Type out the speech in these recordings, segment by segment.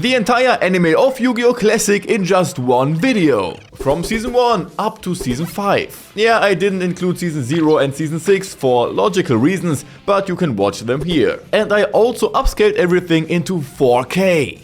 The entire anime of Yu-Gi-Oh! Classic in just one video. From Season 1 up to Season 5. Yeah, I didn't include Season 0 and Season 6 for logical reasons, but you can watch them here. And I also upscaled everything into 4K.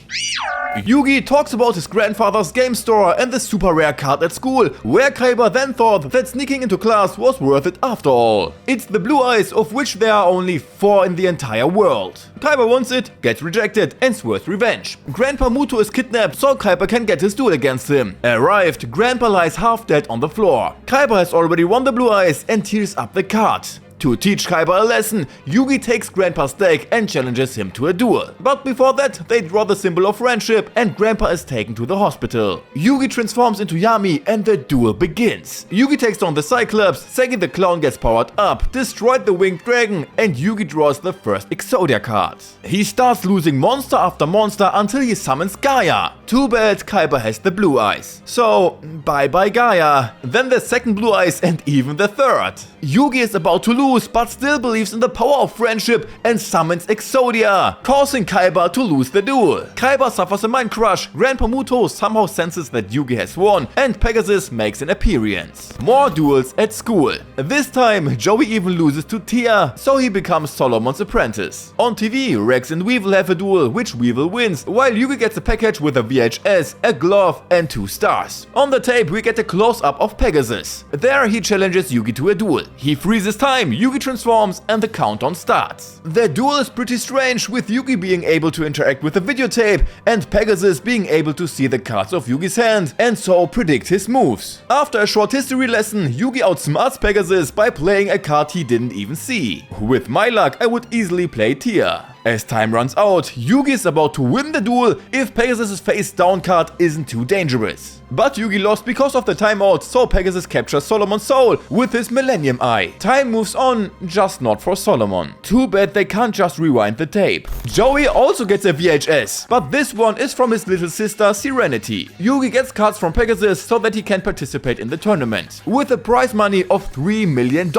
Yugi talks about his grandfather's game store and the super rare card at school, where Kaiba then thought that sneaking into class was worth it after all. It's the blue eyes, of which there are only 4 in the entire world. Kaiba wants it, gets rejected, and swears revenge. Grandpa Muto is kidnapped so Kaiba can get his duel against him. Arrived, Grandpa lies half dead on the floor. Kaiba has already won the blue eyes and tears up the card. To teach Kaiba a lesson, Yugi takes Grandpa's deck and challenges him to a duel. But before that, they draw the symbol of friendship and Grandpa is taken to the hospital. Yugi transforms into Yami and the duel begins. Yugi takes on the Cyclops, Segi the Clown gets powered up, destroyed the Winged Dragon, and Yugi draws the first Exodia card. He starts losing monster after monster until he summons Gaia. Too bad Kaiba has the blue eyes. So, bye bye Gaia. Then the second blue eyes and even the third. Yugi is about to lose, but still believes in the power of friendship and summons Exodia, causing Kaiba to lose the duel. Kaiba suffers a mind crush, Grandpa Muto somehow senses that Yugi has won, and Pegasus makes an appearance. More duels at school. This time, Joey even loses to Tia, so he becomes Solomon's apprentice. On TV, Rex and Weevil have a duel, which Weevil wins, while Yugi gets a package with a VHS, a glove, and 2 stars. On the tape, we get a close-up of Pegasus. There, he challenges Yugi to a duel. He freezes time, Yugi transforms, and the countdown starts. The duel is pretty strange, with Yugi being able to interact with the videotape and Pegasus being able to see the cards of Yugi's hand and so predict his moves. After a short history lesson, Yugi outsmarts Pegasus by playing a card he didn't even see. With my luck, I would easily play Tia. As time runs out, Yugi is about to win the duel if Pegasus' face down card isn't too dangerous. But Yugi lost because of the timeout, so Pegasus captures Solomon's soul with his Millennium Eye. Time moves on, just not for Solomon. Too bad they can't just rewind the tape. Joey also gets a VHS, but this one is from his little sister Serenity. Yugi gets cards from Pegasus so that he can participate in the tournament, with a prize money of $3 million.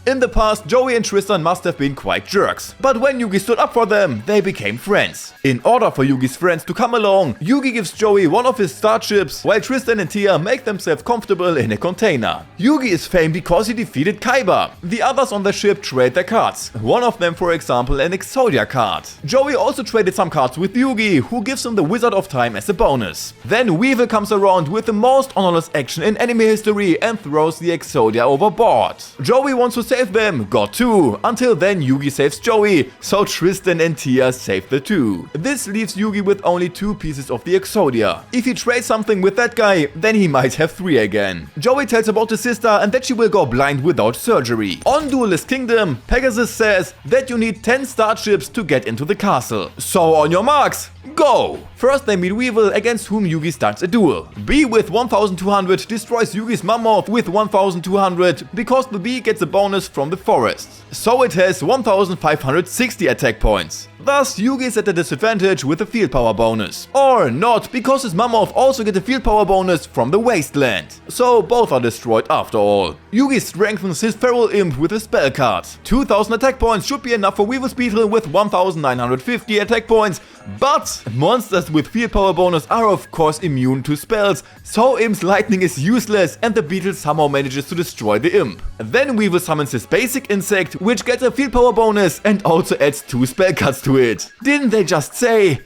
In the past, Joey and Tristan must have been quite jerks, but when Yugi stood up for them, they became friends. In order for Yugi's friends to come along, Yugi gives Joey one of his starships, while Tristan and Tia make themselves comfortable in a container. Yugi is famed because he defeated Kaiba. The others on the ship trade their cards, one of them for example an Exodia card. Joey also traded some cards with Yugi, who gives him the Wizard of Time as a bonus. Then Weevil comes around with the most honorless action in anime history and throws the Exodia overboard. Joey wants to save them, got 2. Until then Yugi saves Joey, so Tristan and Tia save the 2. This leaves Yugi with only 2 pieces of the Exodia. If he trades something with that guy, then he might have 3 again. Joey tells about his sister and that she will go blind without surgery. On Duelist Kingdom, Pegasus says that you need 10 starships to get into the castle. So on your marks, go! First they meet Weevil, against whom Yugi starts a duel. B with 1200 destroys Yugi's Mammoth with 1200 because the B gets a bonus from the forest. So it has 1560 attack points. Thus Yugi is at a disadvantage with a field power bonus. Or not, because his Mammoth also gets a field power bonus from the Wasteland. So both are destroyed after all. Yugi strengthens his Feral Imp with a spell card. 2000 attack points should be enough for Weevil's Beetle with 1950 attack points, but monsters with field power bonus are of course immune to spells, so Imp's lightning is useless and the Beetle somehow manages to destroy the Imp. Then Weevil summons his basic insect, which gets a field power bonus and also adds 2 spell cards to it. Didn't they just say?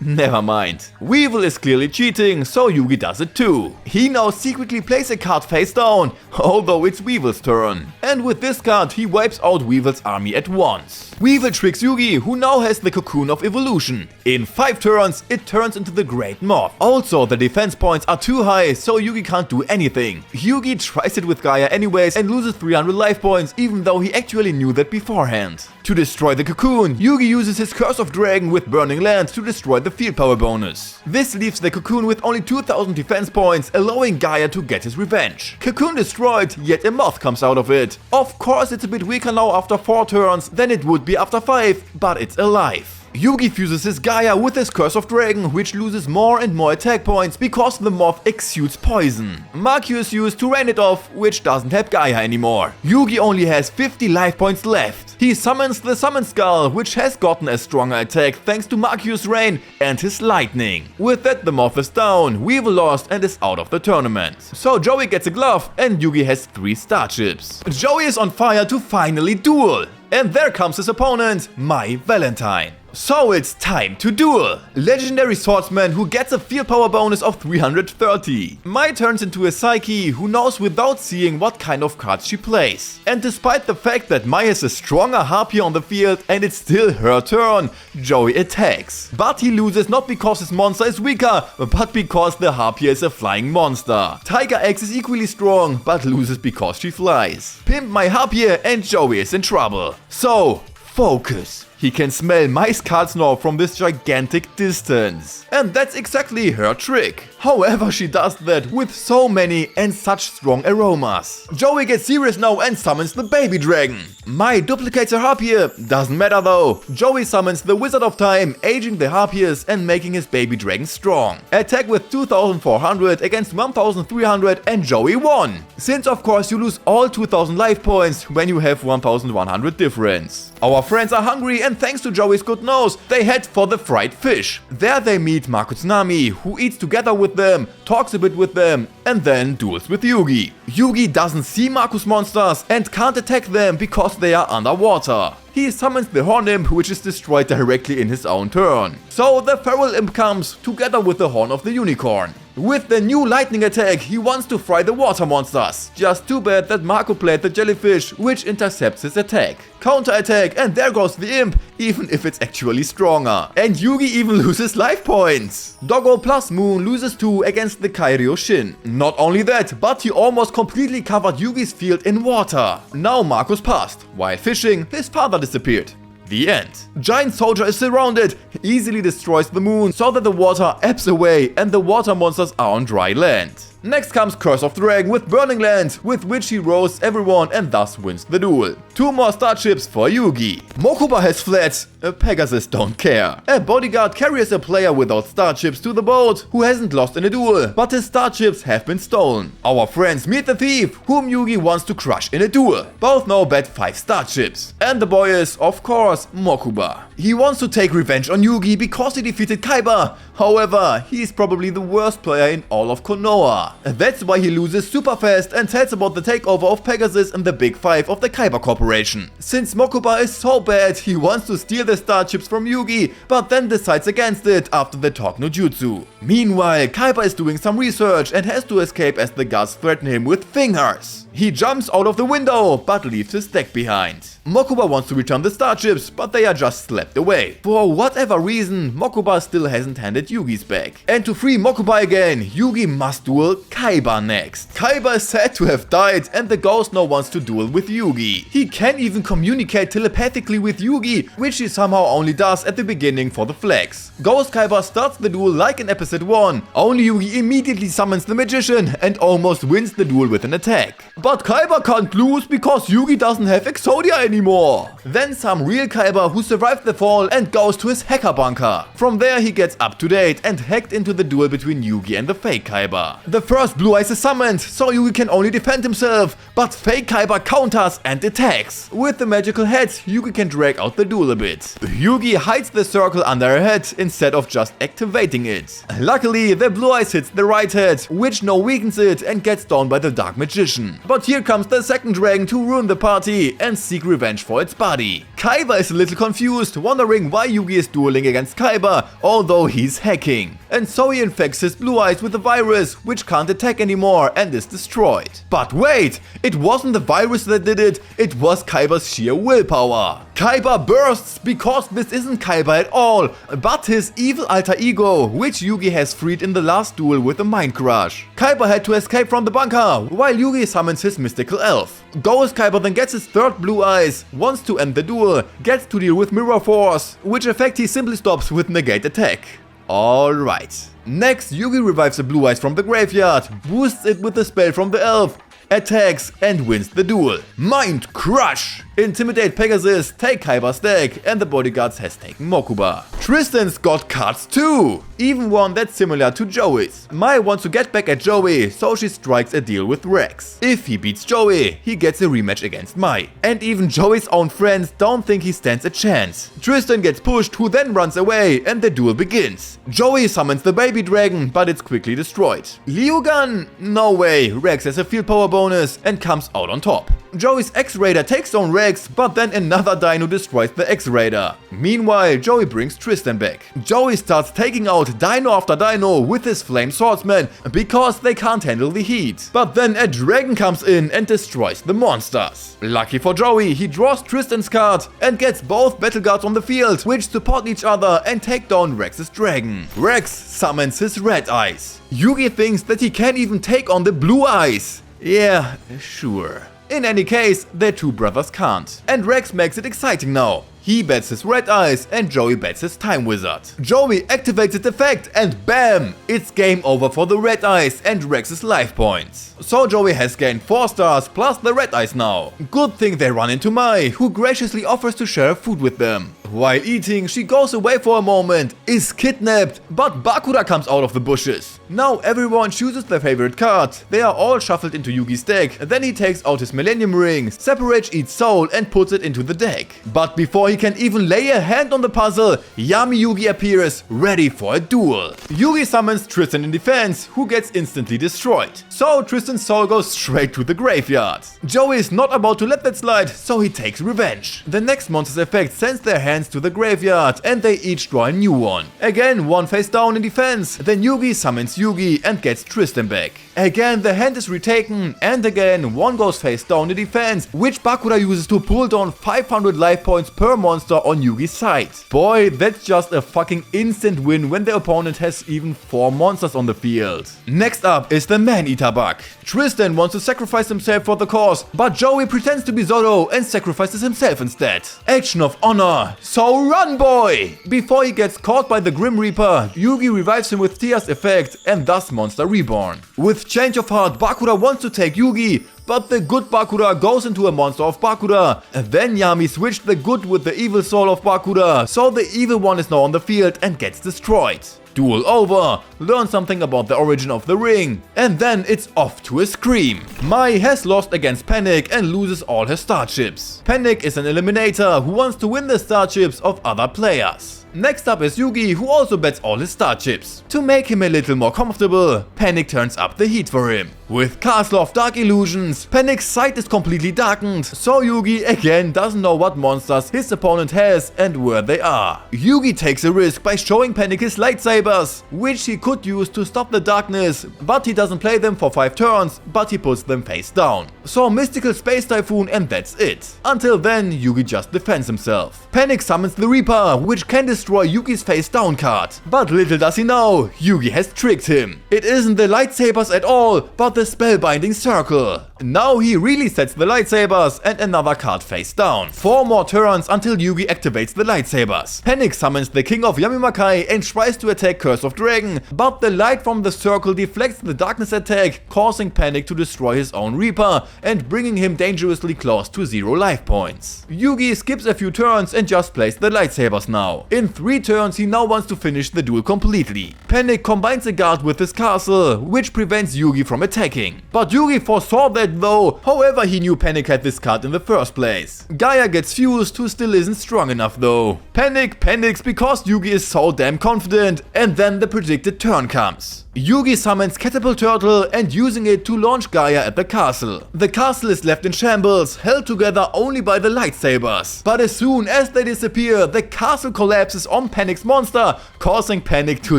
Never mind. Weevil is clearly cheating, so Yugi does it too. He now secretly plays a card face down, although it's Weevil's turn. And with this card he wipes out Weevil's army at once. Weevil tricks Yugi, who now has the Cocoon of Evolution. In 5 turns, it turns into the Great Moth. Also, the defense points are too high, so Yugi can't do anything. Yugi tries it with Gaia anyways and loses 300 life points, even though he actually knew that beforehand. To destroy the Cocoon, Yugi uses his Curse of Dragon with Burning Lands to destroy the field power bonus. This leaves the Cocoon with only 2000 defense points, allowing Gaia to get his revenge. Cocoon destroyed, yet a moth comes out of it. Of course it's a bit weaker now after 4 turns than it would be after 5, but it's alive. Yugi fuses his Gaia with his Curse of Dragon, which loses more and more attack points because the moth exudes poison. Marcus used to rain it off, which doesn't help Gaia anymore. Yugi only has 50 life points left. He summons the Summon Skull, which has gotten a stronger attack thanks to Marcus' rain and his lightning. With that, the moth is down, Weevil lost and is out of the tournament. So Joey gets a glove and Yugi has 3 Starships. Joey is on fire to finally duel. And there comes his opponent, Mai Valentine. So it's time to duel! Legendary swordsman who gets a field power bonus of 330. Mai turns into a Psyche who knows without seeing what kind of cards she plays. And despite the fact that Mai has a stronger Harpy on the field and it's still her turn, Joey attacks. But he loses not because his monster is weaker, but because the Harpy is a flying monster. Tiger X is equally strong, but loses because she flies. Pimp Mai Harpy and Joey is in trouble. So, focus. He can smell Mai's cards now from this gigantic distance. And that's exactly her trick. However, she does that with so many and such strong aromas. Joey gets serious now and summons the baby dragon. Mai duplicates her Harpy, doesn't matter though. Joey summons the Wizard of Time, aging the Harpies and making his baby dragon strong. Attack with 2400 against 1300 and Joey won. Since of course you lose all 2000 life points when you have 1100 difference. Our friends are hungry and thanks to Joey's good nose, they head for the fried fish. There they meet Marco Tsunami, who eats together with them, talks a bit with them, and then duels with Yugi. Yugi doesn't see Marco's monsters and can't attack them because they are underwater. He summons the Horn Imp, which is destroyed directly in his own turn. So the Feral Imp comes, together with the Horn of the Unicorn. With the new lightning attack, he wants to fry the water monsters. Just too bad that Marco played the jellyfish, which intercepts his attack. Counter attack, and there goes the imp, even if it's actually stronger. And Yugi even loses life points. Doggo plus Moon loses 2 against the Kairyu Shin. Not only that, but he almost completely covered Yugi's field in water. Now Marco's passed. While fishing, his father disappeared. The end. Giant Soldier is surrounded, easily destroys the moon so that the water ebbs away and the water monsters are on dry land. Next comes Curse of Dragon with Burning Land, with which he roasts everyone and thus wins the duel. 2 more Starships for Yugi. Mokuba has fled, Pegasus don't care. A bodyguard carries a player without Starships to the boat who hasn't lost in a duel, but his Starships have been stolen. Our friends meet the thief, whom Yugi wants to crush in a duel. Both now bet 5 Starships. And the boy is, of course, Mokuba. He wants to take revenge on Yugi because he defeated Kaiba. However, he is probably the worst player in all of Konoha. That's why he loses super fast and tells about the takeover of Pegasus and the Big 5 of the Kaiba Corporation. Since Mokuba is so bad, he wants to steal the Starships from Yugi, but then decides against it after the Talk no Jutsu. Meanwhile, Kaiba is doing some research and has to escape as the guards threaten him with fingers. He jumps out of the window, but leaves his deck behind. Mokuba wants to return the Starships, but they are just slapped away. For whatever reason, Mokuba still hasn't handed Yugi's back. And to free Mokuba again, Yugi must duel Kaiba next. Kaiba is said to have died and the ghost now wants to duel with Yugi. He can even communicate telepathically with Yugi, which he somehow only does at the beginning for the flags. Ghost Kaiba starts the duel like in episode 1, only Yugi immediately summons the magician and almost wins the duel with an attack. But Kaiba can't lose because Yugi doesn't have Exodia anymore. Then some real Kaiba who survived the fall and goes to his hacker bunker. From there he gets up to date and hacked into the duel between Yugi and the fake Kaiba. The first Blue Eyes is summoned, so Yugi can only defend himself, but fake Kaiba counters and attacks. With the magical head, Yugi can drag out the duel a bit. Yugi hides the circle under her head instead of just activating it. Luckily, the Blue Eyes hits the right head, which now weakens it and gets down by the Dark Magician. But here comes the second dragon to ruin the party and seek revenge for its body. Kaiba is a little confused, wondering why Yugi is dueling against Kaiba, although he's hacking. And so he infects his Blue Eyes with a virus, which can't attack anymore and is destroyed. But wait, it wasn't the virus that did it, it was Kaiba's sheer willpower. Kaiba bursts because this isn't Kaiba at all, but his evil alter ego, which Yugi has freed in the last duel with a Mind Crush. Kaiba had to escape from the bunker, while Yugi summons his mystical elf. Ghost Kaiba then gets his third Blue Eyes, wants to end the duel, gets to deal with Mirror Force, which effect he simply stops with Negate Attack. Alright. Next, Yugi revives the Blue Eyes from the graveyard, boosts it with the spell from the elf, attacks, and wins the duel. Mind Crush! Intimidate Pegasus, take Kaiba's deck, and the bodyguards has taken Mokuba. Tristan's got cards too, even one that's similar to Joey's. Mai wants to get back at Joey, so she strikes a deal with Rex. If he beats Joey, he gets a rematch against Mai. And even Joey's own friends don't think he stands a chance. Tristan gets pushed, who then runs away, and the duel begins. Joey summons the baby dragon, but it's quickly destroyed. Liugan? No way, Rex has a field power bonus and comes out on top. Joey's X-Raider takes down Rex, but then another dino destroys the X-Raider. Meanwhile, Joey brings Tristan back. Joey starts taking out dino after dino with his flame swordsman because they can't handle the heat. But then a dragon comes in and destroys the monsters. Lucky for Joey, he draws Tristan's card and gets both battle guards on the field, which support each other and take down Rex's dragon. Rex summons his red eyes. Yugi thinks that he can even take on the blue eyes. Yeah, sure. In any case, their two brothers can't. And Rex makes it exciting now. He bets his red eyes and Joey bets his time wizard. Joey activates its effect and bam! It's game over for the red eyes and Rex's life points. So Joey has gained 4 stars plus the red eyes now. Good thing they run into Mai, who graciously offers to share food with them. While eating, she goes away for a moment, is kidnapped, but Bakura comes out of the bushes. Now everyone chooses their favorite card. They are all shuffled into Yugi's deck. Then he takes out his Millennium Ring, separates each soul and puts it into the deck. But before he can even lay a hand on the puzzle, Yami Yugi appears, ready for a duel. Yugi summons Tristan in defense, who gets instantly destroyed. So Tristan's soul goes straight to the graveyard. Joey is not about to let that slide, so he takes revenge. The next monster's effect sends their hands to the graveyard and they each draw a new one. Again, one face down in defense, then Yugi summons Yugi and gets Tristan back. Again, the hand is retaken and again, one goes face down in defense, which Bakura uses to pull down 500 life points per monster on Yugi's side. Boy, that's just a fucking instant win when the opponent has even 4 monsters on the field. Next up is the Man-Eater bug. Tristan wants to sacrifice himself for the cause, but Joey pretends to be Zoro and sacrifices himself instead. Action of honor. So run, boy! Before he gets caught by the Grim Reaper, Yugi revives him with Tia's effect and thus Monster Reborn. With change of heart, Bakura wants to take Yugi, but the good Bakura goes into a monster of Bakura. Then Yami switched the good with the evil soul of Bakura, so the evil one is now on the field and gets destroyed. Duel over, learn something about the origin of the ring, and then it's off to a scream. Mai has lost against Panic and loses all her starships. Panic is an eliminator who wants to win the starships of other players. Next up is Yugi, who also bets all his starships. To make him a little more comfortable, Panic turns up the heat for him. With Castle of Dark Illusions, Panic's sight is completely darkened, so Yugi again doesn't know what monsters his opponent has and where they are. Yugi takes a risk by showing Panic his lightsabers, which he could use to stop the darkness, but he doesn't play them for 5 turns, but he puts them face down. So Mystical Space Typhoon and that's it. Until then, Yugi just defends himself. Panic summons the Reaper, which can destroy Yugi's face down card. But little does he know, Yugi has tricked him. It isn't the lightsabers at all, but the spellbinding circle. Now he really sets the lightsabers and another card face down. 4 more turns until Yugi activates the lightsabers. Panic summons the King of Yamimakai and tries to attack Curse of Dragon, but the light from the circle deflects the darkness attack, causing Panic to destroy his own Reaper and bringing him dangerously close to 0 life points. Yugi skips a few turns and just plays the lightsabers now. In 3 turns he now wants to finish the duel completely. Panic combines a guard with his castle, which prevents Yugi from attacking. But Yugi foresaw that though, however he knew Panic had this card in the first place. Gaia gets fused, who still isn't strong enough though. Panic panics because Yugi is so damn confident, and then the predicted turn comes. Yugi summons Catapult Turtle and using it to launch Gaia at the castle. The castle is left in shambles, held together only by the lightsabers. But as soon as they disappear, the castle collapses on Panic's monster, causing Panic to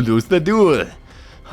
lose the duel.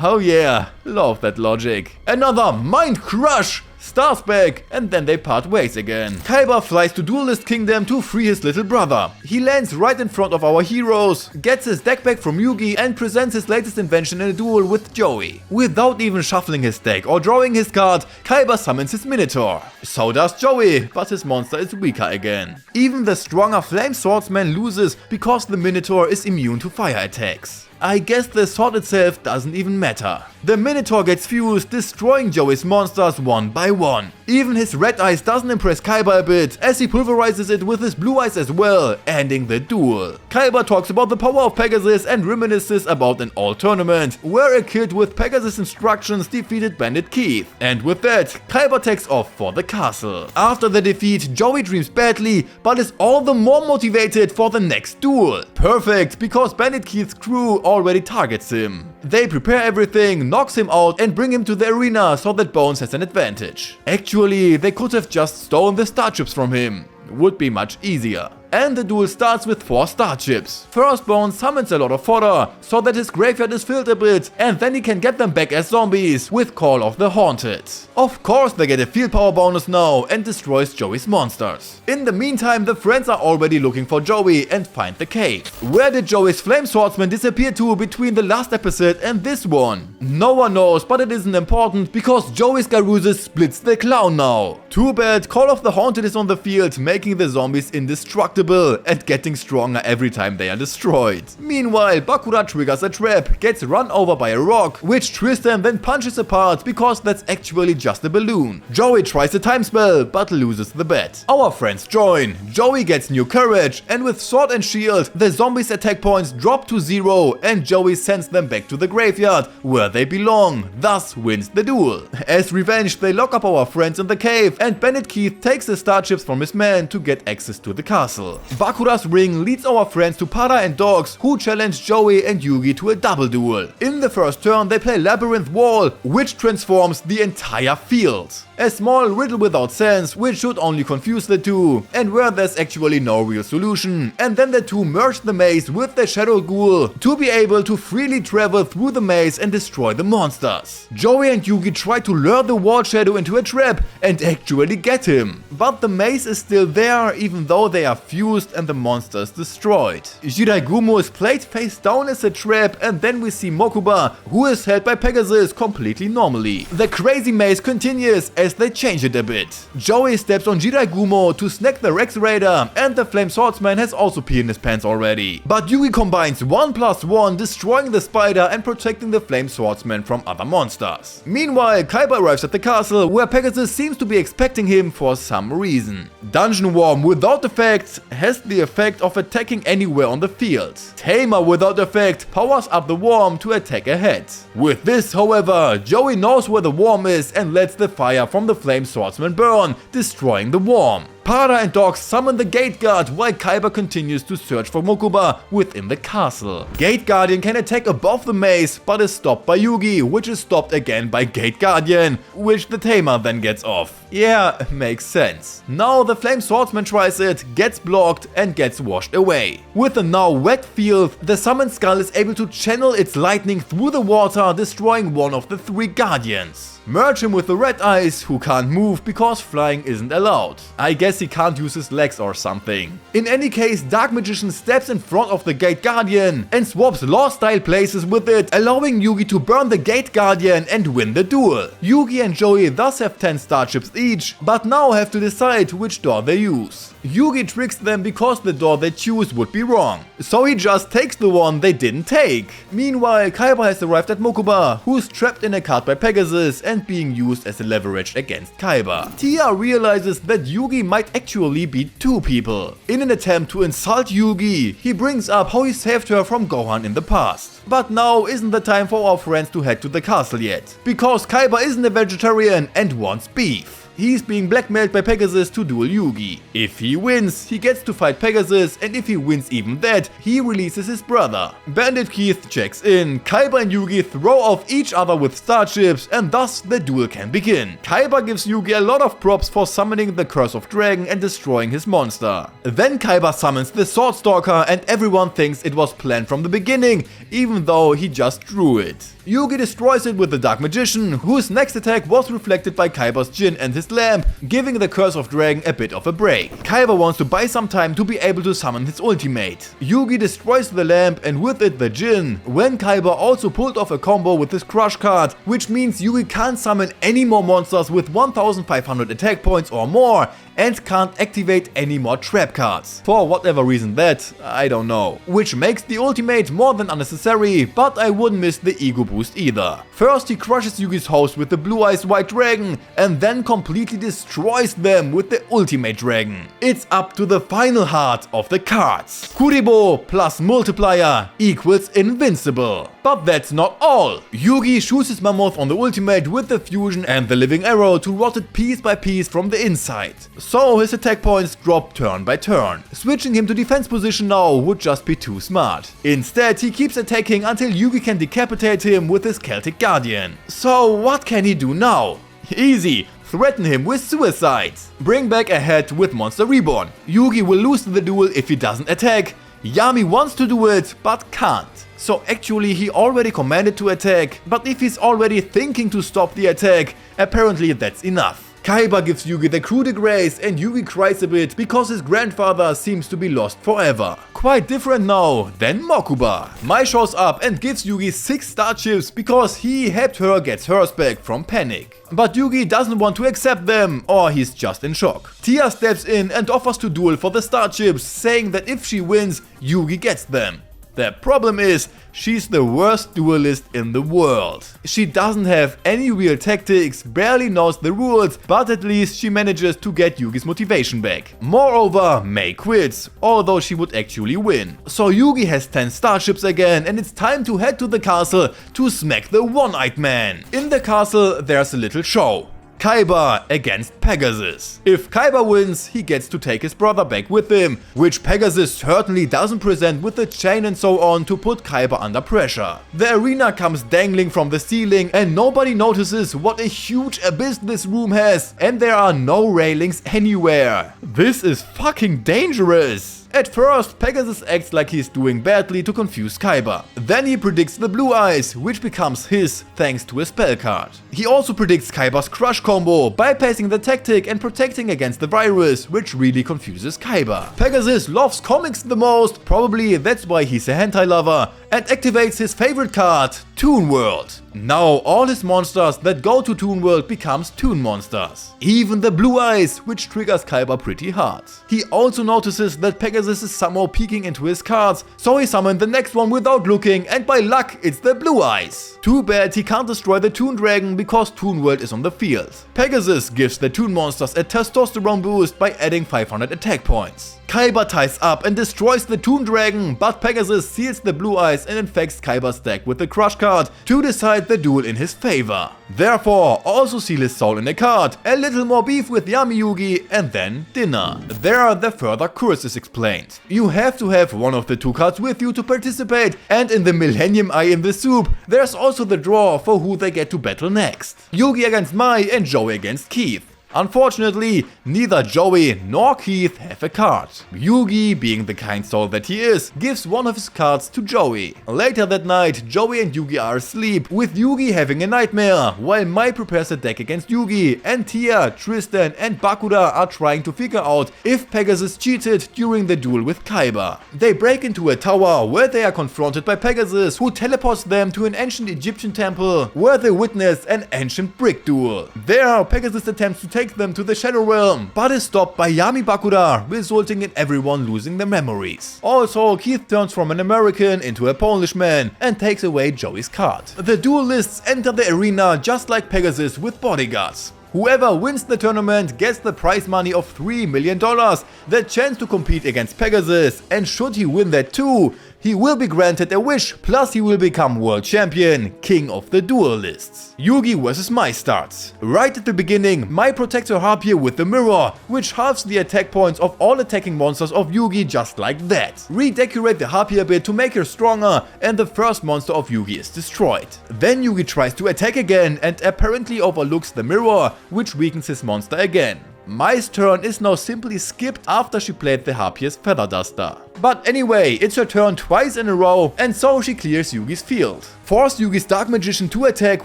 Oh yeah, love that logic. Another Mind Crush! Stars back, and then they part ways again. Kaiba flies to Duelist Kingdom to free his little brother. He lands right in front of our heroes, gets his deck back from Yugi and presents his latest invention in a duel with Joey. Without even shuffling his deck or drawing his card, Kaiba summons his Minotaur. So does Joey, but his monster is weaker again. Even the stronger Flame Swordsman loses because the Minotaur is immune to fire attacks. I guess the sword itself doesn't even matter. The Minotaur gets fused, destroying Joey's monsters one by one. Even his red eyes doesn't impress Kaiba a bit, as he pulverizes it with his blue eyes as well, ending the duel. Kaiba talks about the power of Pegasus and reminisces about an old tournament, where a kid with Pegasus instructions defeated Bandit Keith. And with that, Kaiba takes off for the castle. After the defeat, Joey dreams badly, but is all the more motivated for the next duel. Perfect, because Bandit Keith's crew already targets him. They prepare everything, knocks him out and bring him to the arena so that Bones has an advantage. Actually, they could have just stolen the starships from him. Would be much easier. And the duel starts with 4 starships. First, Bones summons a lot of fodder, so that his graveyard is filled a bit, and then he can get them back as zombies with Call of the Haunted. Of course they get a field power bonus now and destroys Joey's monsters. In the meantime, the friends are already looking for Joey and find the cave. Where did Joey's flame swordsman disappear to between the last episode and this one? No one knows, but it isn't important because Joey's Garuzes splits the clown now. Too bad Call of the Haunted is on the field, making the zombies indestructible and getting stronger every time they are destroyed. Meanwhile, Bakura triggers a trap, gets run over by a rock, which Tristan then punches apart because that's actually just a balloon. Joey tries a time spell, but loses the bet. Our friends join. Joey gets new courage, and with sword and shield, the zombies' attack points drop to 0, and Joey sends them back to the graveyard, where they belong, thus wins the duel. As revenge, they lock up our friends in the cave, and Bandit Keith takes the starships from his men to get access to the castle. Bakura's ring leads our friends to Para and Dogs, who challenge Joey and Yugi to a double duel. In the first turn, they play Labyrinth Wall, which transforms the entire field. A small riddle without sense, which should only confuse the two, and where there's actually no real solution. And then the two merge the maze with the Shadow Ghoul to be able to freely travel through the maze and destroy the monsters. Joey and Yugi try to lure the Wall Shadow into a trap and actually get him. But the maze is still there, even though they are fused and the monsters destroyed. Jiraiya is played face down as a trap, and then we see Mokuba, who is held by Pegasus completely normally. The crazy maze continues as they change it a bit. Joey steps on Jiraiya to snag the Rex Raider, and the Flame Swordsman has also peed in his pants already. But Yugi combines 1+1, destroying the spider and protecting the Flame Swordsman from other monsters. Meanwhile, Kaiba arrives at the castle, where Pegasus seems to be expecting him for some reason. Dungeon Worm without effect has the effect of attacking anywhere on the field. Tamer without effect powers up the worm to attack ahead. With this, however, Joey knows where the worm is and lets the fire from the Flame Swordsman burn, destroying the worm. Para and Dogs summon the Gate Guard while Kaiba continues to search for Mokuba within the castle. Gate Guardian can attack above the maze but is stopped by Yugi, which is stopped again by Gate Guardian, which the Tamer then gets off. Yeah, makes sense. Now the Flame Swordsman tries it, gets blocked and gets washed away. With the now wet field, the summoned skull is able to channel its lightning through the water, destroying one of the 3 Guardians. Merge him with the Red Eyes, who can't move because flying isn't allowed. I guess he can't use his legs or something. In any case, Dark Magician steps in front of the Gate Guardian and swaps Law-style places with it, allowing Yugi to burn the Gate Guardian and win the duel. Yugi and Joey thus have 10 starships each, but now have to decide which door they use. Yugi tricks them because the door they choose would be wrong, so he just takes the one they didn't take. Meanwhile, Kaiba has arrived at Mokuba, who's trapped in a cart by Pegasus and being used as a leverage against Kaiba. Tia realizes that Yugi might actually be 2 people. In an attempt to insult Yugi, he brings up how he saved her from Gohan in the past. But now isn't the time for our friends to head to the castle yet, because Kaiba isn't a vegetarian and wants beef. He's being blackmailed by Pegasus to duel Yugi. If he wins, he gets to fight Pegasus, and if he wins even that, he releases his brother. Bandit Keith checks in, Kaiba and Yugi throw off each other with starships, and thus the duel can begin. Kaiba gives Yugi a lot of props for summoning the Curse of Dragon and destroying his monster. Then Kaiba summons the Sword Stalker, and everyone thinks it was planned from the beginning, even though he just drew it. Yugi destroys it with the Dark Magician, whose next attack was reflected by Kaiba's Jin and his lamp, giving the Curse of Dragon a bit of a break. Kaiba wants to buy some time to be able to summon his ultimate. Yugi destroys the lamp and with it the Jin, when Kaiba also pulled off a combo with his Crush card, which means Yugi can't summon any more monsters with 1500 attack points or more, and can't activate any more trap cards. For whatever reason that, I don't know. Which makes the ultimate more than unnecessary, but I wouldn't miss the ego boost either. First he crushes Yugi's host with the Blue Eyes White Dragon and then completely destroys them with the Ultimate Dragon. It's up to the final heart of the cards. Kuribo plus multiplier equals invincible. But that's not all. Yugi shoots his Mammoth on the ultimate with the fusion and the living arrow to rot it piece by piece from the inside. So his attack points drop turn by turn. Switching him to defense position now would just be too smart. Instead he keeps attacking until Yugi can decapitate him with his Celtic Guardian. So what can he do now? Easy. Threaten him with suicide. Bring back a head with Monster Reborn. Yugi will lose the duel if he doesn't attack. Yami wants to do it, but can't. So actually he already commanded to attack, but if he's already thinking to stop the attack, apparently that's enough. Kaiba gives Yugi the coup de grace and Yugi cries a bit because his grandfather seems to be lost forever. Quite different now than Mokuba. Mai shows up and gives Yugi 6 star chips because he helped her get hers back from Panic. But Yugi doesn't want to accept them, or he's just in shock. Tia steps in and offers to duel for the star chips, saying that if she wins, Yugi gets them. The problem is, she's the worst duelist in the world. She doesn't have any real tactics, barely knows the rules, but at least she manages to get Yugi's motivation back. Moreover, Mei quits, although she would actually win. So Yugi has 10 starships again and it's time to head to the castle to smack the One-Eyed Man. In the castle there's a little show. Kaiba against Pegasus. If Kaiba wins, he gets to take his brother back with him, which Pegasus certainly doesn't present with the chain and so on to put Kaiba under pressure. The arena comes dangling from the ceiling and nobody notices what a huge abyss this room has, and there are no railings anywhere. This is fucking dangerous. At first, Pegasus acts like he's doing badly to confuse Kaiba. Then he predicts the Blue Eyes, which becomes his thanks to a spell card. He also predicts Kaiba's Crush combo, bypassing the tactic and protecting against the virus, which really confuses Kaiba. Pegasus loves comics the most, probably that's why he's a hentai lover, and activates his favorite card, Toon World. Now all his monsters that go to Toon World becomes Toon monsters. Even the Blue Eyes, which triggers Kaiba pretty hard. He also notices that Pegasus is somehow peeking into his cards, so he summoned the next one without looking, and by luck it's the Blue Eyes. Too bad he can't destroy the Toon Dragon because Toon World is on the field. Pegasus gives the Toon monsters a testosterone boost by adding 500 attack points. Kaiba ties up and destroys the Toon Dragon, but Pegasus seals the Blue Eyes and infects Kaiba's deck with the Crush card to decide the duel in his favor. Therefore, also seal his soul in a card, a little more beef with Yami Yugi, and then dinner. There the further course is explained. You have to have one of the 2 cards with you to participate, and in the Millennium Eye in the soup, there's also the draw for who they get to battle next. Yugi against Mai and Joey against Keith. Unfortunately, neither Joey nor Keith have a card. Yugi, being the kind soul that he is, gives one of his cards to Joey. Later that night, Joey and Yugi are asleep, with Yugi having a nightmare, while Mai prepares a deck against Yugi, and Tia, Tristan and Bakura are trying to figure out if Pegasus cheated during the duel with Kaiba. They break into a tower where they are confronted by Pegasus, who teleports them to an ancient Egyptian temple where they witness an ancient brick duel. There, Pegasus attempts to take them to the Shadow Realm, but is stopped by Yami Bakura, resulting in everyone losing their memories. Also, Keith turns from an American into a Polish man and takes away Joey's card. The duelists enter the arena just like Pegasus with bodyguards. Whoever wins the tournament gets the prize money of $3 million, the chance to compete against Pegasus, and should he win that too, he will be granted a wish, plus he will become world champion, king of the duelists. Yugi vs Mai starts. Right at the beginning, Mai protects her Harpier with the mirror, which halves the attack points of all attacking monsters of Yugi just like that. Redecorate the Harpier a bit to make her stronger, and the first monster of Yugi is destroyed. Then Yugi tries to attack again and apparently overlooks the mirror, which weakens his monster again. Mai's turn is now simply skipped after she played the Harpier's Feather Duster. But anyway, it's her turn twice in a row, and so she clears Yugi's field. Force Yugi's Dark Magician to attack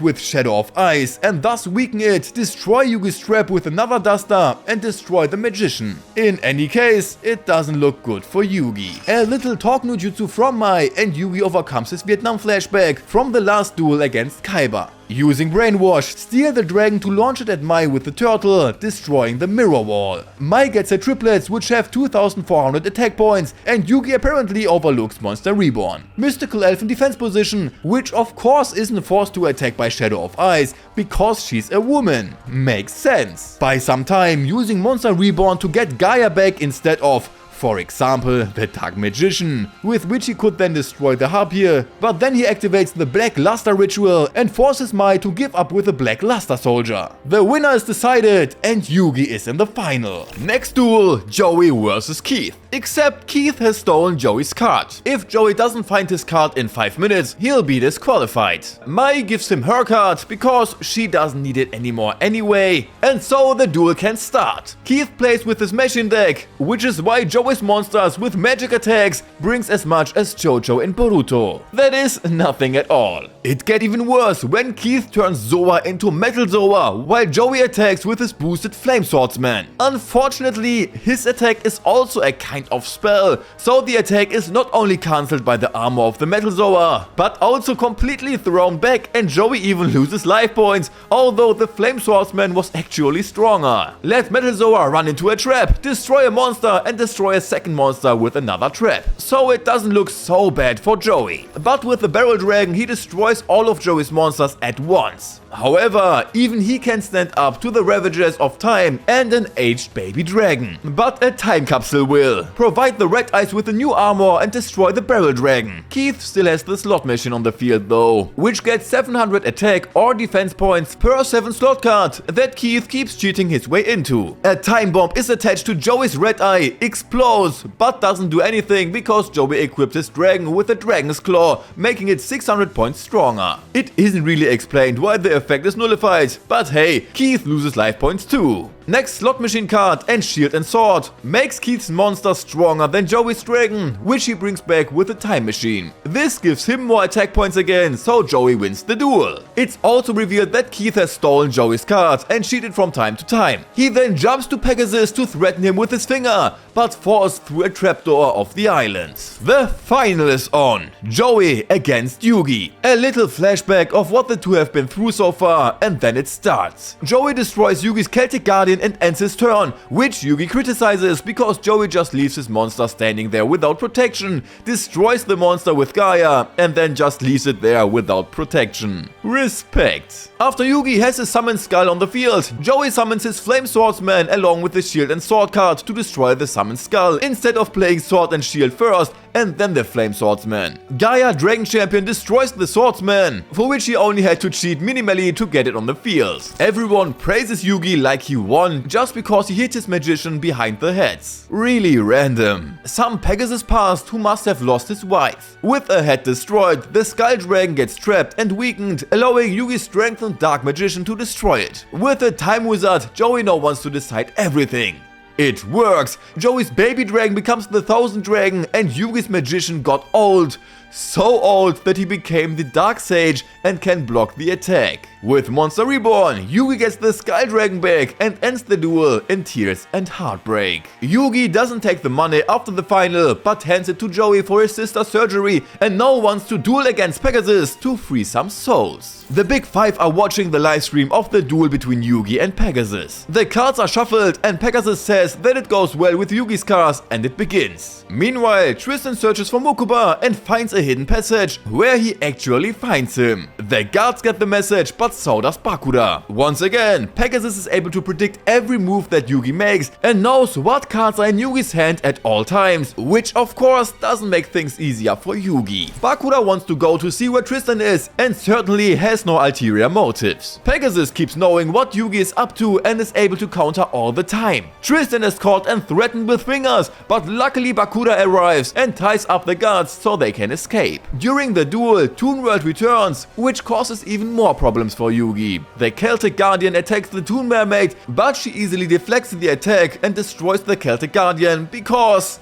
with Shadow of Ice, and thus weaken it, destroy Yugi's trap with another Duster, and destroy the Magician. In any case, it doesn't look good for Yugi. A little talk no jutsu from Mai, and Yugi overcomes his Vietnam flashback from the last duel against Kaiba. Using Brainwash, steer the dragon to launch it at Mai with the turtle, destroying the mirror wall. Mai gets her triplets, which have 2400 attack points, and Yugi apparently overlooks Monster Reborn. Mystical Elf in defense position, which of course isn't forced to attack by Shadow of Ice, because she's a woman. Makes sense. By some time, using Monster Reborn to get Gaia back instead of, for example, the Dark Magician, with which he could then destroy the Harpier, but then he activates the Black Luster ritual and forces Mai to give up with the Black Luster Soldier. The winner is decided and Yugi is in the final. Next duel, Joey vs Keith. Except Keith has stolen Joey's card. If Joey doesn't find his card in 5 minutes, he'll be disqualified. Mai gives him her card because she doesn't need it anymore anyway, and so the duel can start. Keith plays with his machine deck, which is why Joey's monsters with magic attacks brings as much as JoJo in Boruto. That is nothing at all. It gets even worse when Keith turns Zoa into Metal Zoa while Joey attacks with his boosted Flame Swordsman. Unfortunately, his attack is also a kind of spell, so the attack is not only cancelled by the armor of the Metal Zoa, but also completely thrown back, and Joey even loses life points, although the Flame Swordsman was actually stronger. Let Metal Zoa run into a trap, destroy a monster and destroy a second monster with another trap, so it doesn't look so bad for Joey. But with the Barrel Dragon he destroys all of Joey's monsters at once. However, even he can stand up to the Ravagers of Time and an aged baby dragon. But a time capsule will provide the Red Eyes with a new armor and destroy the Barrel Dragon. Keith still has the slot machine on the field though, which gets 700 attack or defense points per 7 slot card that Keith keeps cheating his way into. A time bomb is attached to Joey's Red Eye, explodes, but doesn't do anything because Joey equipped his dragon with a Dragon's Claw, making it 600 points stronger. It isn't really explained why the effect is nullified, but hey, Keith loses life points too. Next slot machine card and Shield and Sword makes Keith's monster stronger than Joey's dragon, which he brings back with a time machine. This gives him more attack points again, so Joey wins the duel. It's also revealed that Keith has stolen Joey's card and cheated from time to time. He then jumps to Pegasus to threaten him with his finger, but falls through a trapdoor of the island. The final is on. Joey against Yugi. A little flashback of what the two have been through so far, and then it starts. Joey destroys Yugi's Celtic Guardian and ends his turn, which Yugi criticizes because Joey just leaves his monster standing there without protection, destroys the monster with Gaia, and then just leaves it there without protection. Respect. After Yugi has his summoned skull on the field, Joey summons his Flame Swordsman along with the Shield and Sword card to destroy the summoned skull, instead of playing Sword and Shield first and then the Flame Swordsman. Gaia Dragon Champion destroys the Swordsman, for which he only had to cheat minimally to get it on the field. Everyone praises Yugi like he won just because he hit his magician behind the heads. Really random. Some Pegasus past who must have lost his wife. With a head destroyed, the Skull Dragon gets trapped and weakened, allowing Yugi's strengthened Dark Magician to destroy it. With a Time Wizard, Joey now wants to decide everything. It works! Joey's baby dragon becomes the Thousand Dragon and Yugi's magician got old. So old that he became the Dark Sage and can block the attack. With Monster Reborn, Yugi gets the Skull Dragon back and ends the duel in tears and heartbreak. Yugi doesn't take the money after the final, but hands it to Joey for his sister's surgery and now wants to duel against Pegasus to free some souls. The Big Five are watching the livestream of the duel between Yugi and Pegasus. The cards are shuffled and Pegasus says that it goes well with Yugi's cards and it begins. Meanwhile, Tristan searches for Mokuba and finds a hidden passage where he actually finds him. The guards get the message, but so does Bakura. Once again, Pegasus is able to predict every move that Yugi makes and knows what cards are in Yugi's hand at all times, which of course doesn't make things easier for Yugi. Bakura wants to go to see where Tristan is and certainly has no ulterior motives. Pegasus keeps knowing what Yugi is up to and is able to counter all the time. Tristan is caught and threatened with fingers, but luckily Bakura arrives and ties up the guards so they can escape. During the duel, Toon World returns, which causes even more problems for Yugi. The Celtic Guardian attacks the Toon Mermaid, but she easily deflects the attack and destroys the Celtic Guardian because...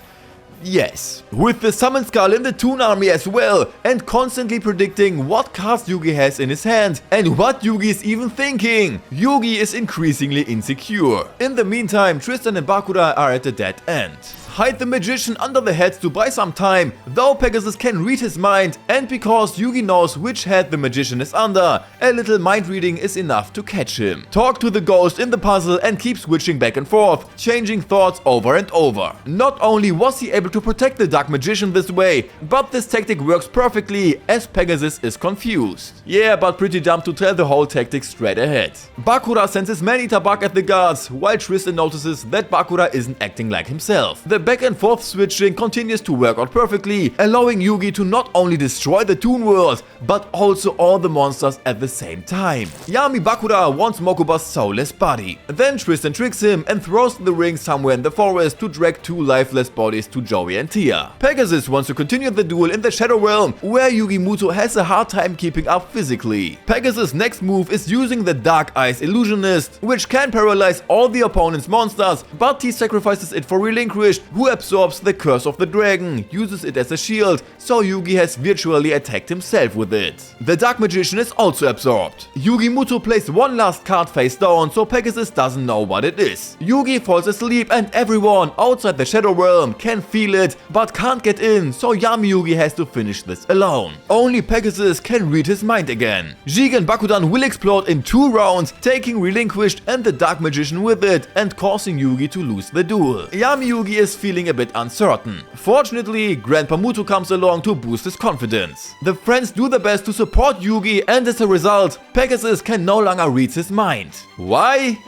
yes. With the Summoned Skull in the Toon army as well, and constantly predicting what cards Yugi has in his hand and what Yugi is even thinking, Yugi is increasingly insecure. In the meantime, Tristan and Bakura are at a dead end. hide the magician under the heads to buy some time, though Pegasus can read his mind, and because Yugi knows which head the magician is under, a little mind reading is enough to catch him. Talk to the ghost in the puzzle and keep switching back and forth, changing thoughts over and over. Not only was he able to protect the Dark Magician this way, but this tactic works perfectly as Pegasus is confused. Yeah, but pretty dumb to tell the whole tactic straight ahead. Bakura sends his man-eater bug at the guards, while Tristan notices that Bakura isn't acting like himself. The back and forth switching continues to work out perfectly, allowing Yugi to not only destroy the Toon World, but also all the monsters at the same time. Yami Bakura wants Mokuba's soulless body. Then Tristan tricks him and throws the ring somewhere in the forest to drag two lifeless bodies to Joey and Tia. Pegasus wants to continue the duel in the Shadow Realm, where Yugi Muto has a hard time keeping up physically. Pegasus' next move is using the Dark Eyes Illusionist, which can paralyze all the opponent's monsters, but he sacrifices it for Relinquished, who absorbs the Curse of the Dragon, uses it as a shield, so Yugi has virtually attacked himself with it. The Dark Magician is also absorbed. Yugi Muto plays one last card face down, so Pegasus doesn't know what it is. Yugi falls asleep and everyone outside the Shadow Realm can feel it, but can't get in, so Yami Yugi has to finish this alone. Only Pegasus can read his mind again. Jigen Bakudan will explode in 2 rounds, taking Relinquished and the Dark Magician with it and causing Yugi to lose the duel. Yami Yugi is feeling a bit uncertain. Fortunately, Grandpa Muto comes along to boost his confidence. The friends do their best to support Yugi, and as a result, Pegasus can no longer read his mind. Why?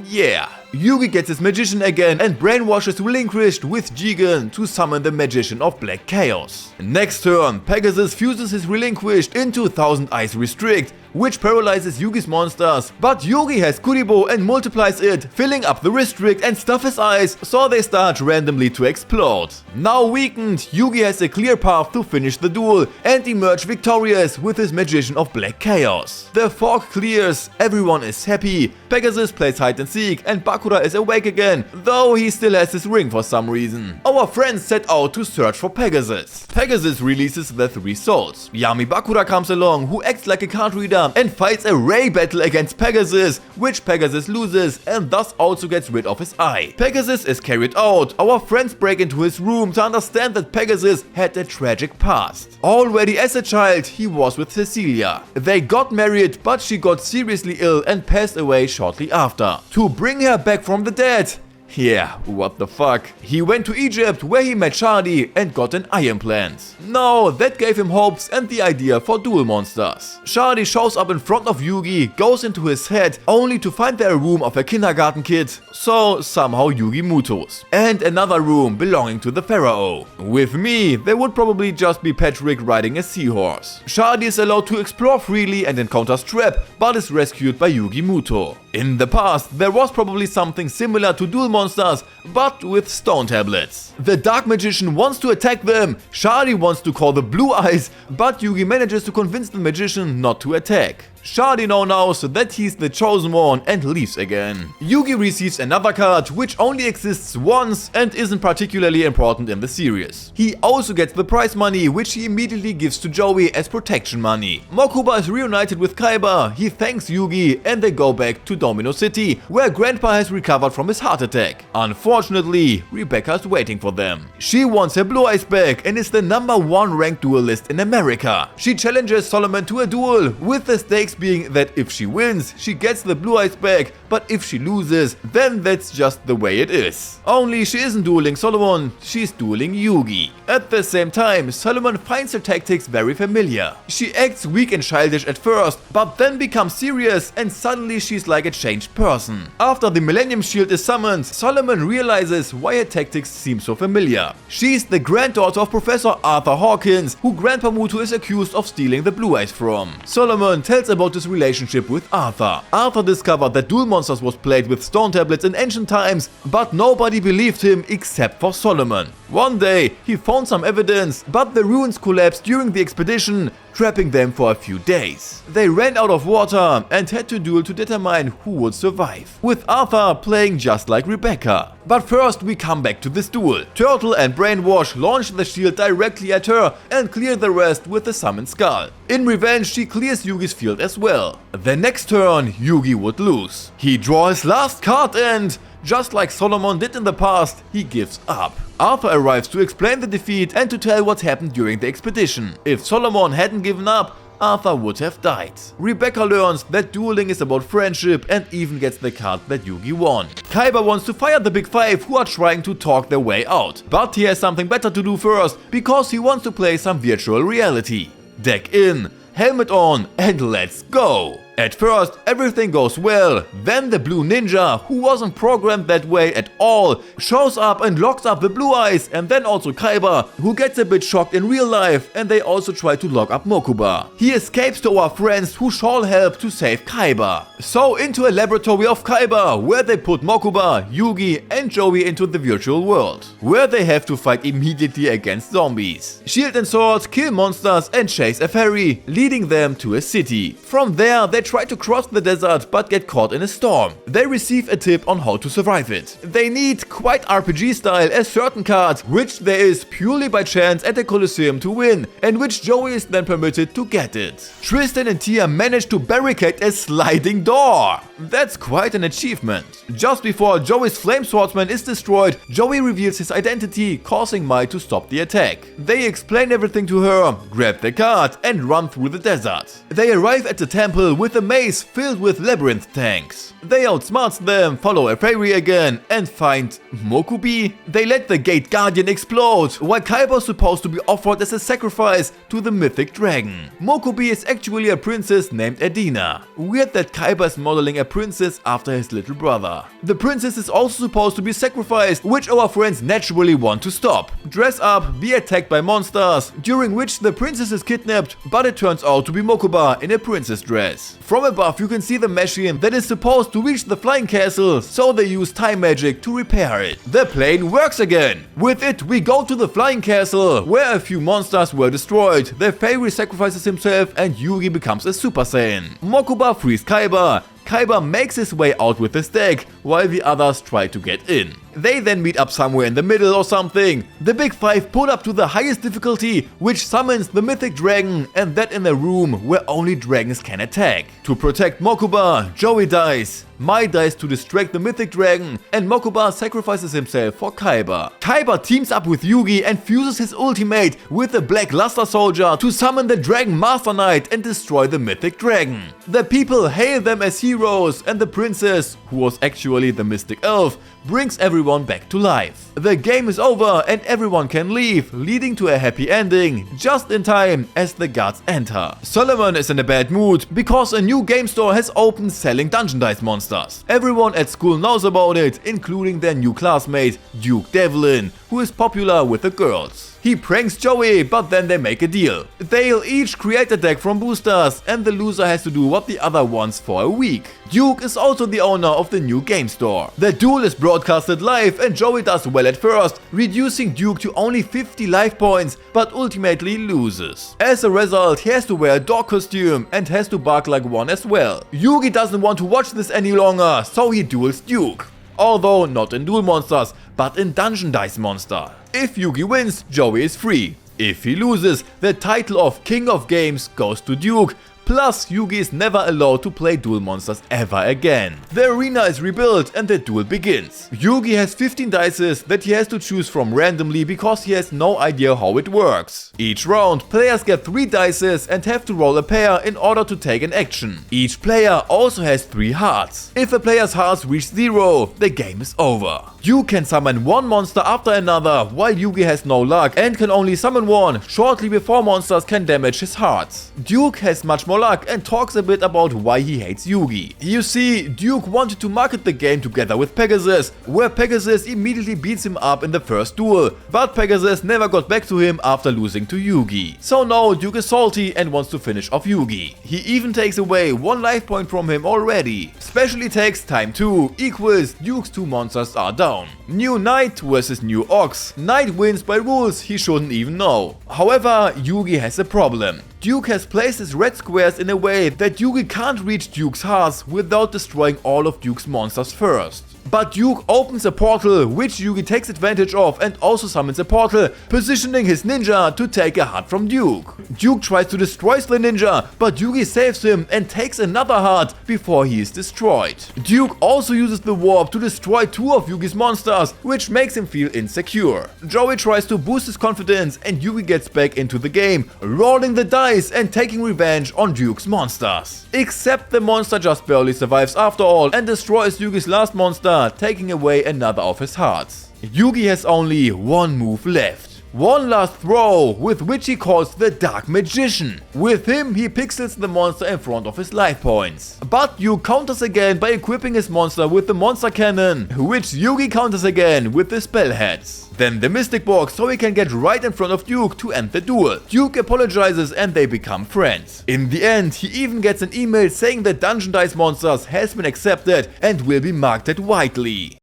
Yeah. Yugi gets his magician again and brainwashes Relinquished with Jigen to summon the Magician of Black Chaos. Next turn, Pegasus fuses his Relinquished into Thousand Eyes Restrict, which paralyzes Yugi's monsters, but Yugi has Kuribo and multiplies it, filling up the Restrict and stuff his eyes, so they start randomly to explode. Now weakened, Yugi has a clear path to finish the duel and emerge victorious with his Magician of Black Chaos. The fog clears, everyone is happy, Pegasus plays hide and seek, and Bakura is awake again, though he still has his ring for some reason. Our friends set out to search for Pegasus. Pegasus releases the 3 souls. Yami Bakura comes along, who acts like a card reader and fights a Ray battle against Pegasus, which Pegasus loses and thus also gets rid of his eye. Pegasus is carried out. Our friends break into his room to understand that Pegasus had a tragic past. Already as a child, he was with Cecilia. They got married, but she got seriously ill and passed away shortly after. To bring her back from the dead, yeah, what the fuck. He went to Egypt, where he met Shadi and got an eye implant. No, that gave him hopes and the idea for duel monsters. Shadi shows up in front of Yugi, goes into his head, only to find there a room of a kindergarten kid, so somehow Yugi Muto's. And another room belonging to the Pharaoh. With me, there would probably just be Patrick riding a seahorse. Shadi is allowed to explore freely and encounters Trap, but is rescued by Yugi Muto. In the past, there was probably something similar to duel monsters, but with stone tablets. The Dark Magician wants to attack them, Shadi wants to call the Blue Eyes, but Yugi manages to convince the Magician not to attack. Shadi now knows that he's the chosen one and leaves again. Yugi receives another card which only exists once and isn't particularly important in the series. He also gets the prize money, which he immediately gives to Joey as protection money. Mokuba is reunited with Kaiba, he thanks Yugi and they go back to Domino City, where Grandpa has recovered from his heart attack. Unfortunately, Rebecca is waiting for them. She wants her Blue Eyes back and is the #1 ranked duelist in America. She challenges Solomon to a duel, with the stakes being that if she wins, she gets the Blue Eyes back, but if she loses, then that's just the way it is. Only she isn't dueling Solomon, she's dueling Yugi. At the same time, Solomon finds her tactics very familiar. She acts weak and childish at first, but then becomes serious and suddenly she's like a changed person. After the Millennium Shield is summoned, Solomon realizes why her tactics seem so familiar. She's the granddaughter of Professor Arthur Hawkins, who Grandpa Muto is accused of stealing the Blue Eyes from. Solomon tells about his relationship with Arthur. Arthur discovered that Duel Monsters was played with stone tablets in ancient times, but nobody believed him except for Solomon. One day, he found some evidence, but the ruins collapsed during the expedition, trapping them for a few days. They ran out of water and had to duel to determine who would survive, with Arthur playing just like Rebecca. But first we come back to this duel. Turtle and Brainwash launch the shield directly at her and clear the rest with the summoned skull. In revenge, she clears Yugi's field as well. The next turn, Yugi would lose. He draws his last card and, just like Solomon did in the past, he gives up. Arthur arrives to explain the defeat and to tell what happened during the expedition. If Solomon hadn't given up, Arthur would have died. Rebecca learns that dueling is about friendship and even gets the card that Yugi won. Kaiba wants to fire the Big Five who are trying to talk their way out, but he has something better to do first because he wants to play some virtual reality. Deck in, helmet on, and let's go! At first, everything goes well, then the blue ninja, who wasn't programmed that way at all, shows up and locks up the blue eyes, and then also Kaiba, who gets a bit shocked in real life, and they also try to lock up Mokuba. He escapes to our friends who shall help to save Kaiba. So into a laboratory of Kaiba, where they put Mokuba, Yugi and Joey into the virtual world, where they have to fight immediately against zombies. Shield and sword kill monsters and chase a ferry, leading them to a city. From there, they try to cross the desert but get caught in a storm. They receive a tip on how to survive it. They need, quite RPG style, a certain card, which there is purely by chance at the Colosseum to win, and which Joey is then permitted to get it. Tristan and Tia manage to barricade a sliding door. That's quite an achievement. Just before Joey's flame swordsman is destroyed, Joey reveals his identity, causing Mai to stop the attack. They explain everything to her, grab the card and run through the desert. They arrive at the temple with a maze filled with labyrinth tanks. They outsmart them, follow a fairy again, and find Mokubi. They let the gate guardian explode, while Kaiba is supposed to be offered as a sacrifice to the mythic dragon. Mokubi is actually a princess named Edina. Weird that Kaiba is modeling a princess after his little brother. The princess is also supposed to be sacrificed, which our friends naturally want to stop. Dress up, be attacked by monsters, during which the princess is kidnapped, but it turns out to be Mokuba in a princess dress. From above you can see the machine that is supposed to reach the flying castle, so they use time magic to repair it. The plane works again. With it we go to the flying castle, where a few monsters were destroyed. The fairy sacrifices himself and Yugi becomes a Super Saiyan. Mokuba frees Kaiba. Kaiba makes his way out with his deck, while the others try to get in. They then meet up somewhere in the middle or something. The Big Five pull up to the highest difficulty, which summons the mythic dragon, and that in a room where only dragons can attack. To protect Mokuba, Joey dies. Mai dies to distract the mythic dragon, and Mokuba sacrifices himself for Kaiba. Kaiba teams up with Yugi and fuses his ultimate with the Black Luster Soldier to summon the Dragon Master Knight and destroy the mythic dragon. The people hail them as heroes, and the princess, who was actually the mystic elf, brings everyone back to life. The game is over and everyone can leave, leading to a happy ending, just in time as the guards enter. Solomon is in a bad mood because a new game store has opened selling Dungeon Dice monsters. Everyone at school knows about it, including their new classmate, Duke Devlin, who is popular with the girls. He pranks Joey, but then they make a deal. They'll each create a deck from boosters, and the loser has to do what the other wants for a week. Duke is also the owner of the new game store. The duel is broadcasted live and Joey does well at first, reducing Duke to only 50 life points, but ultimately loses. As a result, he has to wear a dog costume and has to bark like one as well. Yugi doesn't want to watch this any longer, so he duels Duke. Although not in Duel Monsters, but in Dungeon Dice Monster. If Yugi wins, Joey is free. If he loses, the title of King of Games goes to Duke. Plus, Yugi is never allowed to play Duel Monsters ever again. The arena is rebuilt and the duel begins. Yugi has 15 dices that he has to choose from randomly because he has no idea how it works. Each round, players get 3 dices and have to roll a pair in order to take an action. Each player also has 3 hearts. If a player's hearts reach 0, the game is over. Duke can summon one monster after another, while Yugi has no luck and can only summon one shortly before monsters can damage his hearts. Duke has much more luck and talks a bit about why he hates Yugi. You see, Duke wanted to market the game together with Pegasus, where Pegasus immediately beats him up in the first duel, but Pegasus never got back to him after losing to Yugi. So now Duke is salty and wants to finish off Yugi. He even takes away 1 life point from him already. Special attacks time 2 equals Duke's 2 monsters are down. New Knight versus New Ox. Knight wins by rules he shouldn't even know. However, Yugi has a problem. Duke has placed his red squares in a way that Yugi can't reach Duke's hearts without destroying all of Duke's monsters first. But Duke opens a portal, which Yugi takes advantage of and also summons a portal, positioning his ninja to take a heart from Duke. Duke tries to destroy the ninja, but Yugi saves him and takes another heart before he is destroyed. Duke also uses the warp to destroy 2 of Yugi's monsters, which makes him feel insecure. Joey tries to boost his confidence and Yugi gets back into the game, rolling the dice and taking revenge on Duke's monsters. Except the monster just barely survives after all and destroys Yugi's last monster, taking away another of his hearts. Yugi has only one move left. One last throw, with which he calls the Dark Magician. With him, he pixels the monster in front of his life points. But Duke counters again by equipping his monster with the Monster Cannon, which Yugi counters again with the Spell Heads. Then the Mystic Box, so he can get right in front of Duke to end the duel. Duke apologizes and they become friends. In the end, he even gets an email saying that Dungeon Dice Monsters has been accepted and will be marketed widely.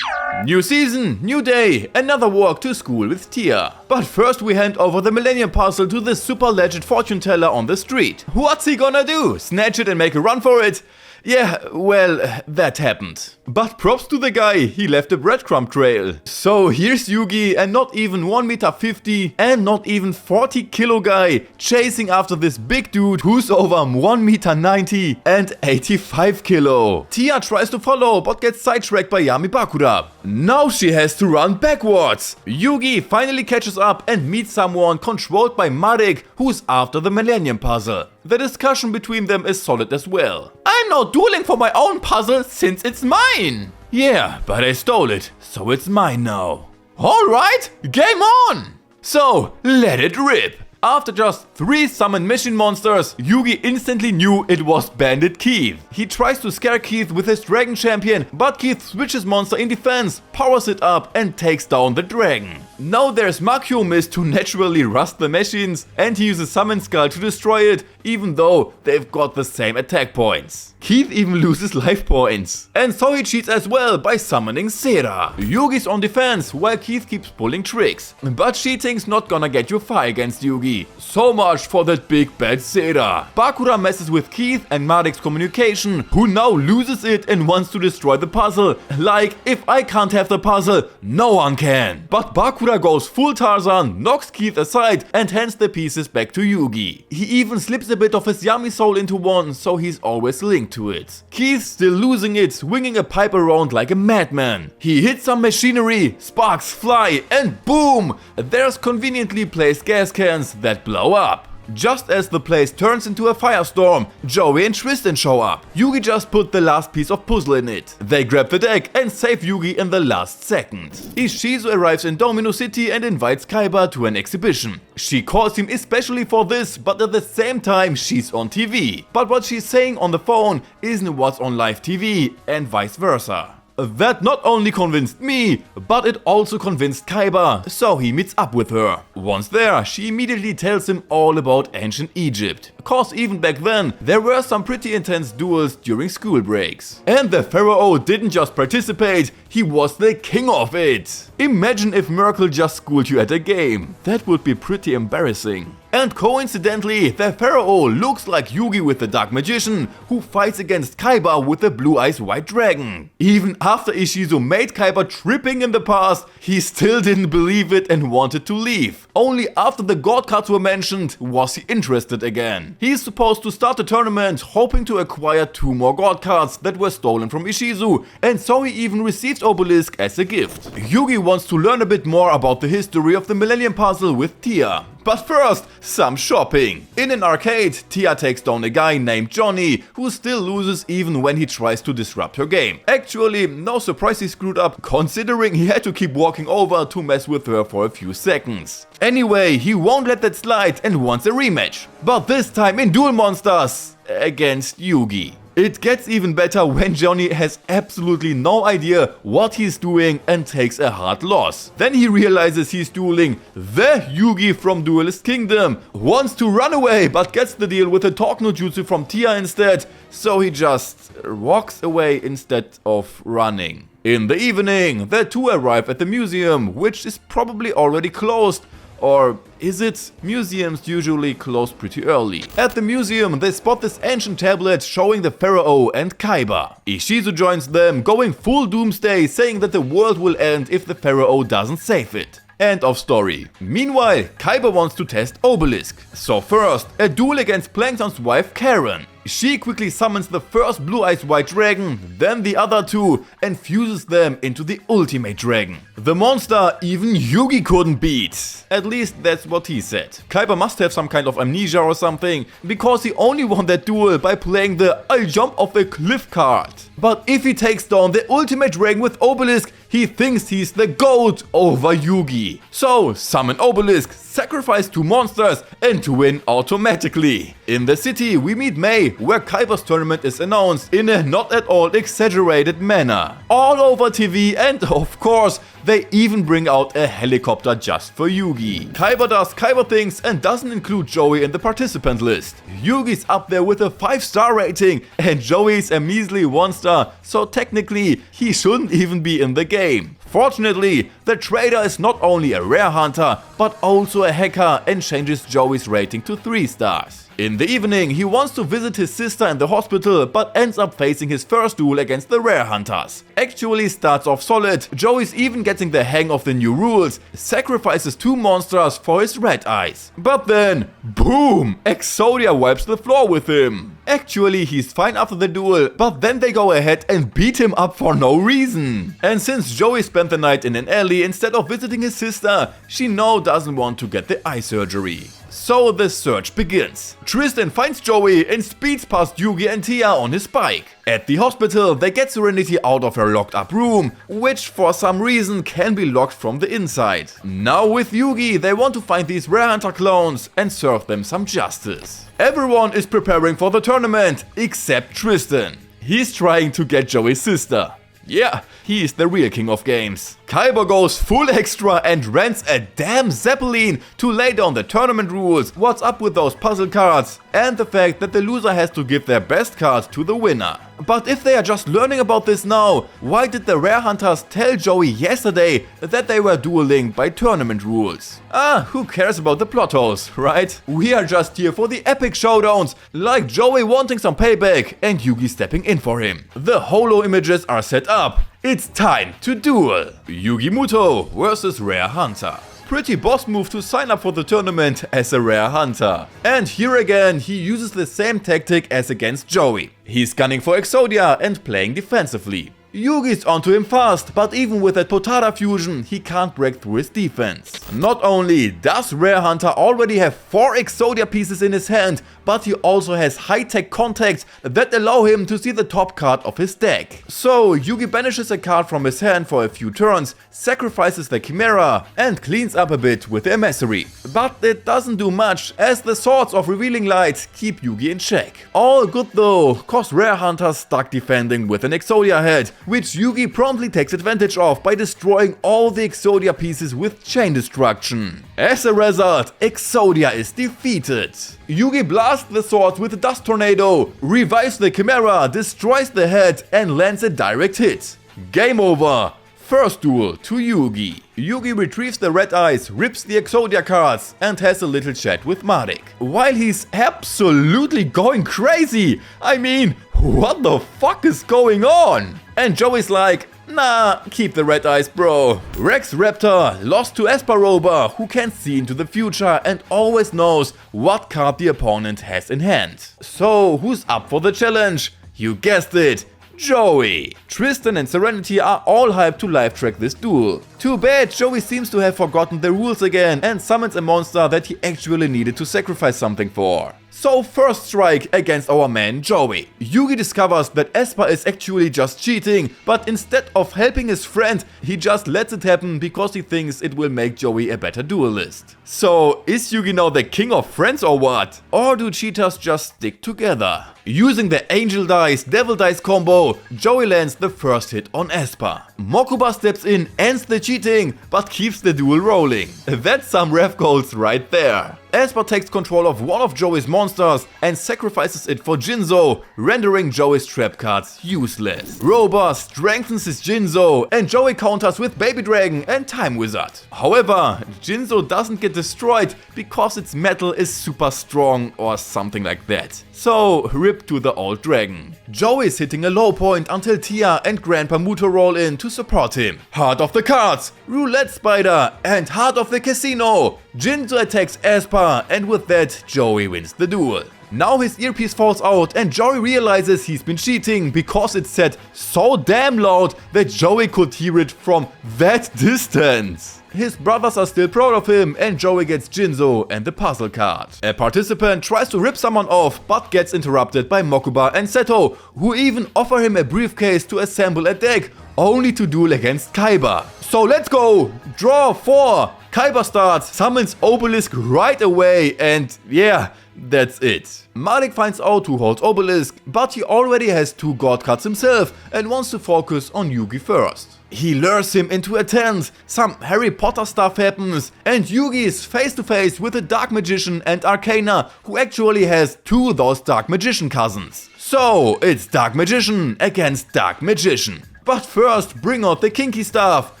New season, new day, another walk to school with Tia. But first we hand over the Millennium Puzzle to the super legend fortune teller on the street. What's he gonna do? Snatch it and make a run for it? Yeah, well, that happened. But props to the guy, he left a breadcrumb trail. So here's Yugi, and not even 1m50 and not even 40 kilo guy chasing after this big dude who's over 1m90 and 85 kilo. Tia tries to follow but gets sidetracked by Yami Bakura. Now she has to run backwards. Yugi finally catches up and meets someone controlled by Marik who's after the Millennium Puzzle. The discussion between them is solid as well. I'm not dueling for my own puzzle since it's mine! Yeah, but I stole it, so it's mine now. Alright, game on! So, let it rip! After just 3 summoned machine monsters, Yugi instantly knew it was Bandit Keith. He tries to scare Keith with his Dragon Champion, but Keith switches monster in defense, powers it up and takes down the dragon. Now there's Makio Mist to naturally rust the machines, and he uses Summon Skull to destroy it, even though they've got the same attack points. Keith even loses life points. And so he cheats as well by summoning Sera. Yugi's on defense while Keith keeps pulling tricks. But cheating's not gonna get you far against Yugi. So much for that big bad Sera. Bakura messes with Keith and Marik's communication, who now loses it and wants to destroy the puzzle. Like, if I can't have the puzzle, no one can. But Bakura goes full Tarzan, knocks Keith aside and hands the pieces back to Yugi. He even slips a bit of his Yami soul into one, so he's always linked to it. Keith's still losing it, swinging a pipe around like a madman. He hits some machinery, sparks fly, and boom! There's conveniently placed gas cans that blow up. Just as the place turns into a firestorm, Joey and Tristan show up. Yugi just put the last piece of puzzle in it. They grab the deck and save Yugi in the last second. Ishizu arrives in Domino City and invites Kaiba to an exhibition. She calls him especially for this, but at the same time she's on TV. But what she's saying on the phone isn't what's on live TV, and vice versa. That not only convinced me, but it also convinced Kaiba, so he meets up with her. Once there, she immediately tells him all about ancient Egypt. Cause even back then, there were some pretty intense duels during school breaks. And the pharaoh didn't just participate, he was the king of it. Imagine if Merkel just schooled you at a game. That would be pretty embarrassing. And coincidentally, the pharaoh looks like Yugi with the Dark Magician, who fights against Kaiba with the Blue Eyes White Dragon. Even after Ishizu made Kaiba tripping in the past, he still didn't believe it and wanted to leave. Only after the God cards were mentioned was he interested again. He's supposed to start the tournament hoping to acquire 2 more God cards that were stolen from Ishizu, and so he even receives Obelisk as a gift. Yugi wants to learn a bit more about the history of the Millennium Puzzle with Tia. But first, some shopping. In an arcade, Tia takes down a guy named Johnny, who still loses even when he tries to disrupt her game. Actually, no surprise he screwed up, considering he had to keep walking over to mess with her for a few seconds. Anyway, he won't let that slide and wants a rematch. But this time in Duel Monsters against Yugi. It gets even better when Johnny has absolutely no idea what he's doing and takes a hard loss. Then he realizes he's dueling the Yugi from Duelist Kingdom, wants to run away but gets the deal with a talk no jutsu from Tia instead, so he just walks away instead of running. In the evening, the two arrive at the museum, which is probably already closed, Or is it? Museums usually close pretty early. At the museum, they spot this ancient tablet showing the pharaoh and Kaiba. Ishizu joins them, going full doomsday, saying that the world will end if the pharaoh doesn't save it. End of story. Meanwhile, Kaiba wants to test Obelisk. So first, a duel against Plankton's wife Karen. She quickly summons the first Blue Eyes White Dragon, then the other two, and fuses them into the Ultimate Dragon. The monster even Yugi couldn't beat. At least that's what he said. Kaiba must have some kind of amnesia or something, because he only won that duel by playing the I'll jump off a cliff card. But if he takes down the Ultimate Dragon with Obelisk, he thinks he's the GOAT over Yugi. So summon Obelisk, sacrifice 2 monsters, and to win automatically. In the city, we meet Mei, where Kaiba's tournament is announced in a not at all exaggerated manner. All over TV, and of course, they even bring out a helicopter just for Yugi. Kaiba does Kaiba things and doesn't include Joey in the participant list. Yugi's up there with a 5-star rating and Joey's a measly 1-star, so technically he shouldn't even be in the game. Fortunately, the trader is not only a rare hunter, but also a hacker and changes Joey's rating to 3 stars. In the evening, he wants to visit his sister in the hospital, but ends up facing his first duel against the rare hunters. Actually starts off solid, Joey's even getting the hang of the new rules, sacrifices 2 monsters for his red eyes. But then, boom! Exodia wipes the floor with him. Actually, he's fine after the duel, but then they go ahead and beat him up for no reason. And since Joey spent the night in an alley instead of visiting his sister, she now doesn't want to get the eye surgery. So the search begins. Tristan finds Joey and speeds past Yugi and Tia on his bike. At the hospital, they get Serenity out of her locked up room, which for some reason can be locked from the inside. Now with Yugi, they want to find these rare hunter clones and serve them some justice. Everyone is preparing for the tournament, except Tristan. He's trying to get Joey's sister. Yeah, he's the real king of games. Kaiba goes full extra and rents a damn Zeppelin to lay down the tournament rules, what's up with those puzzle cards, and the fact that the loser has to give their best card to the winner. But if they are just learning about this now, why did the rare hunters tell Joey yesterday that they were dueling by tournament rules? Who cares about the plot holes, right? We are just here for the epic showdowns, like Joey wanting some payback and Yugi stepping in for him. The holo images are set up. It's time to duel! Yugi Muto versus Rare Hunter. Pretty boss move to sign up for the tournament as a rare hunter. And here again, he uses the same tactic as against Joey. He's gunning for Exodia and playing defensively. Yugi's onto him fast, but even with that Potada fusion, he can't break through his defense. Not only does Rare Hunter already have 4 Exodia pieces in his hand, but he also has high-tech contacts that allow him to see the top card of his deck. So Yugi banishes a card from his hand for a few turns, sacrifices the Chimera, and cleans up a bit with the Emissary. But it doesn't do much, as the Swords of Revealing Light keep Yugi in check. All good though, cause Rare Hunter's stuck defending with an Exodia head, which Yugi promptly takes advantage of by destroying all the Exodia pieces with chain destruction. As a result, Exodia is defeated. Yugi blasts the swords with a dust tornado, revives the Chimera, destroys the head and lands a direct hit. Game over. First duel to Yugi. Yugi retrieves the red eyes, rips the Exodia cards and has a little chat with Marik. While he's absolutely going crazy. I mean, what the fuck is going on? And Joey's like, nah, keep the red eyes, bro. Rex Raptor lost to Esparoba, who can see into the future and always knows what card the opponent has in hand. So, who's up for the challenge? You guessed it, Joey. Tristan and Serenity are all hyped to live track this duel. Too bad Joey seems to have forgotten the rules again and summons a monster that he actually needed to sacrifice something for. So first strike against our man Joey. Yugi discovers that Esper is actually just cheating, but instead of helping his friend, he just lets it happen because he thinks it will make Joey a better duelist. So is Yugi now the king of friends or what? Or do cheaters just stick together? Using the Angel Dice, Devil Dice combo, Joey lands the first hit on Esper. Mokuba steps in, ends the cheating, but keeps the duel rolling. That's some ref goals right there. Aespa takes control of one of Joey's monsters and sacrifices it for Jinzo, rendering Joey's trap cards useless. Roba strengthens his Jinzo and Joey counters with Baby Dragon and Time Wizard. However, Jinzo doesn't get destroyed because its metal is super strong or something like that. So, rip to the old dragon. Joey is hitting a low point until Tia and Grandpa Muto roll in to support him. Heart of the cards, Roulette Spider and Heart of the Casino. Jinzo attacks Aespa and with that, Joey wins the duel. Now his earpiece falls out and Joey realizes he's been cheating because it said so damn loud that Joey could hear it from that distance. His brothers are still proud of him and Joey gets Jinzo and the puzzle card. A participant tries to rip someone off but gets interrupted by Mokuba and Seto, who even offer him a briefcase to assemble a deck, only to duel against Kaiba. So let's go! Draw 4! Kaiba starts, summons Obelisk right away and yeah, that's it. Marik finds out who holds Obelisk, but he already has 2 god cards himself and wants to focus on Yugi first. He lures him into a tent, some Harry Potter stuff happens, and Yugi is face to face with a Dark Magician and Arcana, who actually has 2 of those Dark Magician cousins. So, it's Dark Magician against Dark Magician. But first, bring out the kinky stuff,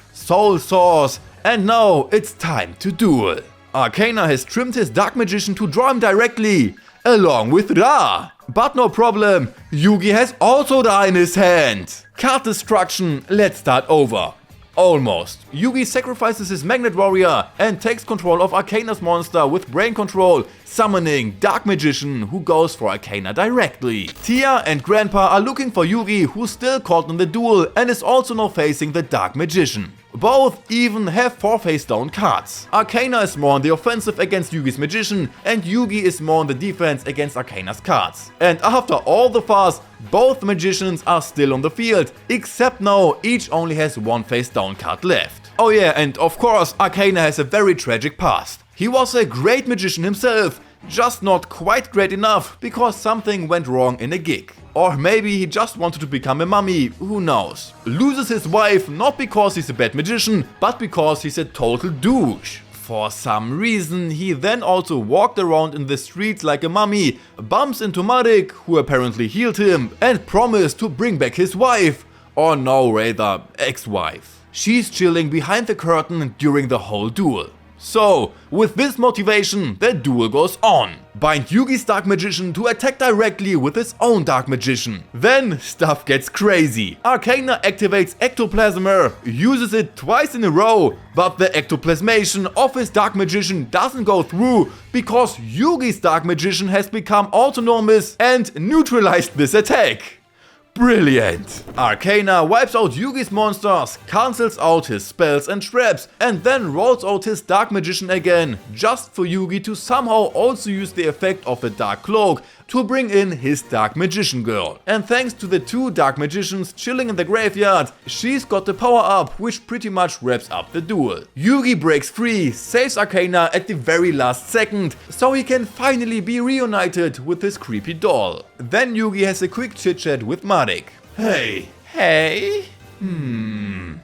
Soul Source, and now it's time to duel. Arcana has trimmed his Dark Magician to draw him directly, along with Ra. But no problem, Yugi has also Ra in his hand. Card destruction, let's start over. Almost. Yugi sacrifices his Magnet Warrior and takes control of Arcana's monster with Brain Control, summoning Dark Magician, who goes for Arcana directly. Tia and Grandpa are looking for Yugi, who's still caught in the duel and is also now facing the Dark Magician. Both even have 4 face down cards. Arcana is more on the offensive against Yugi's Magician and Yugi is more on the defense against Arcana's cards. And after all the fuss, both Magicians are still on the field, except now each only has 1 face down card left. Oh yeah, and of course Arcana has a very tragic past. He was a great magician himself, just not quite great enough because something went wrong in a gig. Or maybe he just wanted to become a mummy, who knows. Loses his wife not because he's a bad magician, but because he's a total douche. For some reason, he then also walked around in the streets like a mummy, bumps into Marik, who apparently healed him, and promised to bring back his wife. Or no, rather, ex-wife. She's chilling behind the curtain during the whole duel. So, with this motivation, the duel goes on. Bind Yugi's Dark Magician to attack directly with his own Dark Magician. Then, stuff gets crazy. Arcana activates Ectoplasmer, uses it twice in a row, but the ectoplasmation of his Dark Magician doesn't go through because Yugi's Dark Magician has become autonomous and neutralized this attack. Brilliant! Arcana wipes out Yugi's monsters, cancels out his spells and traps, and then rolls out his Dark Magician again, just for Yugi to somehow also use the effect of the Dark Cloak to bring in his Dark Magician girl. And thanks to the 2 Dark Magicians chilling in the graveyard, she's got the power up, which pretty much wraps up the duel. Yugi breaks free, saves Arcana at the very last second, so he can finally be reunited with his creepy doll. Then Yugi has a quick chit chat with Marik. Hey.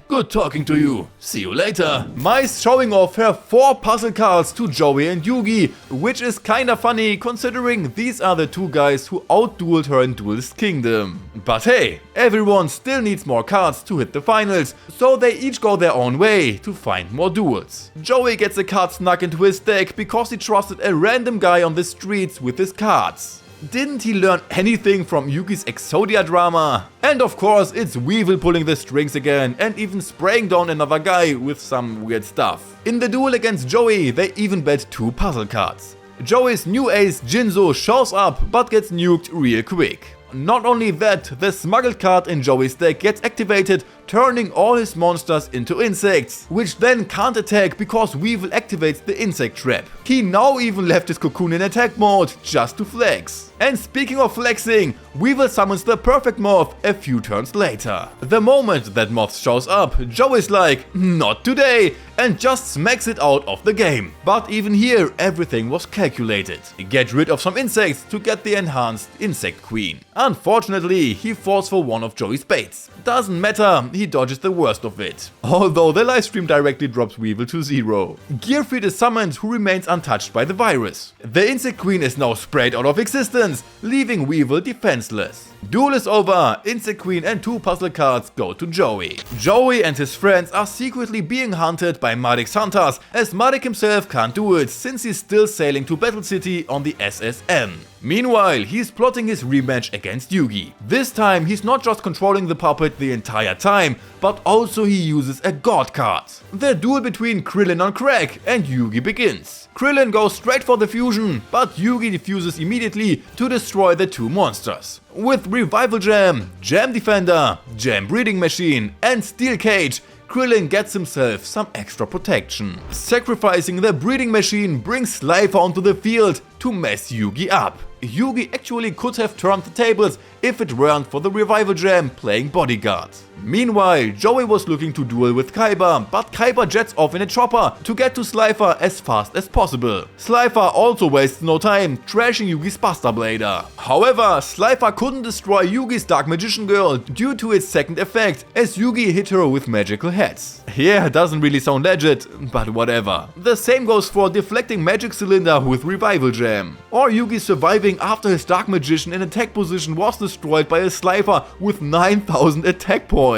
Good talking to you. See you later. Mai's showing off her 4 puzzle cards to Joey and Yugi, which is kinda funny considering these are the 2 guys who outdueled her in Duelist Kingdom. But hey, everyone still needs more cards to hit the finals, so they each go their own way to find more duels. Joey gets a card snuck into his deck because he trusted a random guy on the streets with his cards. Didn't he learn anything from Yugi's Exodia drama? And of course, it's Weevil pulling the strings again and even spraying down another guy with some weird stuff. In the duel against Joey, they even bet 2 puzzle cards. Joey's new ace Jinzo shows up but gets nuked real quick. Not only that, the smuggled card in Joey's deck gets activated, turning all his monsters into insects, which then can't attack because Weevil activates the insect trap. He now even left his cocoon in attack mode, just to flex. And speaking of flexing, Weevil summons the perfect moth a few turns later. The moment that moth shows up, Joey's like, not today, and just smacks it out of the game. But even here, everything was calculated. Get rid of some insects to get the enhanced Insect Queen. Unfortunately, he falls for one of Joey's baits. Doesn't matter, he dodges the worst of it. Although the livestream directly drops Weevil to 0. Gearfried is summoned, who remains untouched by the virus. The Insect Queen is now sprayed out of existence, leaving Weevil defenseless. Duel is over, Insect Queen and 2 puzzle cards go to Joey. Joey and his friends are secretly being hunted by Madic's hunters, as Madik himself can't do it since he's still sailing to Battle City on the SSN. Meanwhile, he's plotting his rematch against Yugi. This time he's not just controlling the puppet the entire time, but also he uses a god card. The duel between Krillin on crack and Yugi begins. Krillin goes straight for the fusion, but Yugi defuses immediately to destroy the 2 monsters. With Revival Jam, Jam Defender, Jam Breeding Machine and Steel Cage, Krillin gets himself some extra protection. Sacrificing the breeding machine brings Slifer onto the field to mess Yugi up. Yugi actually could have turned the tables if it weren't for the Revival Jam playing bodyguard. Meanwhile, Joey was looking to duel with Kaiba, but Kaiba jets off in a chopper to get to Slifer as fast as possible. Slifer also wastes no time, trashing Yugi's Buster Blader. However, Slifer couldn't destroy Yugi's Dark Magician Girl due to its second effect, as Yugi hit her with magical heads. Yeah, doesn't really sound legit, but whatever. The same goes for deflecting Magic Cylinder with Revival Jam. Or Yugi surviving after his Dark Magician in attack position was destroyed by a Slifer with 9000 attack points.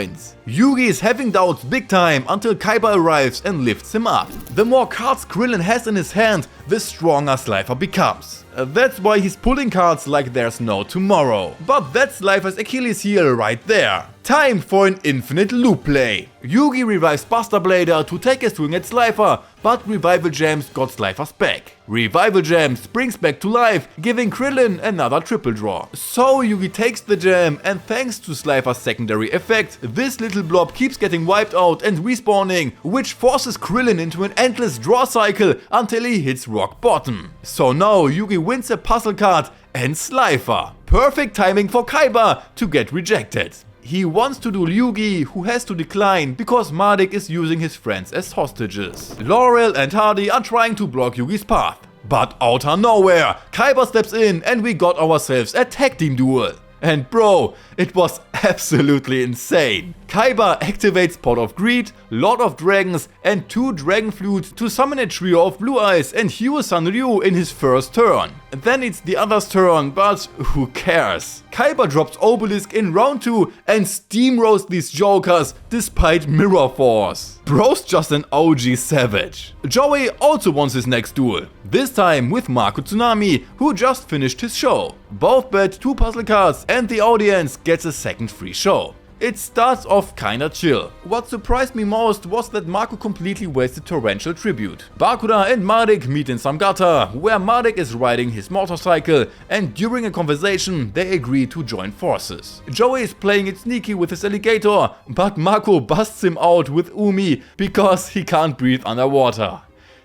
Yugi is having doubts big time until Kaiba arrives and lifts him up. The more cards Krillin has in his hand, the stronger Slifer becomes. That's why he's pulling cards like there's no tomorrow. But that's Slifer's Achilles heel right there. Time for an infinite loop play. Yugi revives Buster Blader to take a swing at Slifer, but Revival Jams got Slifer's back. Revival Jam springs back to life, giving Krillin another triple draw. So Yugi takes the jam, and thanks to Slifer's secondary effect, this little blob keeps getting wiped out and respawning, which forces Krillin into an endless draw cycle until he hits rock bottom. So now Yugi wins a puzzle card and Slifer. Perfect timing for Kaiba to get rejected. He wants to duel Yugi, who has to decline because Madik is using his friends as hostages. Laurel and Hardy are trying to block Yugi's path. But out of nowhere, Kaiba steps in and we got ourselves a tag team duel. And bro, it was absolutely insane. Kaiba activates Pot of Greed, Lord of Dragons and 2 Dragon Flutes to summon a trio of Blue Eyes and heal Sanryu in his first turn. Then it's the other's turn, but who cares? Kaiba drops Obelisk in round 2 and steamroasts these jokers despite Mirror Force. Bro's just an OG savage. Joey also wants his next duel, this time with Marco Tsunami, who just finished his show. Both bet 2 puzzle cards and the audience gets a second free show. It starts off kinda chill. What surprised me most was that Marco completely wasted Torrential Tribute. Bakuda and Madik meet in Samgata, where Madik is riding his motorcycle, and during a conversation they agree to join forces. Joey is playing it sneaky with his alligator, but Marco busts him out with Umi because he can't breathe underwater.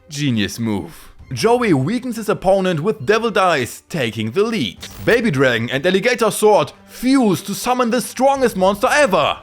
Genius move. Joey weakens his opponent with Devil Dice, taking the lead. Baby Dragon and Alligator Sword fuse to summon the strongest monster ever.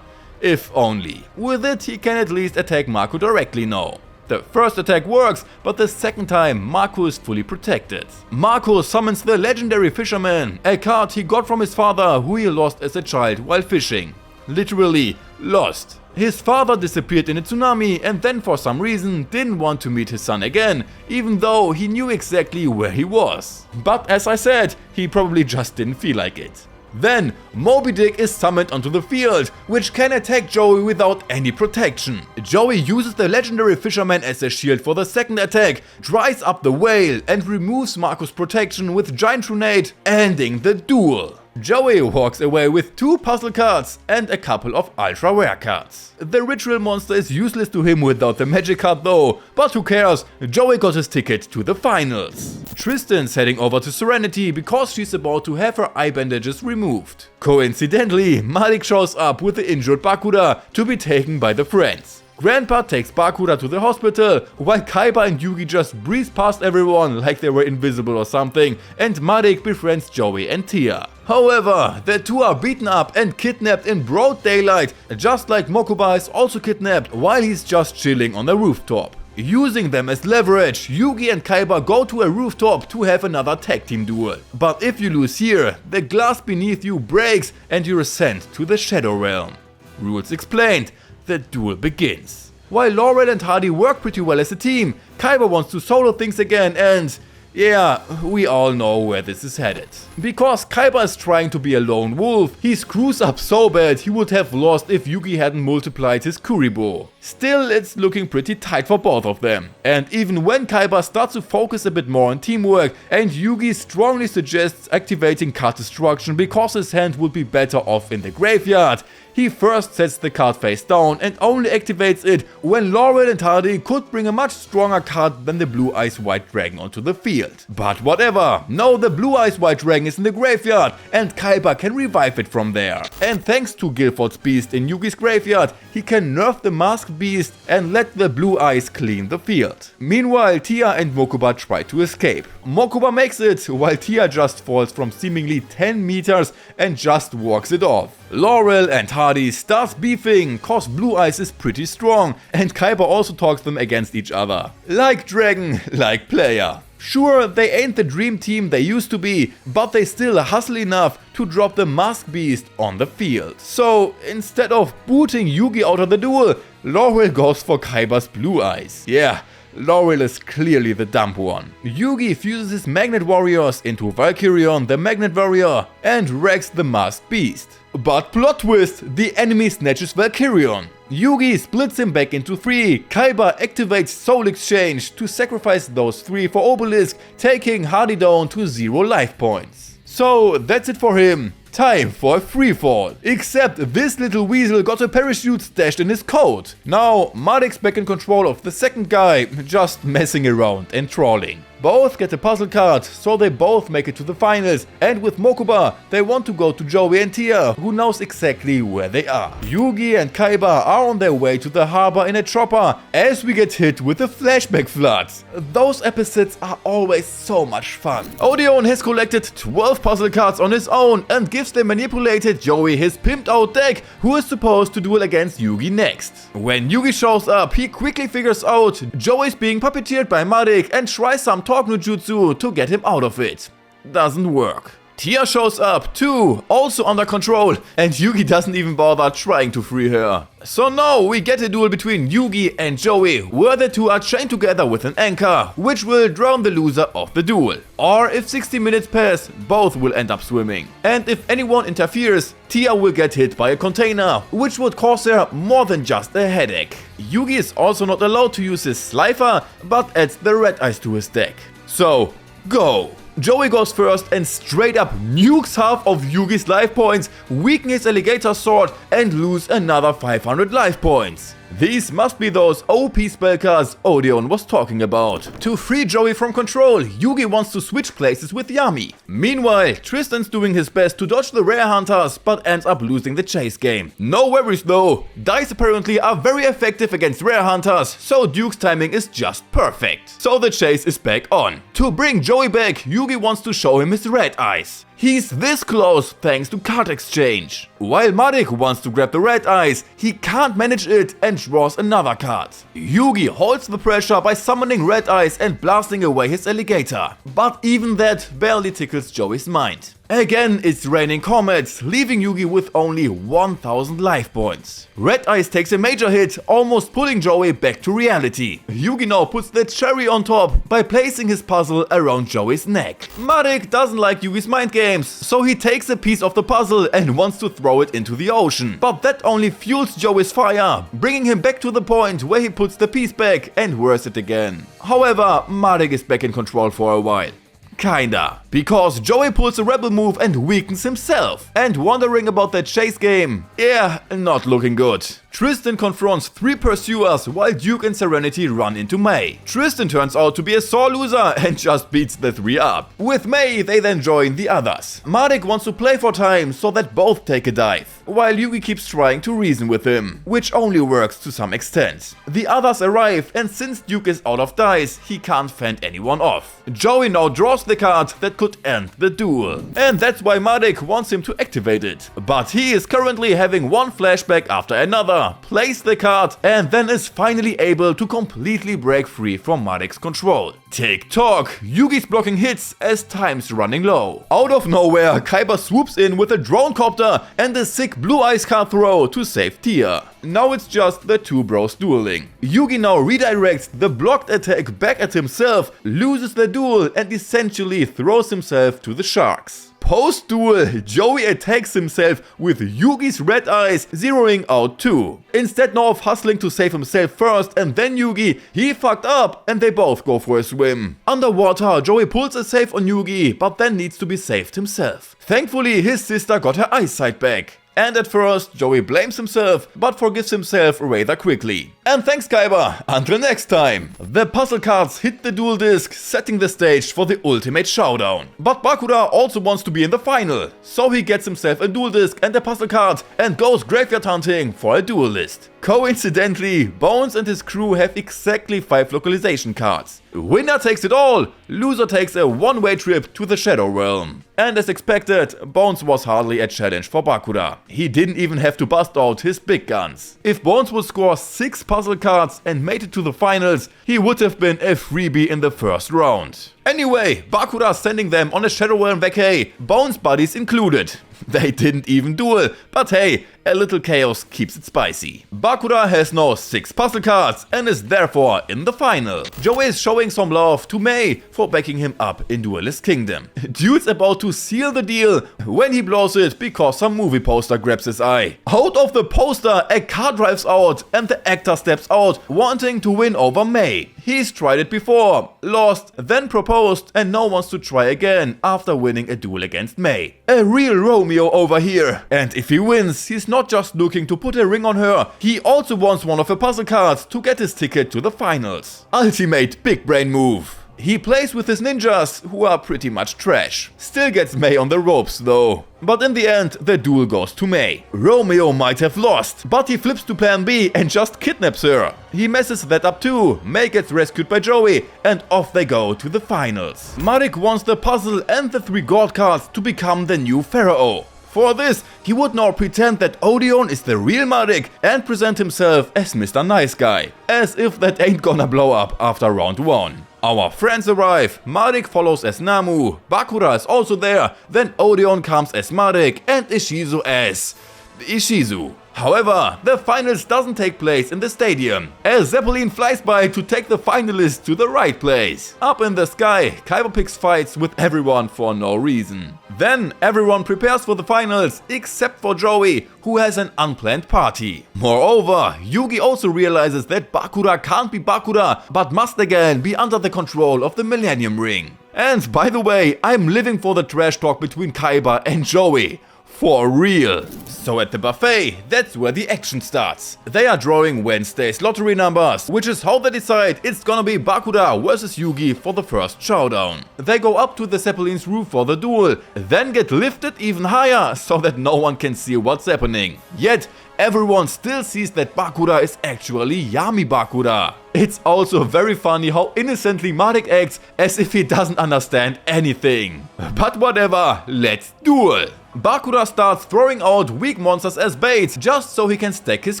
If only. With it he can at least attack Marco directly now. The first attack works, but the second time Marco is fully protected. Marco summons the Legendary Fisherman, a card he got from his father who he lost as a child while fishing. Literally lost. His father disappeared in a tsunami and then for some reason didn't want to meet his son again, even though he knew exactly where he was. But as I said, he probably just didn't feel like it. Then Moby Dick is summoned onto the field, which can attack Joey without any protection. Joey uses the Legendary Fisherman as a shield for the second attack, dries up the whale and removes Marco's protection with Giant Trunade, ending the duel. Joey walks away with 2 puzzle cards and a couple of ultra rare cards. The ritual monster is useless to him without the magic card though, but who cares, Joey got his ticket to the finals. Tristan's heading over to Serenity because she's about to have her eye bandages removed. Coincidentally, Madik shows up with the injured Bakuda to be taken by the friends. Grandpa takes Bakuda to the hospital, while Kaiba and Yugi just breeze past everyone like they were invisible or something, and Madik befriends Joey and Tia. However, the 2 are beaten up and kidnapped in broad daylight, just like Mokuba is also kidnapped while he's just chilling on the rooftop. Using them as leverage, Yugi and Kaiba go to a rooftop to have another tag team duel. But if you lose here, the glass beneath you breaks and you're sent to the Shadow Realm. Rules explained, the duel begins. While Laurel and Hardy work pretty well as a team, Kaiba wants to solo things again and yeah, we all know where this is headed. Because Kaiba is trying to be a lone wolf, he screws up so bad he would have lost if Yugi hadn't multiplied his Kuribo. Still, it's looking pretty tight for both of them. And even when Kaiba starts to focus a bit more on teamwork, and Yugi strongly suggests activating card destruction because his hand would be better off in the graveyard, he first sets the card face down and only activates it when Laurel and Hardy could bring a much stronger card than the Blue Eyes White Dragon onto the field. But whatever, now the Blue Eyes White Dragon is in the graveyard and Kaiba can revive it from there. And thanks to Guilford's Beast in Yugi's graveyard, he can nerf the Masked Beast and let the Blue Eyes clean the field. Meanwhile, Tia and Mokuba try to escape. Mokuba makes it, while Tia just falls from seemingly 10 meters and just walks it off. Laurel and Hardy starts beefing, cause Blue Eyes is pretty strong, and Kaiba also talks them against each other. Like dragon, like player. Sure, they ain't the dream team they used to be, but they still hustle enough to drop the Masked Beast on the field. So, instead of booting Yugi out of the duel, Laurel goes for Kaiba's Blue Eyes. Yeah, Laurel is clearly the dumb one. Yugi fuses his Magnet Warriors into Valkyrion the Magnet Warrior and wrecks the Masked Beast. But plot twist, the enemy snatches Valkyrion. Yugi splits him back into 3, Kaiba activates Soul Exchange to sacrifice those 3 for Obelisk, taking Hardy down to 0 life points. So that's it for him. Time for a freefall. Except this little weasel got a parachute stashed in his coat. Now Madic's back in control of the second guy, just messing around and trolling. Both get a puzzle card, so they both make it to the finals, and with Mokuba, they want to go to Joey and Tia, who knows exactly where they are. Yugi and Kaiba are on their way to the harbor in a chopper, as we get hit with a flashback flood. Those episodes are always so much fun. Odeon has collected 12 puzzle cards on his own, and gives the manipulated Joey his pimped out deck, who is supposed to duel against Yugi next. When Yugi shows up, he quickly figures out Joey's being puppeteered by Madik and tries some talk no jutsu to get him out of it. Doesn't work. Tia shows up too, also under control, and Yugi doesn't even bother trying to free her. So now we get a duel between Yugi and Joey, where the two are chained together with an anchor, which will drown the loser of the duel. Or if 60 minutes pass, both will end up swimming. And if anyone interferes, Tia will get hit by a container, which would cause her more than just a headache. Yugi is also not allowed to use his Slifer, but adds the Red Eyes to his deck. So, go! Joey goes first and straight up nukes half of Yugi's life points, weaken his alligator sword and lose another 500 life points. These must be those OP spell cards Odeon was talking about. To free Joey from control, Yugi wants to switch places with Yami. Meanwhile, Tristan's doing his best to dodge the rare hunters, but ends up losing the chase game. No worries though, dice apparently are very effective against rare hunters, so Duke's timing is just perfect. So the chase is back on. To bring Joey back, Yugi wants to show him his red eyes. He's this close thanks to card exchange. While Madik wants to grab the red eyes, he can't manage it and draws another card. Yugi holds the pressure by summoning red eyes and blasting away his alligator. But even that barely tickles Joey's mind. Again, it's raining comets, leaving Yugi with only 1000 life points. Red Eyes takes a major hit, almost pulling Joey back to reality. Yugi now puts the cherry on top by placing his puzzle around Joey's neck. Madik doesn't like Yugi's mind games, so he takes a piece of the puzzle and wants to throw it into the ocean. But that only fuels Joey's fire, bringing him back to the point where he puts the piece back and wears it again. However, Madik is back in control for a while. Kinda. Because Joey pulls a rebel move and weakens himself. And wondering about that chase game, yeah, not looking good. Tristan confronts 3 pursuers while Duke and Serenity run into May. Tristan turns out to be a sore loser and just beats the 3 up. With May, they then join the others. Madik wants to play for time so that both take a dive, while Yugi keeps trying to reason with him, which only works to some extent. The others arrive, and since Duke is out of dice, he can't fend anyone off. Joey now draws the card that could end the duel. And that's why Marik wants him to activate it. But he is currently having one flashback after another, plays the card, and then is finally able to completely break free from Marik's control. Tick-tock, Yugi's blocking hits as time's running low. Out of nowhere, Kaiba swoops in with a drone copter and a sick blue ice card throw to save Tia. Now it's just the two bros dueling. Yugi now redirects the blocked attack back at himself, loses the duel and essentially throws himself to the sharks. Post-duel, Joey attacks himself with Yugi's red eyes, zeroing out too. Instead now of hustling to save himself first and then Yugi, he fucked up and they both go for a swim. Underwater, Joey pulls a save on Yugi, but then needs to be saved himself. Thankfully, his sister got her eyesight back. And at first, Joey blames himself, but forgives himself rather quickly. And thanks Kaiba, until next time! The puzzle cards hit the duel disc, setting the stage for the ultimate showdown. But Bakura also wants to be in the final, so he gets himself a duel disc and a puzzle card and goes graveyard hunting for a duelist. Coincidentally, Bones and his crew have exactly 5 localization cards. Winner takes it all, loser takes a one-way trip to the Shadow Realm. And as expected, Bones was hardly a challenge for Bakura. He didn't even have to bust out his big guns. If Bones would score 6 puzzle cards and made it to the finals, he would have been a freebie in the first round. Anyway, Bakura sending them on a Shadow Realm vacay, Bones buddies included. They didn't even duel, but hey, a little chaos keeps it spicy. Bakura has now 6 puzzle cards and is therefore in the final. Joey is showing some love to Mei for backing him up in Duelist Kingdom. Dude's about to seal the deal when he blows it because some movie poster grabs his eye. Out of the poster, a car drives out and the actor steps out, wanting to win over Mei. He's tried it before, lost, then proposed, and now wants to try again after winning a duel against Mei. A real Romeo over here. And if he wins, he's not just looking to put a ring on her, he also wants one of her puzzle cards to get his ticket to the finals. Ultimate big brain move. He plays with his ninjas, who are pretty much trash. Still gets Mei on the ropes though. But in the end, the duel goes to Mei. Romeo might have lost, but he flips to plan B and just kidnaps her. He messes that up too, Mei gets rescued by Joey, and off they go to the finals. Marik wants the puzzle and the 3 god cards to become the new Pharaoh. For this, he would now pretend that Odeon is the real Marik and present himself as Mr. Nice Guy. As if that ain't gonna blow up after round 1. Our friends arrive, Marik follows as Namu, Bakura is also there, then Odeon comes as Marik and Ishizu as Ishizu. However, the finals doesn't take place in the stadium, as Zeppelin flies by to take the finalists to the right place. Up in the sky, Kaiba picks fights with everyone for no reason. Then everyone prepares for the finals except for Joey, who has an unplanned party. Moreover, Yugi also realizes that Bakura can't be Bakura, but must again be under the control of the Millennium Ring. And by the way, I'm living for the trash talk between Kaiba and Joey. For real. So at the buffet, that's where the action starts. They are drawing Wednesday's lottery numbers, which is how they decide it's gonna be Bakura versus Yugi for the first showdown. They go up to the Zeppelin's roof for the duel, then get lifted even higher so that no one can see what's happening. Yet, everyone still sees that Bakura is actually Yami Bakura. It's also very funny how innocently Marik acts as if he doesn't understand anything. But whatever, let's duel! Bakura starts throwing out weak monsters as bait just so he can stack his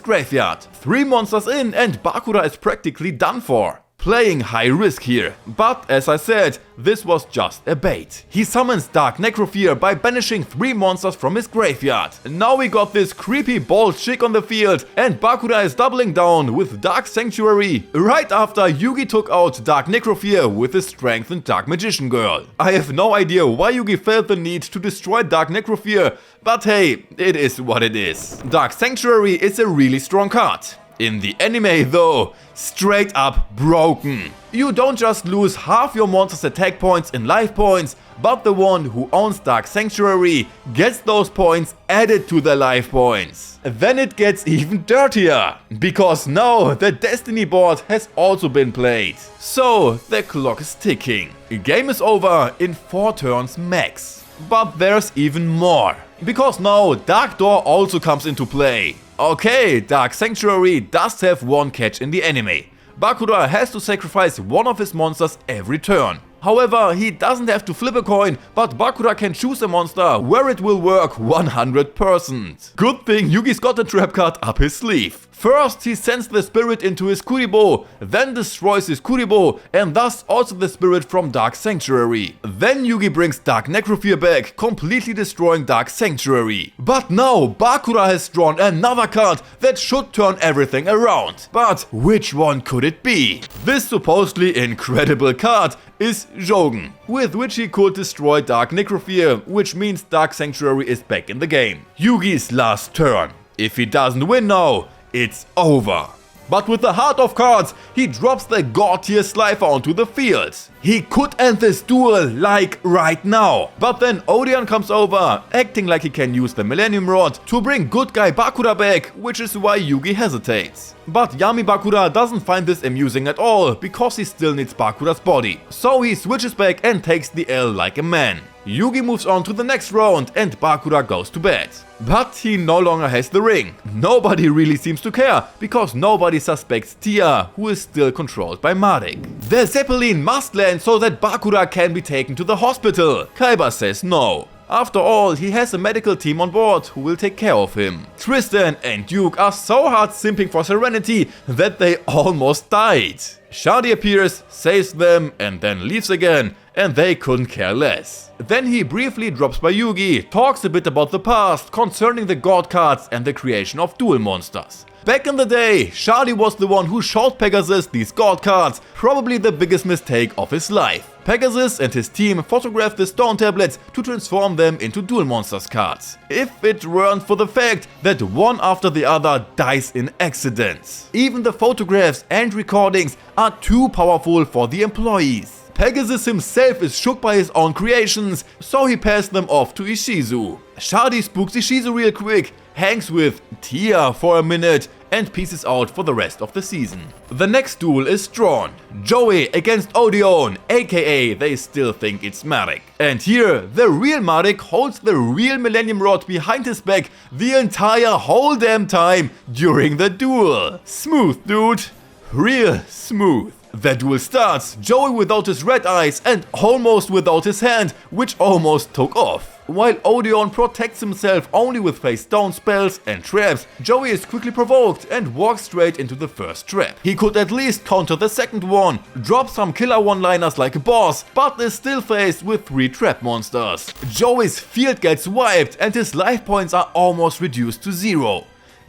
graveyard. 3 monsters in and Bakura is practically done for. Playing high risk here, but as I said, this was just a bait. He summons Dark Necrofear by banishing 3 monsters from his graveyard. Now we got this creepy bald chick on the field and Bakura is doubling down with Dark Sanctuary right after Yugi took out Dark Necrofear with his strengthened Dark Magician Girl. I have no idea why Yugi felt the need to destroy Dark Necrofear, but hey, it is what it is. Dark Sanctuary is a really strong card. In the anime though, straight up broken. You don't just lose half your monster's attack points in life points, but the one who owns Dark Sanctuary gets those points added to their life points. Then it gets even dirtier, because now the Destiny board has also been played. So the clock is ticking. The game is over in 4 turns max. But there's even more, because now Dark Door also comes into play. Okay, Dark Sanctuary does have one catch in the anime. Bakura has to sacrifice one of his monsters every turn. However, he doesn't have to flip a coin, but Bakura can choose a monster where it will work 100%. Good thing Yugi's got a trap card up his sleeve. First, he sends the spirit into his Kuribo, then destroys his Kuribo, and thus also the spirit from Dark Sanctuary. Then Yugi brings Dark Necrofear back, completely destroying Dark Sanctuary. But now, Bakura has drawn another card that should turn everything around. But which one could it be? This supposedly incredible card is Jogen, with which he could destroy Dark Necrofear, which means Dark Sanctuary is back in the game. Yugi's last turn. If he doesn't win now, it's over. But with the heart of cards, he drops the God tier Slifer onto the field. He could end this duel like right now. But then Odeon comes over, acting like he can use the Millennium Rod to bring good guy Bakura back, which is why Yugi hesitates. But Yami Bakura doesn't find this amusing at all, because he still needs Bakura's body. So he switches back and takes the L like a man. Yugi moves on to the next round and Bakura goes to bed. But he no longer has the ring. Nobody really seems to care, because nobody suspects Tia, who is still controlled by Marik. The Zeppelin must land so that Bakura can be taken to the hospital. Kaiba says no. After all, he has a medical team on board who will take care of him. Tristan and Duke are so hard simping for Serenity that they almost died. Shadi appears, saves them, and then leaves again, and they couldn't care less. Then he briefly drops by Yugi, talks a bit about the past concerning the God cards and the creation of duel monsters. Back in the day, Shadi was the one who showed Pegasus these God cards, probably the biggest mistake of his life. Pegasus and his team photographed the stone tablets to transform them into Duel Monsters cards. If it weren't for the fact that one after the other dies in accidents. Even the photographs and recordings are too powerful for the employees. Pegasus himself is shook by his own creations, so he passed them off to Ishizu. Shadi spooks Ishizu real quick, hangs with Tia for a minute, and pieces out for the rest of the season. The next duel is drawn. Joey against Odeon, aka they still think it's Marik. And here, the real Marik holds the real Millennium Rod behind his back the entire whole damn time during the duel. Smooth, dude. Real smooth. The duel starts, Joey without his red eyes and almost without his hand, which almost took off. While Odeon protects himself only with face down spells and traps, Joey is quickly provoked and walks straight into the first trap. He could at least counter the second one, drop some killer one-liners like a boss, but is still faced with 3 trap monsters. Joey's field gets wiped and his life points are almost reduced to 0.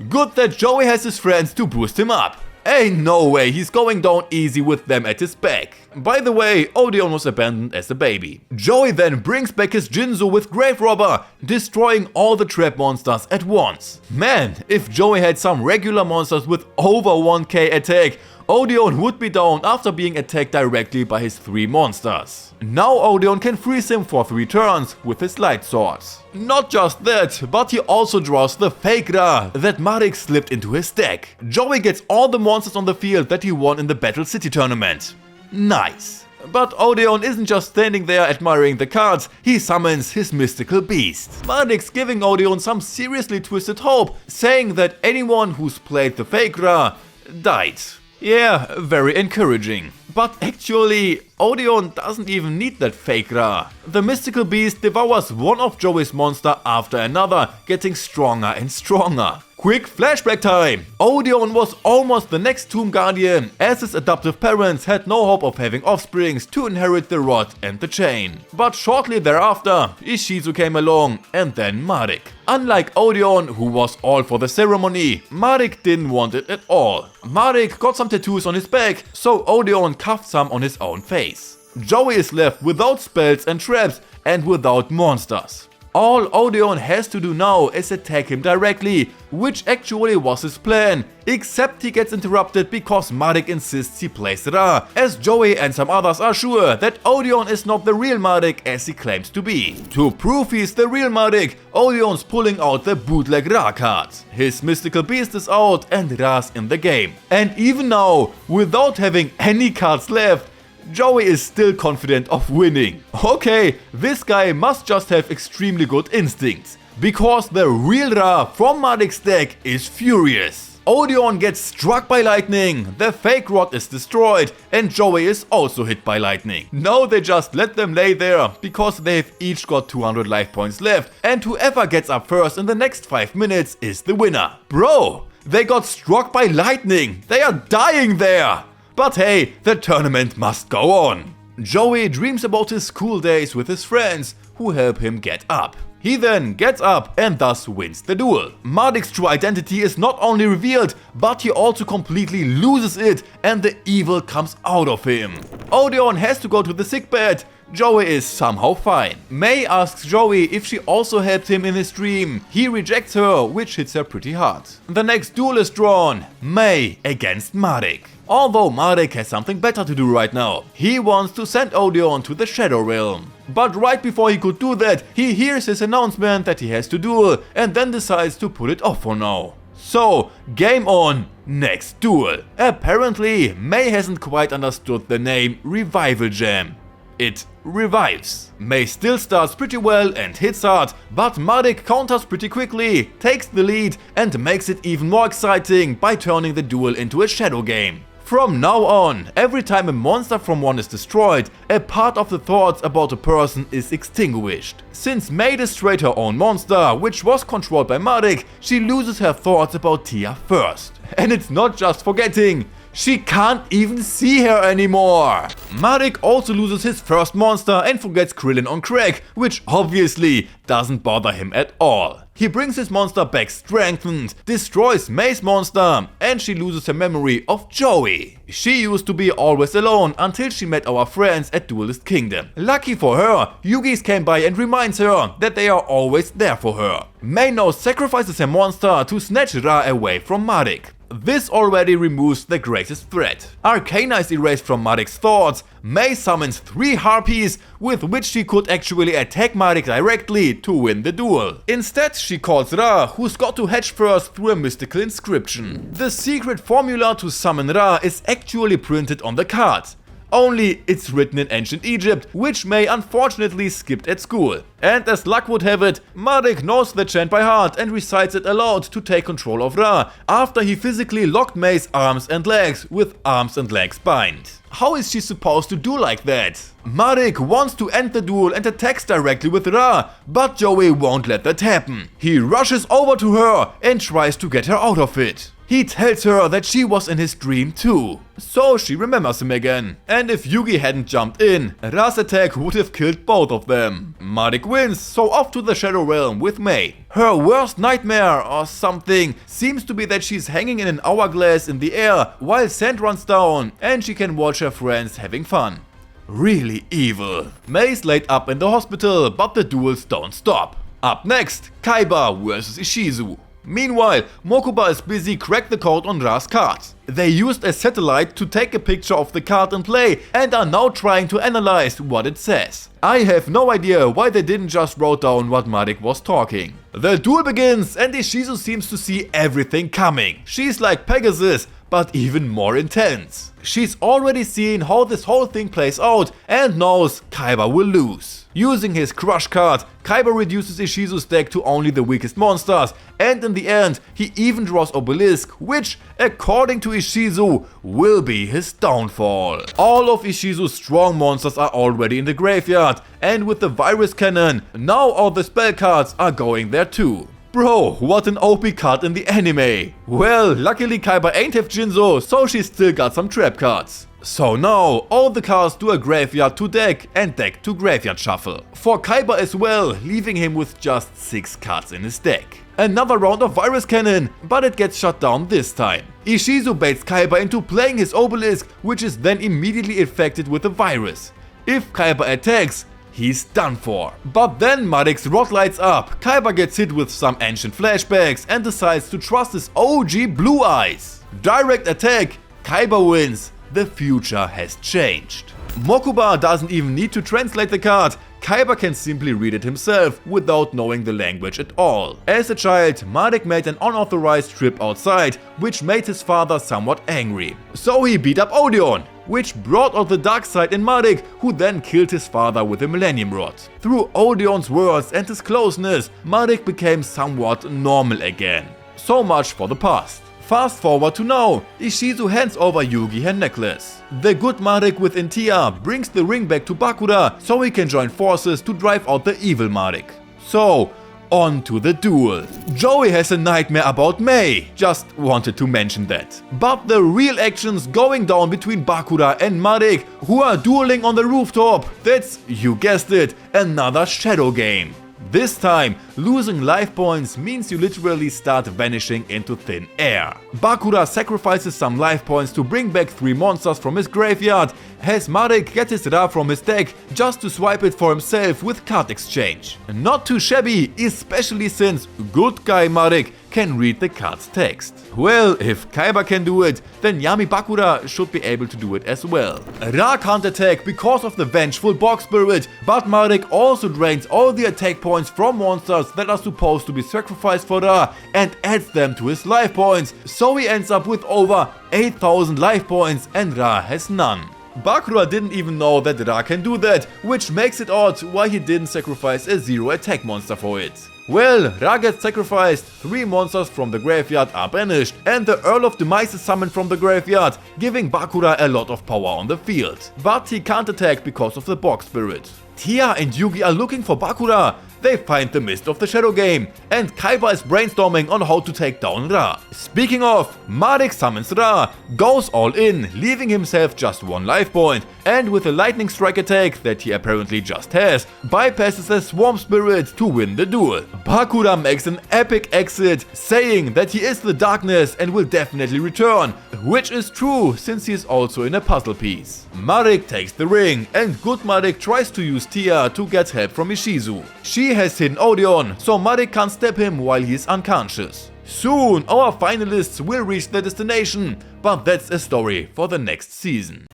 Good that Joey has his friends to boost him up. Ain't no way he's going down easy with them at his back. By the way, Odeon was abandoned as a baby. Joey then brings back his Jinzu with Grave Robber, destroying all the trap monsters at once. Man, if Joey had some regular monsters with over 1k attack, Odeon would be down after being attacked directly by his 3 monsters. Now Odeon can freeze him for 3 turns with his light swords. Not just that, but he also draws the fake Ra that Marik slipped into his deck. Joey gets all the monsters on the field that he won in the Battle City tournament. Nice. But Odeon isn't just standing there admiring the cards, he summons his mystical beast. Marik's giving Odeon some seriously twisted hope, saying that anyone who's played the fake Ra died. Yeah, very encouraging. But actually, Odeon doesn't even need that fake Ra. The mystical beast devours one of Joey's monsters after another, getting stronger and stronger. Quick flashback time! Odeon was almost the next Tomb Guardian, as his adoptive parents had no hope of having offsprings to inherit the rod and the chain. But shortly thereafter, Ishizu came along, and then Marik. Unlike Odeon, who was all for the ceremony, Marik didn't want it at all. Marik got some tattoos on his back, so Odeon cuffed some on his own face. Joey is left without spells and traps, and without monsters. All Odeon has to do now is attack him directly, which actually was his plan, except he gets interrupted because Marik insists he plays Ra, as Joey and some others are sure that Odeon is not the real Marik as he claims to be. To prove he's the real Marik, Odeon's pulling out the bootleg Ra card. His mystical beast is out and Ra's in the game. And even now, without having any cards left, Joey is still confident of winning. Okay, this guy must just have extremely good instincts, because the real Ra from Marik's deck is furious. Odeon gets struck by lightning, the fake rod is destroyed, and Joey is also hit by lightning. Now they just let them lay there, because they've each got 200 life points left, and whoever gets up first in the next 5 minutes is the winner. Bro, they got struck by lightning, they are dying there! But hey, the tournament must go on. Joey dreams about his school days with his friends, who help him get up. He then gets up and thus wins the duel. Mardik's true identity is not only revealed, but he also completely loses it and the evil comes out of him. Odeon has to go to the sickbed. Joey is somehow fine. May asks Joey if she also helped him in his dream. He rejects her, which hits her pretty hard. The next duel is drawn. May against Mardik. Although Mardik has something better to do right now. He wants to send Odeon to the Shadow Realm. But right before he could do that, he hears his announcement that he has to duel and then decides to put it off for now. So, game on, next duel. Apparently, May hasn't quite understood the name Revival Gem. It revives. May still starts pretty well and hits hard, but Mardik counters pretty quickly, takes the lead and makes it even more exciting by turning the duel into a shadow game. From now on, every time a monster from one is destroyed, a part of the thoughts about a person is extinguished. Since May destroyed her own monster, which was controlled by Mardik, she loses her thoughts about Tia first. And it's not just forgetting. She can't even see her anymore! Mardik also loses his first monster and forgets Krillin on crack, which obviously doesn't bother him at all. He brings his monster back strengthened, destroys May's monster, and she loses her memory of Joey. She used to be always alone until she met our friends at Duelist Kingdom. Lucky for her, Yugi's came by and reminds her that they are always there for her. May now sacrifices her monster to snatch Ra away from Mardik. This already removes the greatest threat. Arcana is erased from Mardik's thoughts. May summons 3 harpies, with which she could actually attack Mardik directly to win the duel. Instead, she calls Ra, who's got to hatch first through a mystical inscription. The secret formula to summon Ra is actually printed on the card. Only it's written in ancient Egypt, which May unfortunately skipped at school. And as luck would have it, Mardik knows the chant by heart and recites it aloud to take control of Ra, after he physically locked May's arms and legs with arms and legs bind. How is she supposed to do like that? Mardik wants to end the duel and attacks directly with Ra, but Joey won't let that happen. He rushes over to her and tries to get her out of it. He tells her that she was in his dream too, so she remembers him again. And if Yugi hadn't jumped in, Ra's attack would have killed both of them. Mardik wins, so off to the Shadow Realm with May. Her worst nightmare or something seems to be that she's hanging in an hourglass in the air while sand runs down and she can watch her friends having fun. Really evil. May's laid up in the hospital, but the duels don't stop. Up next, Kaiba vs Ishizu. Meanwhile, Mokuba is busy crack the code on Ra's card. They used a satellite to take a picture of the card in play and are now trying to analyze what it says. I have no idea why they didn't just write down what Mardik was talking. The duel begins and Ishizu seems to see everything coming. She's like Pegasus, but even more intense. She's already seen how this whole thing plays out and knows Kaiba will lose. Using his crush card, Kaiba reduces Ishizu's deck to only the weakest monsters, and in the end he even draws Obelisk, which, according to Ishizu, will be his downfall. All of Ishizu's strong monsters are already in the graveyard, and with the Virus Cannon, now all the spell cards are going there too. Bro, what an OP card in the anime. Well, luckily Kaiba ain't have Jinzo, so she still got some trap cards. So now, all the cards do a graveyard to deck and deck to graveyard shuffle. For Kaiba as well, leaving him with just 6 cards in his deck. Another round of Virus Cannon, but it gets shut down this time. Ishizu baits Kaiba into playing his Obelisk, which is then immediately infected with the virus. If Kaiba attacks, he's done for. But then Mardik's rod lights up, Kaiba gets hit with some ancient flashbacks and decides to trust his OG Blue Eyes. Direct attack, Kaiba wins. The future has changed. Mokuba doesn't even need to translate the card, Kaiba can simply read it himself without knowing the language at all. As a child, Mardik made an unauthorized trip outside, which made his father somewhat angry. So he beat up Odeon, which brought out the dark side in Mardik, who then killed his father with a Millennium Rod. Through Odeon's words and his closeness, Mardik became somewhat normal again. So much for the past. Fast forward to now, Ishizu hands over Yugi her necklace. The good Marik within Tia brings the ring back to Bakura so he can join forces to drive out the evil Marik. So, on to the duel. Joey has a nightmare about Mei, just wanted to mention that. But the real action's going down between Bakura and Marik, who are dueling on the rooftop. That's, you guessed it, another shadow game. This time, losing life points means you literally start vanishing into thin air. Bakura sacrifices some life points to bring back 3 monsters from his graveyard, as Marik gets his Ra from his deck just to swipe it for himself with card exchange. Not too shabby, especially since good guy Marik can read the card's text. Well, if Kaiba can do it, then Yami Bakura should be able to do it as well. Ra can't attack because of the vengeful Bog Spirit, but Marik also drains all the attack points from monsters that are supposed to be sacrificed for Ra and adds them to his life points, so he ends up with over 8,000 life points and Ra has none. Bakura didn't even know that Ra can do that, which makes it odd why he didn't sacrifice a 0 attack monster for it. Well, Ra gets sacrificed, 3 monsters from the graveyard are banished, and the Earl of Demise is summoned from the graveyard, giving Bakura a lot of power on the field. But he can't attack because of the Bog Spirit. Tia and Yugi are looking for Bakura. They find the mist of the shadow game, and Kaiba is brainstorming on how to take down Ra. Speaking of, Marik summons Ra, goes all in, leaving himself just 1 life point, and with a lightning strike attack that he apparently just has, bypasses a Swamp Spirit to win the duel. Bakura makes an epic exit, saying that he is the darkness and will definitely return, which is true since he is also in a puzzle piece. Marik takes the ring, and good Marik tries to use Tia to get help from Ishizu. She has hidden Odeon, so Marik can't stab him while he is unconscious. Soon our finalists will reach their destination, but that's a story for the next season.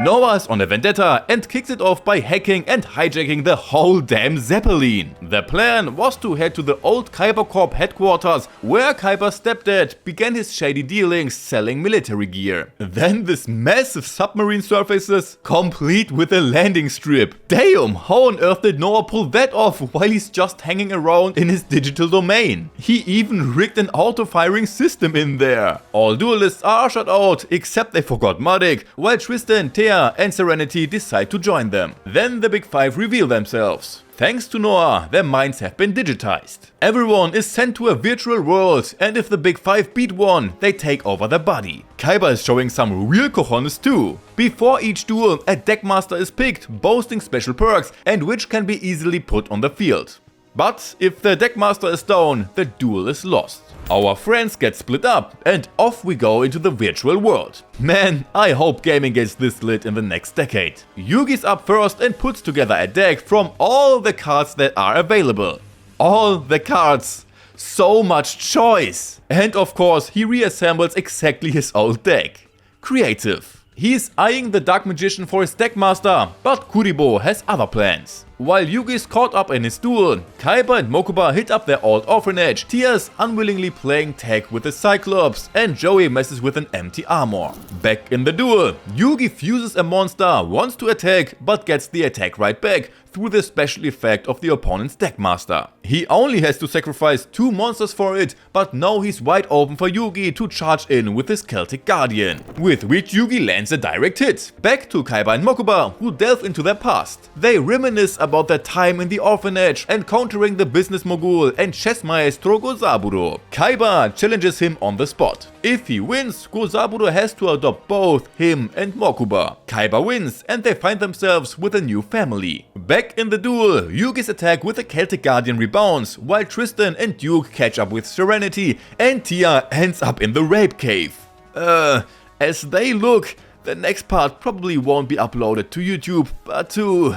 Noah is on a vendetta and kicks it off by hacking and hijacking the whole damn Zeppelin. The plan was to head to the old Kaiba Corp headquarters, where Kaiba's stepdad began his shady dealings selling military gear. Then this massive submarine surfaces, complete with a landing strip. Damn, how on earth did Noah pull that off while he's just hanging around in his digital domain? He even rigged an auto-firing system in there. All duelists are shut out, except they forgot Marik, while Tristan, Thea and Serenity decide to join them. Then the Big Five reveal themselves. Thanks to Noah, their minds have been digitized. Everyone is sent to a virtual world, and if the Big Five beat one, they take over their body. Kaiba is showing some real cojones too. Before each duel, a deckmaster is picked, boasting special perks, and which can be easily put on the field. But if the deckmaster is down, the duel is lost. Our friends get split up, and off we go into the virtual world. Man, I hope gaming gets this lit in the next decade. Yugi's up first and puts together a deck from all the cards that are available. All the cards. So much choice. And of course, he reassembles exactly his old deck. Creative. He's eyeing the Dark Magician for his deckmaster, but Kuribo has other plans. While Yugi is caught up in his duel, Kaiba and Mokuba hit up their old orphanage, Tia's unwillingly playing tag with the Cyclops, and Joey messes with an empty armor. Back in the duel, Yugi fuses a monster, wants to attack, but gets the attack right back through the special effect of the opponent's deckmaster. He only has to sacrifice 2 monsters for it, but now he's wide open for Yugi to charge in with his Celtic Guardian, with which Yugi lands a direct hit. Back to Kaiba and Mokuba, who delve into their past. They reminisce about their time in the orphanage, encountering the business mogul and chess maestro Gozaburo. Kaiba challenges him on the spot. If he wins, Gozaburo has to adopt both him and Mokuba. Kaiba wins, and they find themselves with a new family. Back in the duel, Yugi's attack with the Celtic Guardian rebounds, while Tristan and Duke catch up with Serenity, and Tia ends up in the rape cave. As they look, the next part probably won't be uploaded to YouTube, but to...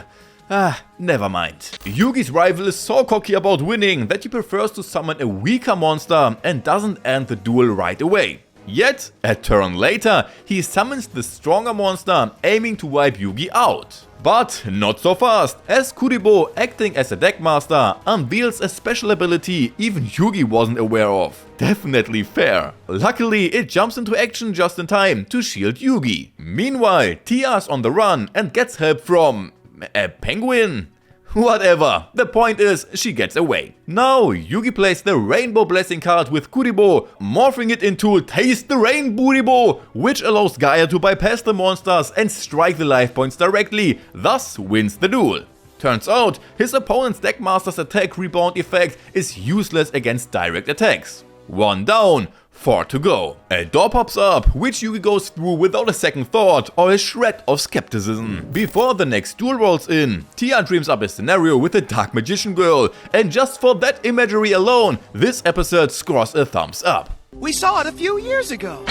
never mind. Yugi's rival is so cocky about winning that he prefers to summon a weaker monster and doesn't end the duel right away. Yet, a turn later, he summons the stronger monster, aiming to wipe Yugi out. But not so fast, as Kuribo, acting as a deckmaster, unveils a special ability even Yugi wasn't aware of. Definitely fair. Luckily, it jumps into action just in time to shield Yugi. Meanwhile, Tia's on the run and gets help from... a penguin? Whatever, the point is she gets away. Now Yugi plays the Rainbow Blessing card with Kuribo, morphing it into Taste the Rain Buribo, which allows Gaia to bypass the monsters and strike the life points directly, thus wins the duel. Turns out, his opponent's Deckmaster's attack rebound effect is useless against direct attacks. 1 down, 4 to go. A door pops up, which Yugi goes through without a second thought or a shred of skepticism. Before the next duel rolls in, Tia dreams up a scenario with a Dark Magician Girl, and just for that imagery alone, this episode scores a thumbs up. We saw it a few years ago.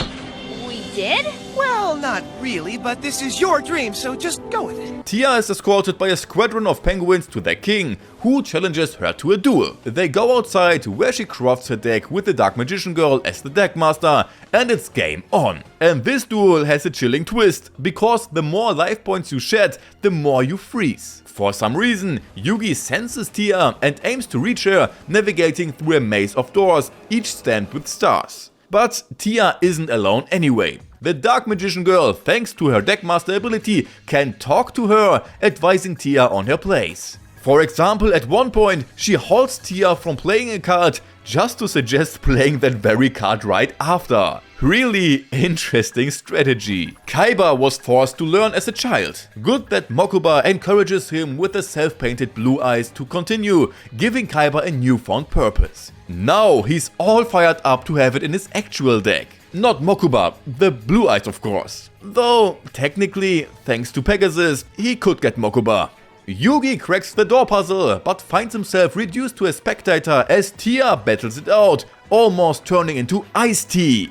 We did? Well, not really, but this is your dream, so just go with it. Tia is escorted by a squadron of penguins to their king, who challenges her to a duel. They go outside, where she crafts her deck with the Dark Magician Girl as the Deckmaster, and it's game on. And this duel has a chilling twist, because the more life points you shed, the more you freeze. For some reason, Yugi senses Tia and aims to reach her, navigating through a maze of doors, each stamped with stars. But Tia isn't alone anyway. The Dark Magician Girl, thanks to her Deckmaster ability, can talk to her, advising Tia on her plays. For example, at one point, she halts Tia from playing a card just to suggest playing that very card right after. Really interesting strategy. Kaiba was forced to learn as a child. Good that Mokuba encourages him with the self-painted blue eyes to continue, giving Kaiba a newfound purpose. Now he's all fired up to have it in his actual deck. Not Mokuba, the blue eyes of course. Though, technically, thanks to Pegasus, he could get Mokuba. Yugi cracks the door puzzle, but finds himself reduced to a spectator as Tia battles it out, almost turning into Ice-T.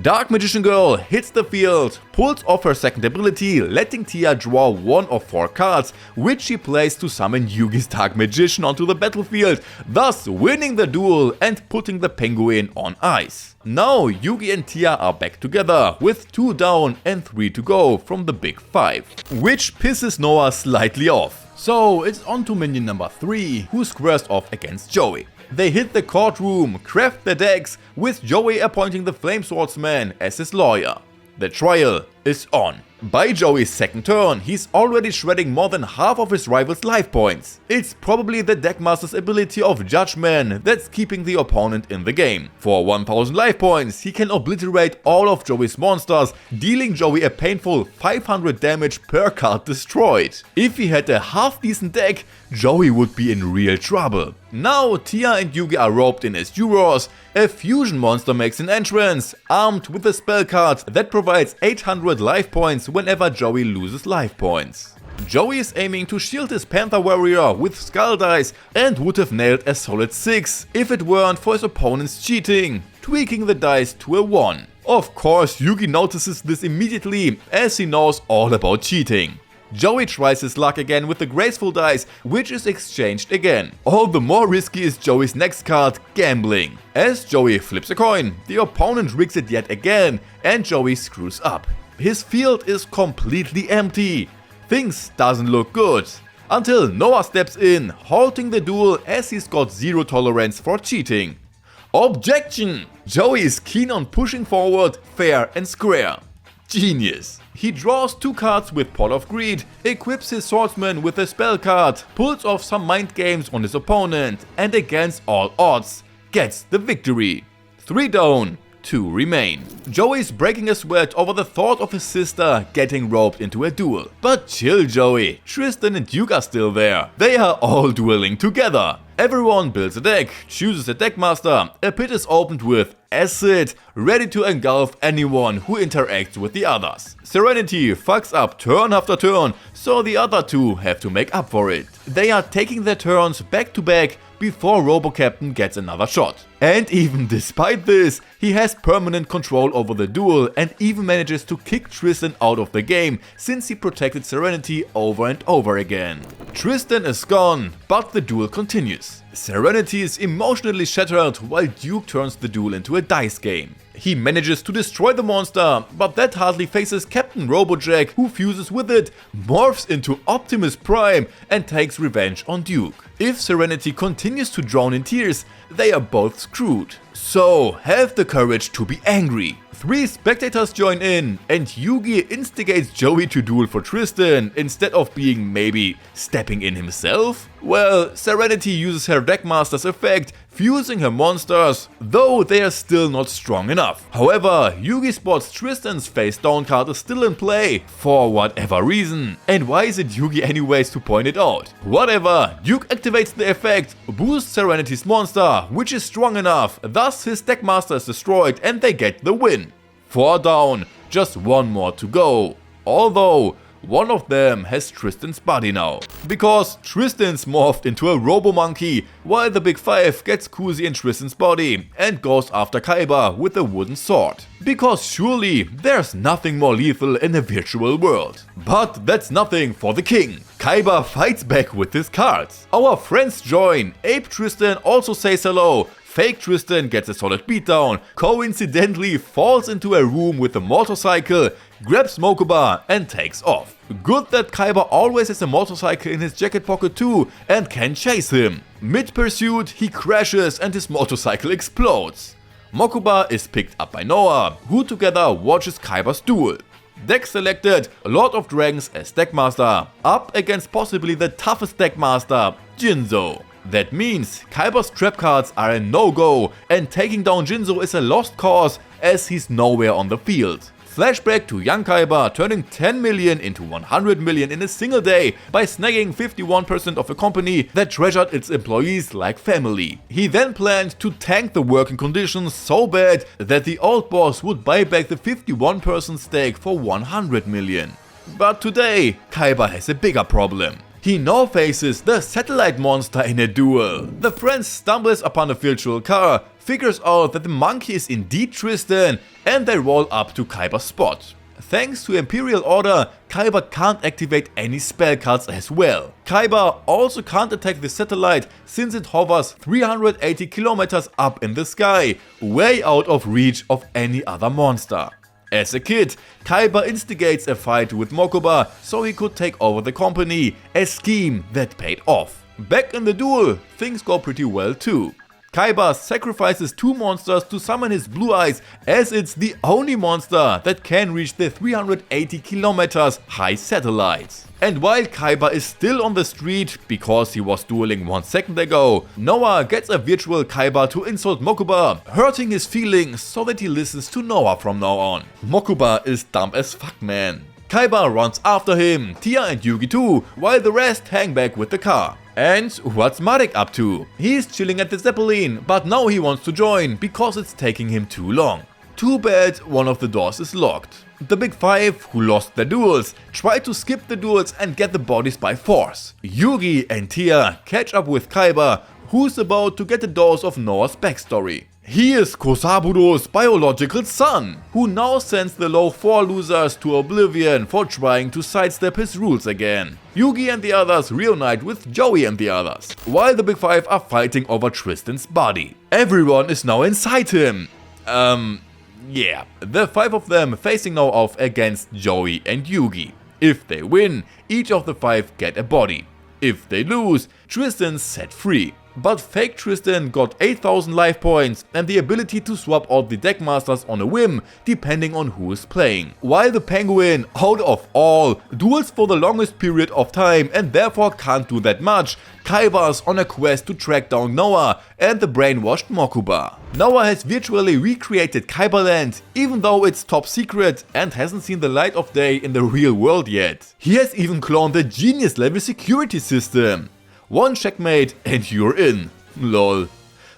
Dark Magician Girl hits the field, pulls off her second ability, letting Tia draw 1 of 4 cards, which she plays to summon Yugi's Dark Magician onto the battlefield, thus winning the duel and putting the penguin on ice. Now Yugi and Tia are back together, with 2 down and 3 to go from the big 5, which pisses Noah slightly off. So it's on to minion number 3, who squares off against Joey. They hit the courtroom, craft their decks, with Joey appointing the Flame Swordsman as his lawyer. The trial is on. By Joey's second turn, he's already shredding more than half of his rival's life points. It's probably the Deckmaster's ability of Judgment that's keeping the opponent in the game. For 1000 life points, he can obliterate all of Joey's monsters, dealing Joey a painful 500 damage per card destroyed. If he had a half-decent deck, Joey would be in real trouble. Now Tia and Yugi are roped in as Duros. A fusion monster makes an entrance, armed with a spell card that provides 800 life points whenever Joey loses life points. Joey is aiming to shield his Panther Warrior with Skull Dice and would have nailed a solid 6 if it weren't for his opponent's cheating, tweaking the dice to a 1. Of course, Yugi notices this immediately, as he knows all about cheating. Joey tries his luck again with the Graceful Dice, which is exchanged again. All the more risky is Joey's next card, Gambling. As Joey flips a coin, the opponent rigs it yet again, and Joey screws up. His field is completely empty. Things doesn't look good. Until Noah steps in, halting the duel as he's got zero tolerance for cheating. Objection! Joey is keen on pushing forward, fair and square. Genius. He draws 2 cards with Pot of Greed, equips his swordsman with a spell card, pulls off some mind games on his opponent, and against all odds, gets the victory. 3 down, 2 remain. Joey's breaking a sweat over the thought of his sister getting roped into a duel. But chill, Joey, Tristan and Duke are still there. They are all dueling together. Everyone builds a deck, chooses a Deckmaster, a pit is opened with Acid, ready to engulf anyone who interacts with the others. Serenity fucks up turn after turn, so the other 2 have to make up for it. They are taking their turns back to back before Robo-Captain gets another shot. And even despite this, he has permanent control over the duel and even manages to kick Tristan out of the game since he protected Serenity over and over again. Tristan is gone, but the duel continues. Serenity is emotionally shattered while Duke turns the duel into a dice game. He manages to destroy the monster, but that hardly faces Captain Robojack, who fuses with it, morphs into Optimus Prime and takes revenge on Duke. If Serenity continues to drown in tears, they are both screwed. So have the courage to be angry. 3 spectators join in, and Yugi instigates Joey to duel for Tristan instead of being maybe stepping in himself? Well, Serenity uses her Deckmaster's effect, fusing her monsters, though they are still not strong enough. However, Yugi spots Tristan's face down card is still in play, for whatever reason. And why is it Yugi anyways to point it out? Whatever, Duke activates the effect, boosts Serenity's monster, which is strong enough, thus his Deckmaster is destroyed and they get the win. 4 down, just 1 more to go. Although, one of them has Tristan's body now. Because Tristan's morphed into a Robo-Monkey, while the Big Five gets Kuzi in Tristan's body and goes after Kaiba with a wooden sword. Because surely there's nothing more lethal in a virtual world. But that's nothing for the king. Kaiba fights back with his cards. Our friends join. Ape Tristan also says hello. Fake Tristan gets a solid beatdown, coincidentally falls into a room with a motorcycle, grabs Mokuba and takes off. Good that Kaiba always has a motorcycle in his jacket pocket too and can chase him. Mid-pursuit he crashes and his motorcycle explodes. Mokuba is picked up by Noah, who together watches Kaiba's duel. Deck selected Lord of Dragons as Deckmaster, up against possibly the toughest Deckmaster, Jinzo. That means Kaiba's trap cards are a no-go and taking down Jinzo is a lost cause as he's nowhere on the field. Flashback to young Kaiba turning 10 million into 100 million in a single day by snagging 51% of a company that treasured its employees like family. He then planned to tank the working conditions so bad that the old boss would buy back the 51% stake for 100 million. But today, Kaiba has a bigger problem. He now faces the satellite monster in a duel. The friend stumbles upon a virtual car, figures out that the monkey is indeed Tristan, and they roll up to Kaiba's spot. Thanks to Imperial Order, Kaiba can't activate any spell cards as well. Kaiba also can't attack the satellite since it hovers 380 kilometers up in the sky, way out of reach of any other monster. As a kid, Kaiba instigates a fight with Mokuba so he could take over the company, a scheme that paid off. Back in the duel, things go pretty well too. Kaiba sacrifices 2 monsters to summon his Blue Eyes as it's the only monster that can reach the 380 kilometers high satellite. And while Kaiba is still on the street because he was dueling 1 second ago, Noah gets a virtual Kaiba to insult Mokuba, hurting his feelings so that he listens to Noah from now on. Mokuba is dumb as fuck, man. Kaiba runs after him, Tia and Yugi too, while the rest hang back with the car. And what's Marek up to? He's chilling at the Zeppelin, but now he wants to join because it's taking him too long. Too bad one of the doors is locked. The Big Five, who lost their duels, try to skip the duels and get the bodies by force. Yugi and Tia catch up with Kaiba, who's about to get a dose of Noah's backstory. He is Kosaburo's biological son, who now sends the low 4 losers to oblivion for trying to sidestep his rules again. Yugi and the others reunite with Joey and the others, while the Big Five are fighting over Tristan's body. Everyone is now inside him. Yeah. The 5 of them facing now off against Joey and Yugi. If they win, each of the 5 get a body. If they lose, Tristan's set free. But fake Tristan got 8000 life points and the ability to swap out the Deckmasters on a whim depending on who is playing. While the Penguin, out of all, duels for the longest period of time and therefore can't do that much, Kaiba's on a quest to track down Noah and the brainwashed Mokuba. Noah has virtually recreated Kaibaland, even though it's top secret and hasn't seen the light of day in the real world yet. He has even cloned the genius level security system. 1 checkmate and you're in. Lol.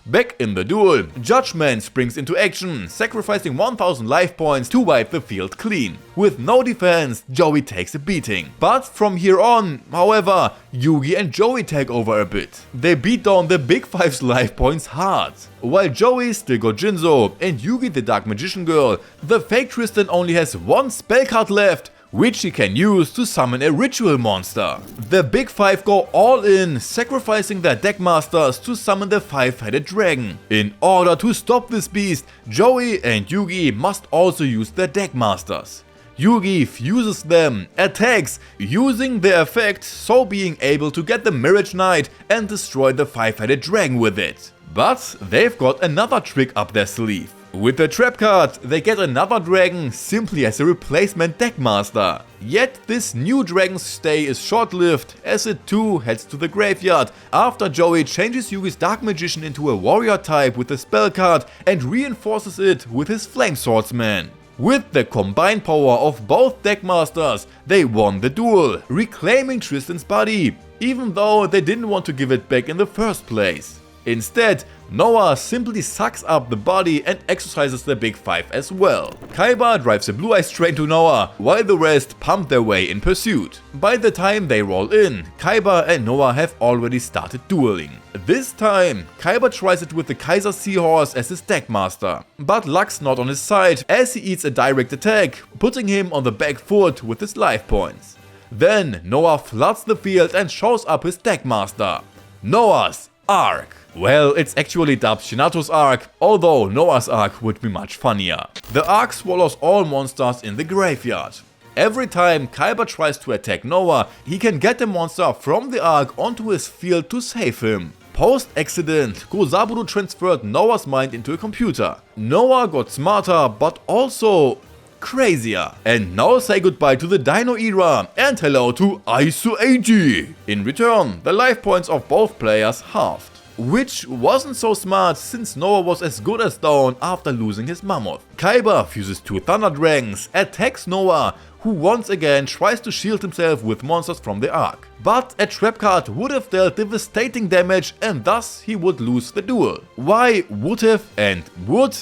Back in the duel, Judgment springs into action, sacrificing 1000 life points to wipe the field clean. With no defense, Joey takes a beating. But from here on, however, Yugi and Joey take over a bit. They beat down the Big Five's life points hard. While Joey still got Jinzo and Yugi the Dark Magician Girl, the fake Tristan only has 1 spell card left, which he can use to summon a ritual monster. The Big Five go all in, sacrificing their Deckmasters to summon the 5-headed dragon. In order to stop this beast, Joey and Yugi must also use their Deckmasters. Yugi fuses them, attacks, using the effect so being able to get the Mirage Knight and destroy the 5-headed dragon with it. But they've got another trick up their sleeve. With the trap card, they get another dragon simply as a replacement deckmaster. Yet this new dragon's stay is short-lived, as it too heads to the graveyard after Joey changes Yugi's Dark Magician into a warrior type with the spell card and reinforces it with his Flame Swordsman. With the combined power of both deckmasters, they won the duel, reclaiming Tristan's body, even though they didn't want to give it back in the first place. Instead, Noah simply sucks up the body and exercises the Big Five as well. Kaiba drives a Blue Eyes train to Noah, while the rest pump their way in pursuit. By the time they roll in, Kaiba and Noah have already started dueling. This time, Kaiba tries it with the Kaiser Seahorse as his deckmaster, but luck's not on his side as he eats a direct attack, putting him on the back foot with his life points. Then Noah floods the field and shows up his deckmaster, Noah's Arc. Well, it's actually dubbed Shinato's Arc, although Noah's Arc would be much funnier. The Arc swallows all monsters in the graveyard. Every time Kaiba tries to attack Noah, he can get the monster from the Arc onto his field to save him. Post-accident, Gozaburo transferred Noah's mind into a computer. Noah got smarter, but also crazier. And now say goodbye to the Dino era and hello to Aisu Eiji. In return, the life points of both players halved. Which wasn't so smart since Noah was as good as down after losing his mammoth. Kaiba fuses two Thunder Dragons, attacks Noah, who once again tries to shield himself with monsters from the Arc. But a trap card would have dealt devastating damage and thus he would lose the duel. Why would have and would?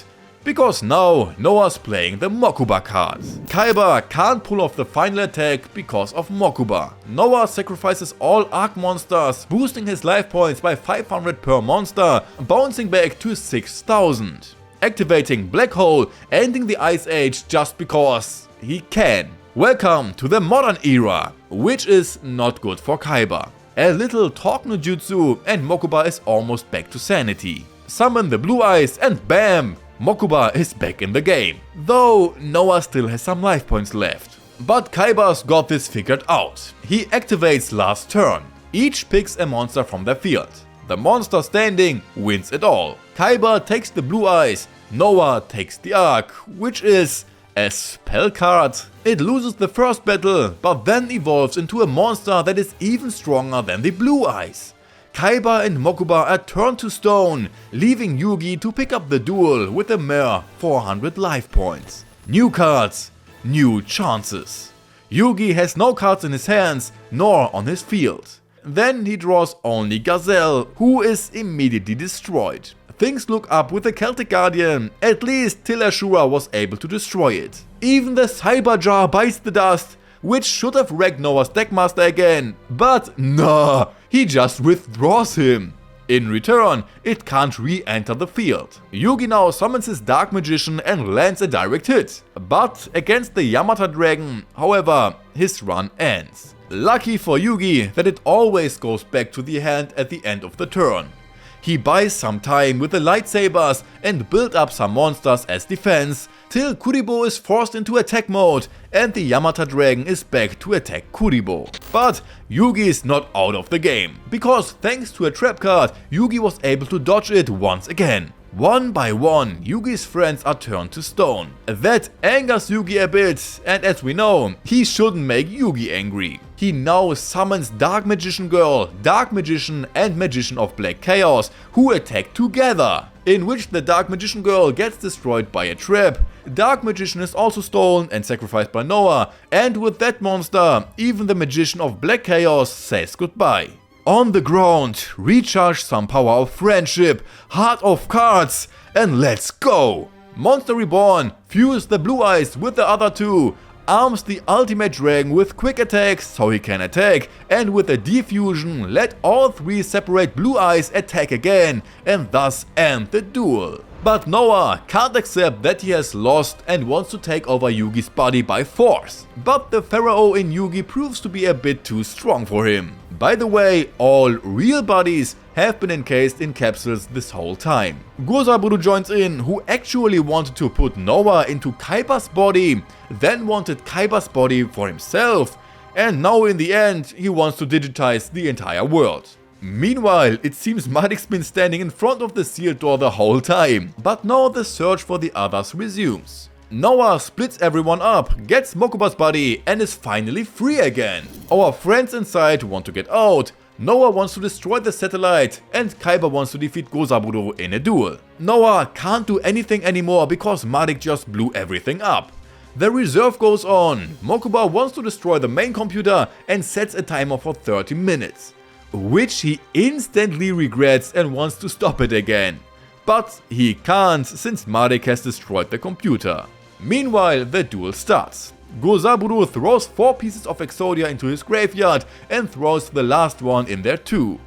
Because now Noah's playing the Mokuba cards. Kaiba can't pull off the final attack because of Mokuba. Noah sacrifices all Arc monsters, boosting his life points by 500 per monster, bouncing back to 6000. Activating Black Hole, ending the Ice Age just because he can. Welcome to the modern era, which is not good for Kaiba. A little talk no jutsu and Mokuba is almost back to sanity. Summon the Blue Eyes and bam! Mokuba is back in the game, though Noah still has some life points left. But Kaiba's got this figured out. He activates last turn. Each picks a monster from their field. The monster standing wins it all. Kaiba takes the Blue Eyes, Noah takes the Arc, which is a spell card. It loses the first battle, but then evolves into a monster that is even stronger than the Blue Eyes. Kaiba and Mokuba are turned to stone, leaving Yugi to pick up the duel with a mere 400 life points. New cards, new chances. Yugi has no cards in his hands, nor on his field. Then he draws only Gazelle, who is immediately destroyed. Things look up with the Celtic Guardian, at least till Ashura was able to destroy it. Even the Cyber Jar bites the dust, which should have wrecked Noah's Deckmaster again, but nah, he just withdraws him. In return, it can't re-enter the field. Yugi now summons his Dark Magician and lands a direct hit. But against the Yamata Dragon, however, his run ends. Lucky for Yugi that it always goes back to the hand at the end of the turn. He buys some time with the lightsabers and builds up some monsters as defense, till Kuribo is forced into attack mode and the Yamata Dragon is back to attack Kuribo. But Yugi is not out of the game, because thanks to a trap card, Yugi was able to dodge it once again. One by one, Yugi's friends are turned to stone. That angers Yugi a bit, and as we know, he shouldn't make Yugi angry. He now summons Dark Magician Girl, Dark Magician and Magician of Black Chaos, who attack together, in which the Dark Magician Girl gets destroyed by a trap. Dark Magician is also stolen and sacrificed by Noah, and with that monster, even the Magician of Black Chaos says goodbye. On the ground, recharge some power of friendship, heart of cards, and let's go! Monster Reborn fuse the Blue Eyes with the other two, arms the Ultimate Dragon with quick attacks so he can attack, and with a defusion let all three separate Blue Eyes attack again and thus end the duel. But Noah can't accept that he has lost and wants to take over Yugi's body by force. But the Pharaoh in Yugi proves to be a bit too strong for him. By the way, all real bodies have been encased in capsules this whole time. Gozaburo joins in, who actually wanted to put Noah into Kaiba's body, then wanted Kaiba's body for himself, and now in the end he wants to digitize the entire world. Meanwhile, it seems Madic's been standing in front of the sealed door the whole time, but now the search for the others resumes. Noah splits everyone up, gets Mokuba's body and is finally free again. Our friends inside want to get out. Noah wants to destroy the satellite and Kaiba wants to defeat Gozaburo in a duel. Noah can't do anything anymore because Madik just blew everything up. The reserve goes on. Mokuba wants to destroy the main computer and sets a timer for 30 minutes, which he instantly regrets and wants to stop it again. But he can't since Madik has destroyed the computer. Meanwhile, the duel starts. Gozaburo throws 4 pieces of Exodia into his graveyard and throws the last one in there too.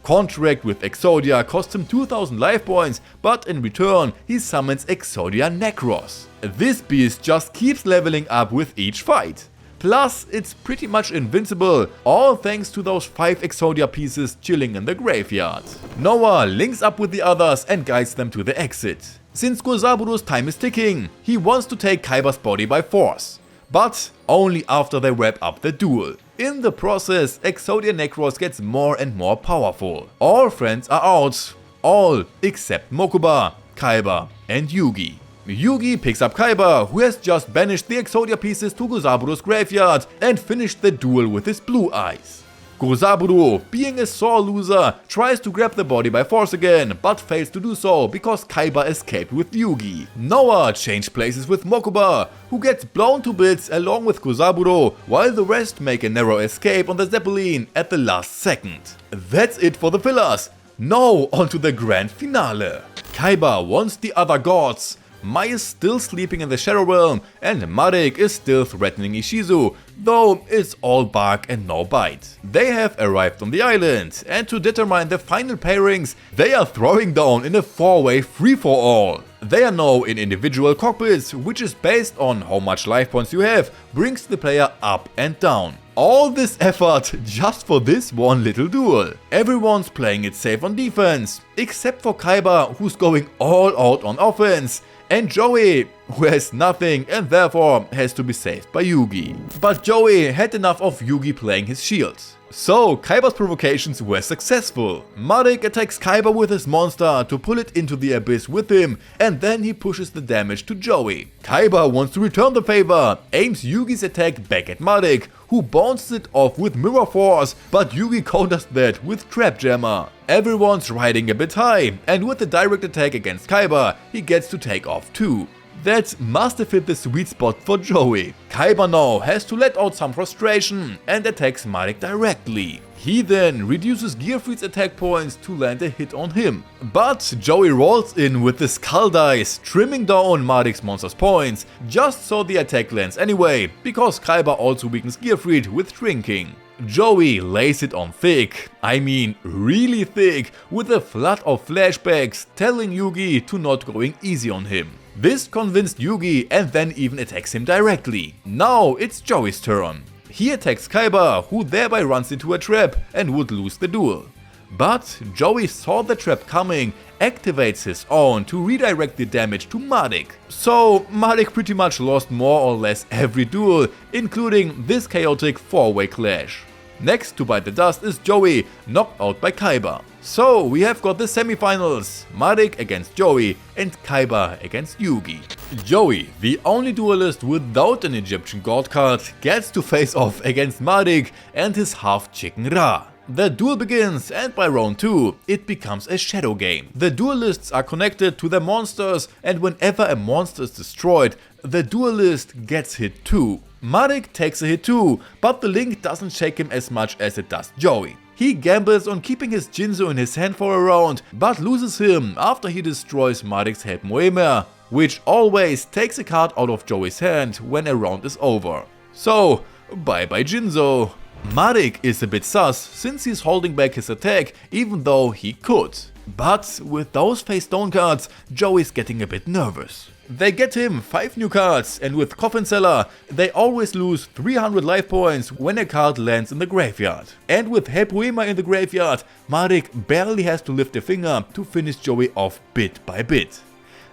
Contract with Exodia costs him 2000 life points, but in return he summons Exodia Necros. This beast just keeps leveling up with each fight. Plus, it's pretty much invincible, all thanks to those 5 Exodia pieces chilling in the graveyard. Noah links up with the others and guides them to the exit. Since Gozaburu's time is ticking, he wants to take Kaiba's body by force, but only after they wrap up the duel. In the process, Exodia Necros gets more and more powerful. All friends are out, all except Mokuba, Kaiba and Yugi. Yugi picks up Kaiba, who has just banished the Exodia pieces to Gozaburu's graveyard and finished the duel with his blue eyes. Gozaburo, being a sore loser, tries to grab the body by force again, but fails to do so because Kaiba escaped with Yugi. Noah changed places with Mokuba, who gets blown to bits along with Gozaburo, while the rest make a narrow escape on the Zeppelin at the last second. That's it for the fillers. Now onto the grand finale. Kaiba wants the other gods. Mai is still sleeping in the Shadow Realm and Madik is still threatening Ishizu, though it's all bark and no bite. They have arrived on the island and to determine the final pairings, they are throwing down in a 4-way free-for-all. They are now in individual cockpits, which is based on how much life points you have, brings the player up and down. All this effort just for this one little duel. Everyone's playing it safe on defense, except for Kaiba, who's going all out on offense, and Joey, who has nothing and therefore has to be saved by Yugi. But Joey had enough of Yugi playing his shield. So Kaiba's provocations were successful. Madik attacks Kaiba with his monster to pull it into the abyss with him, and then he pushes the damage to Joey. Kaiba wants to return the favor, aims Yugi's attack back at Madik, who bounces it off with Mirror Force, but Yugi counters that with Trap Jammer. Everyone's riding a bit high, and with the direct attack against Kaiba, he gets to take off too. That must have hit the sweet spot for Joey. Kaiba now has to let out some frustration and attacks Madik directly. He then reduces Gearfried's attack points to land a hit on him. But Joey rolls in with the Skull Dice, trimming down Madik's monster's points, just so the attack lands anyway, because Kaiba also weakens Gearfried with Shrinking. Joey lays it on thick, I mean really thick, with a flood of flashbacks telling Yugi to not going easy on him. This convinced Yugi and then even attacks him directly. Now it's Joey's turn. He attacks Kaiba, who thereby runs into a trap and would lose the duel. But Joey saw the trap coming, activates his own to redirect the damage to Madik. So Madik pretty much lost more or less every duel, including this chaotic 4-way clash. Next to bite the dust is Joey, knocked out by Kaiba. So we have got the semifinals, Madik against Joey and Kaiba against Yugi. Joey, the only duelist without an Egyptian god card, gets to face off against Madik and his half-chicken Ra. The duel begins and by round 2, it becomes a shadow game. The duelists are connected to their monsters and whenever a monster is destroyed, the duelist gets hit too. Madik takes a hit too, but the link doesn't shake him as much as it does Joey. He gambles on keeping his Jinzo in his hand for a round, but loses him after he destroys Madik's head Moema, which always takes a card out of Joey's hand when a round is over. So, bye bye Jinzo. Madik is a bit sus since he's holding back his attack even though he could. But with those face down cards, Joey's getting a bit nervous. They get him 5 new cards and with Coffin Seller, they always lose 300 life points when a card lands in the graveyard. And with Hepuema in the graveyard, Madik barely has to lift a finger to finish Joey off bit by bit.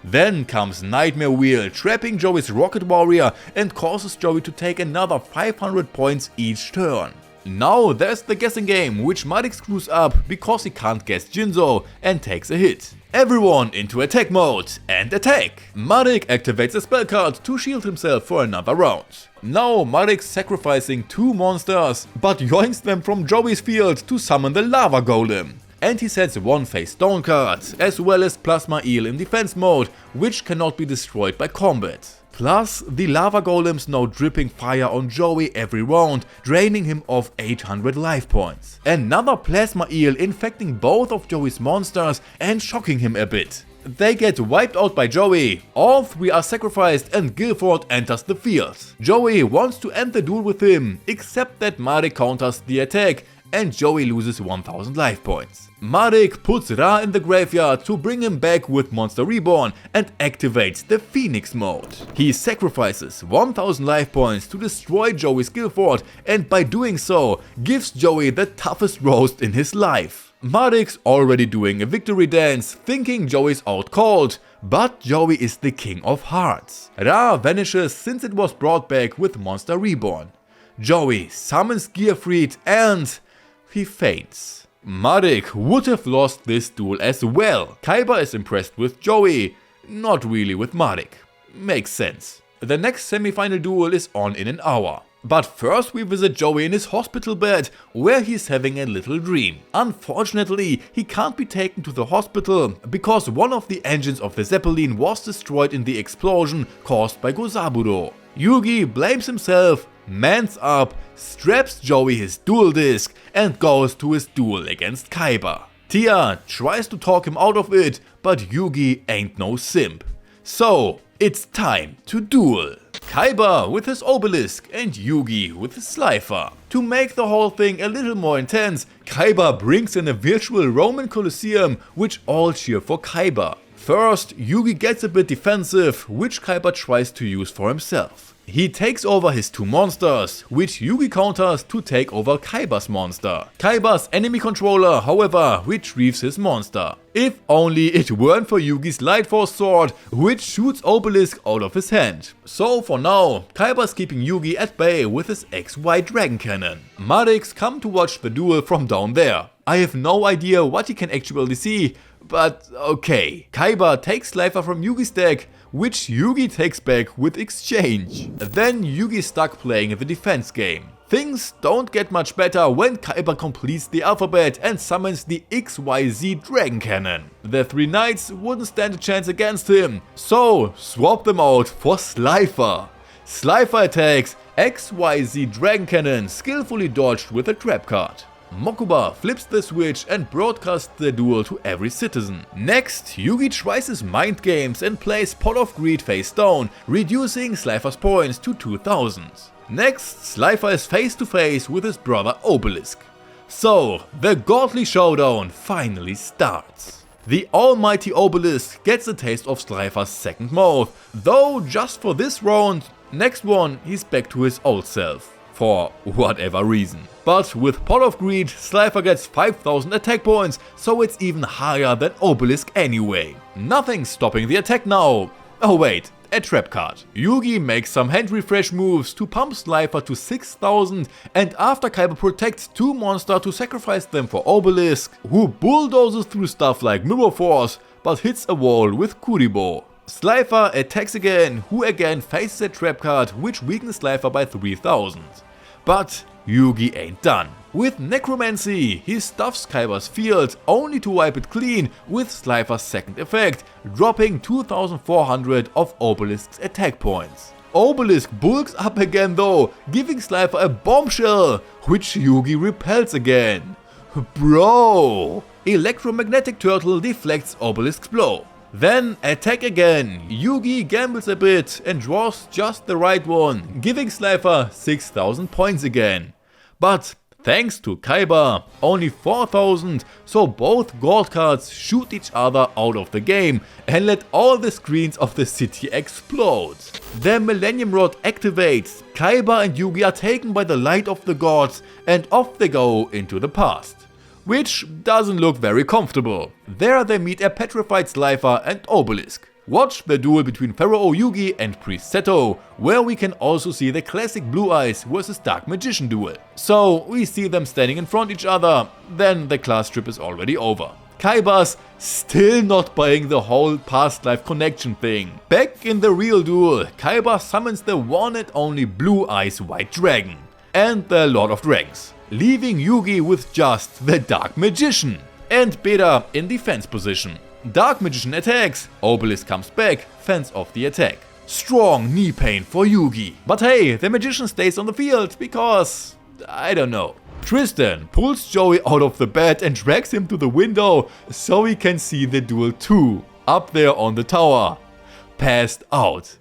Then comes Nightmare Wheel, trapping Joey's Rocket Warrior and causes Joey to take another 500 points each turn. Now there's the guessing game, which Marik screws up because he can't guess Jinzo and takes a hit. Everyone into attack mode and attack! Marik activates a spell card to shield himself for another round. Now Marik's sacrificing 2 monsters, but yoinks them from Joey's field to summon the Lava Golem. And he sets 1 face down card, as well as Plasma Eel in defense mode, which cannot be destroyed by combat. Plus, the Lava Golem's now dripping fire on Joey every round, draining him of 800 life points. Another Plasma Eel infecting both of Joey's monsters and shocking him a bit. They get wiped out by Joey, all 3 are sacrificed and Guilford enters the field. Joey wants to end the duel with him, except that Marik counters the attack and Joey loses 1000 life points. Marik puts Ra in the graveyard to bring him back with Monster Reborn and activates the Phoenix mode. He sacrifices 1000 life points to destroy Joey's Guilford and by doing so gives Joey the toughest roast in his life. Marik's already doing a victory dance, thinking Joey's out cold, but Joey is the king of hearts. Ra vanishes since it was brought back with Monster Reborn. Joey summons Gearfried and he faints. Marik would have lost this duel as well. Kaiba is impressed with Joey, not really with Marik. Makes sense. The next semi-final duel is on in an hour. But first we visit Joey in his hospital bed, where he's having a little dream. Unfortunately, he can't be taken to the hospital, because one of the engines of the Zeppelin was destroyed in the explosion caused by Gozaburo. Yugi blames himself, mans up, straps Joey his duel disc and goes to his duel against Kaiba. Tia tries to talk him out of it, but Yugi ain't no simp. So, it's time to duel. Kaiba with his Obelisk and Yugi with his Slifer. To make the whole thing a little more intense, Kaiba brings in a virtual Roman Colosseum, which all cheer for Kaiba. First, Yugi gets a bit defensive, which Kaiba tries to use for himself. He takes over his 2 monsters, which Yugi counters to take over Kaiba's monster. Kaiba's enemy controller, however, retrieves his monster. If only it weren't for Yugi's Light Force sword, which shoots Obelisk out of his hand. So for now, Kaiba's keeping Yugi at bay with his XY Dragon Cannon. Marik's come to watch the duel from down there. I have no idea what he can actually see, but okay. Kaiba takes Slifer from Yugi's deck, which Yugi takes back with exchange. Then Yugi's stuck playing the defense game. Things don't get much better when Kaiba completes the alphabet and summons the XYZ Dragon Cannon. The 3 knights wouldn't stand a chance against him, so swap them out for Slifer. Slifer attacks, XYZ Dragon Cannon skillfully dodged with a trap card. Mokuba flips the switch and broadcasts the duel to every citizen. Next, Yugi tries his mind games and plays Pot of Greed face down, reducing Slifer's points to 2000. Next, Slifer is face to face with his brother Obelisk. So, the godly showdown finally starts. The almighty Obelisk gets a taste of Slifer's second mouth, though just for this round. Next one, he's back to his old self. For whatever reason. But with Pot of Greed, Slifer gets 5000 attack points, so it's even higher than Obelisk anyway. Nothing's stopping the attack now. Oh wait, a trap card. Yugi makes some hand refresh moves to pump Slifer to 6000, and after Kaiba protects 2 monsters to sacrifice them for Obelisk, who bulldozes through stuff like Mirror Force, but hits a wall with Kuribo. Slifer attacks again, who again faces a trap card which weakens Slifer by 3000. But Yugi ain't done. With Necromancy, he stuffs Kaiba's field only to wipe it clean with Slifer's second effect, dropping 2400 of Obelisk's attack points. Obelisk bulks up again though, giving Slifer a bombshell, which Yugi repels again. Bro! Electromagnetic Turtle deflects Obelisk's blow. Then attack again. Yugi gambles a bit and draws just the right one, giving Slifer 6000 points again. But thanks to Kaiba, only 4000, so both gold cards shoot each other out of the game and let all the screens of the city explode. The Millennium Rod activates, Kaiba and Yugi are taken by the light of the gods and off they go into the past. Which doesn't look very comfortable. There they meet a petrified Slifer and Obelisk. Watch the duel between Pharaoh Yugi and Priest Seto, where we can also see the classic Blue Eyes vs Dark Magician duel. So we see them standing in front of each other, then the class trip is already over. Kaiba's still not buying the whole past life connection thing. Back in the real duel, Kaiba summons the one and only Blue Eyes White Dragon and the Lord of Dragons, leaving Yugi with just the Dark Magician and Beta in defense position. Dark Magician attacks, Obelisk comes back, fends off the attack. Strong knee pain for Yugi. But hey, the Magician stays on the field because, I don't know. Tristan pulls Joey out of the bed and drags him to the window so he can see the duel too, up there on the tower. Passed out.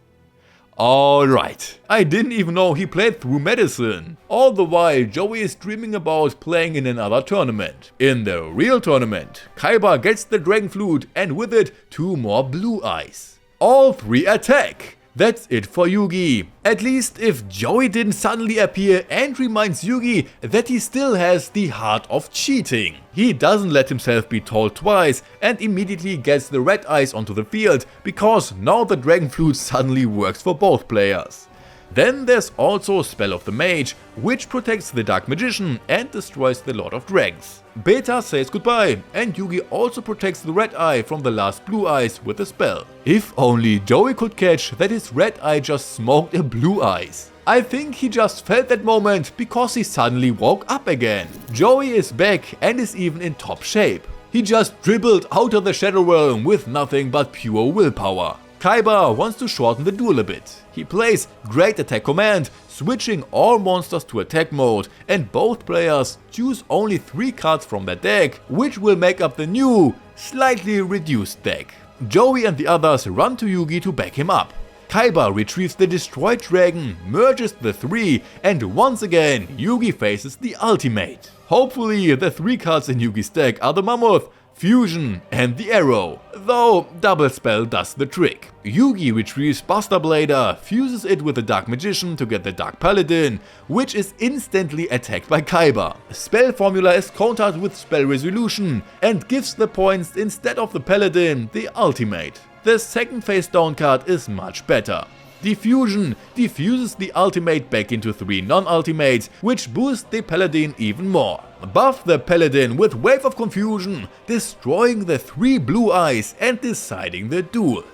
Alright, I didn't even know he played through medicine. All the while Joey is dreaming about playing in another tournament. In the real tournament, Kaiba gets the Dragon Flute and with it 2 more Blue Eyes. All 3 attack. That's it for Yugi. At least if Joey didn't suddenly appear and reminds Yugi that he still has the heart of cheating. He doesn't let himself be told twice and immediately gets the red eyes onto the field because now the Dragon Flute suddenly works for both players. Then there's also Spell of the Mage, which protects the Dark Magician and destroys the Lord of Dragons. Beta says goodbye, and Yugi also protects the red eye from the last Blue Eyes with a spell. If only Joey could catch that his red eye just smoked a Blue Eyes. I think he just felt that moment because he suddenly woke up again. Joey is back and is even in top shape. He just dribbled out of the Shadow Realm with nothing but pure willpower. Kaiba wants to shorten the duel a bit. He plays Great Attack Command, switching all monsters to attack mode, and both players choose only 3 cards from their deck, which will make up the new, slightly reduced deck. Joey and the others run to Yugi to back him up. Kaiba retrieves the Destroyed Dragon, merges the 3, and once again Yugi faces the ultimate. Hopefully the 3 cards in Yugi's deck are the Mammoth, Fusion and the Arrow, though Double Spell does the trick. Yugi retrieves Buster Blader, fuses it with the Dark Magician to get the Dark Paladin, which is instantly attacked by Kaiba. Spell formula is countered with Spell Resolution and gives the points instead of the Paladin the ultimate. The second face down card is much better. Diffusion diffuses the ultimate back into 3 non-ultimates, which boosts the Paladin even more. Buff the Paladin with Wave of Confusion, destroying the 3 Blue Eyes and deciding the duel.